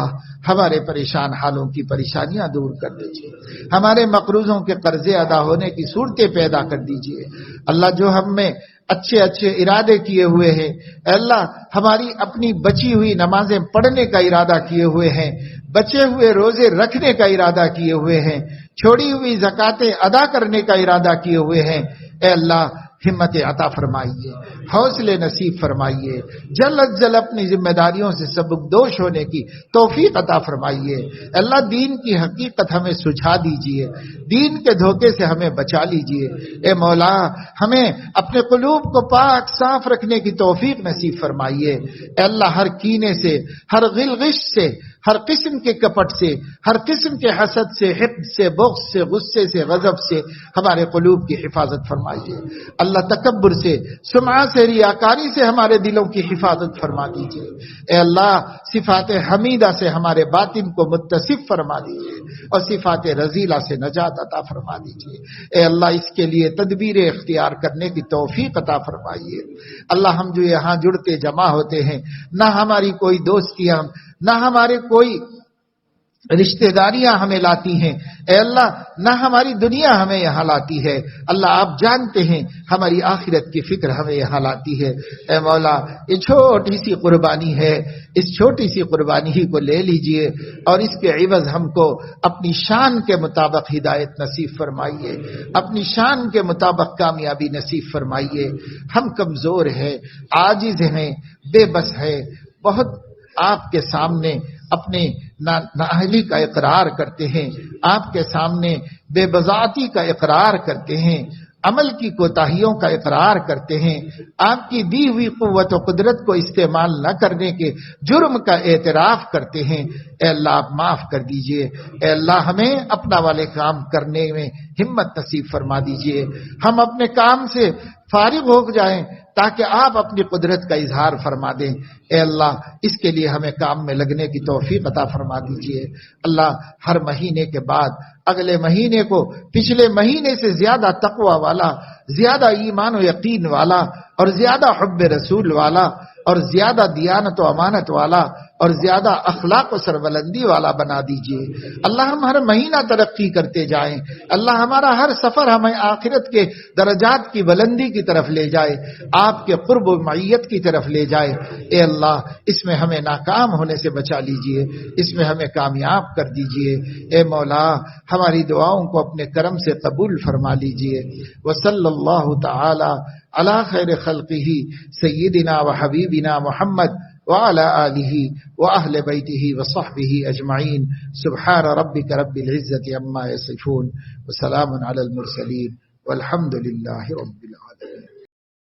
ہمارے پریشان حالوں کی پریشانیاں دور کر دیجئے، ہمارے مقروضوں کے قرضے ادا ہونے کی صورتیں پیدا کر دیجئے۔ اللہ جو ہم میں اچھے اچھے ارادے کیے ہوئے ہیں، اے اللہ ہماری اپنی بچی ہوئی نمازیں پڑھنے کا ارادہ کیے ہوئے ہیں، بچے ہوئے روزے رکھنے کا ارادہ کیے ہوئے ہیں، چھوڑی ہوئی زکاتیں ادا کرنے کا ارادہ کیے ہوئے ہیں، اے اللہ ہمت عطا فرمائیے، حوصلے نصیب فرمائیے، جلد از جلد اپنی ذمہ داریوں سے سبکدوش ہونے کی توفیق عطا فرمائیے۔ اللہ دین کی حقیقت ہمیں سجھا دیجئے، دین کے دھوکے سے ہمیں بچا لیجئے۔ اے مولا ہمیں اپنے قلوب کو پاک صاف رکھنے کی توفیق نصیب فرمائیے۔ اے اللہ ہر کینے سے، ہر غل غش سے، ہر قسم کے کپٹ سے، ہر قسم کے حسد سے، حقد سے، بغض سے، غصے سے، غضب سے ہمارے قلوب کی حفاظت فرمائیے۔ اللہ تکبر سے، سمعہ سے، ریاکاری سے ہمارے دلوں کی حفاظت فرما دیجئے۔ اے اللہ صفات حمیدہ سے ہمارے باطن کو متصف فرما دیجئے اور صفات رذیلہ سے نجات عطا فرما دیجئے۔ اے اللہ اس کے لیے تدبیر اختیار کرنے کی توفیق عطا فرمائیے۔ اللہ ہم جو یہاں جڑتے جمع ہوتے ہیں، نہ ہماری کوئی دوستیاں، نہ ہمارے کوئی رشتہ داریاں ہمیں لاتی ہیں، اے اللہ نہ ہماری دنیا ہمیں یہاں لاتی ہے، اللہ آپ جانتے ہیں ہماری آخرت کی فکر ہمیں یہاں لاتی ہے۔ اے مولا یہ چھوٹی سی قربانی ہے، اس چھوٹی سی قربانی ہی کو لے لیجئے اور اس کے عوض ہم کو اپنی شان کے مطابق ہدایت نصیب فرمائیے، اپنی شان کے مطابق کامیابی نصیب فرمائیے۔ ہم کمزور ہیں، عاجز ہیں، بے بس ہیں، بہت آپ کے سامنے اپنے نااہلی کا اقرار کرتے ہیں، آپ کے سامنے بے بذاتی کا اقرار کرتے ہیں، عمل کی کوتاہیوں کا اقرار کرتے ہیں، آپ کی دی ہوئی قوت و قدرت کو استعمال نہ کرنے کے جرم کا اعتراف کرتے ہیں۔ اے اللہ آپ معاف کر دیجئے، اے اللہ ہمیں اپنا والے کام کرنے میں ہمت نصیب فرما دیجئے، ہم اپنے کام سے فارغ ہو جائیں تاکہ آپ اپنی قدرت کا اظہار فرما دیں۔ اے اللہ اس کے لیے ہمیں کام میں لگنے کی توفیق عطا فرما دیجئے۔ اللہ ہر مہینے کے بعد اگلے مہینے کو پچھلے مہینے سے زیادہ تقوی والا، زیادہ ایمان و یقین والا اور زیادہ حب رسول والا اور زیادہ دیانت و امانت والا اور زیادہ اخلاق و سربلندی والا بنا دیجئے۔ اللہ ہم ہر مہینہ ترقی کرتے جائیں، اللہ ہمارا ہر سفر ہمیں آخرت کے درجات کی بلندی کی طرف لے جائے، آپ کے قرب و معیت کی طرف لے جائے۔ اے اللہ اس میں ہمیں ناکام ہونے سے بچا لیجئے، اس میں ہمیں کامیاب کر دیجئے۔ اے مولا ہماری دعاؤں کو اپنے کرم سے قبول فرما لیجئے۔ وصلی اللہ تعالی علی خیر خلقہ سیدنا و حبیبنا محمد وعلى آلہ وأہل بیتہ وصحبہ اجمعین۔ سبحان ربک رب العزة عما یصفون وسلام علی المرسلین والحمد للہ رب العالمین۔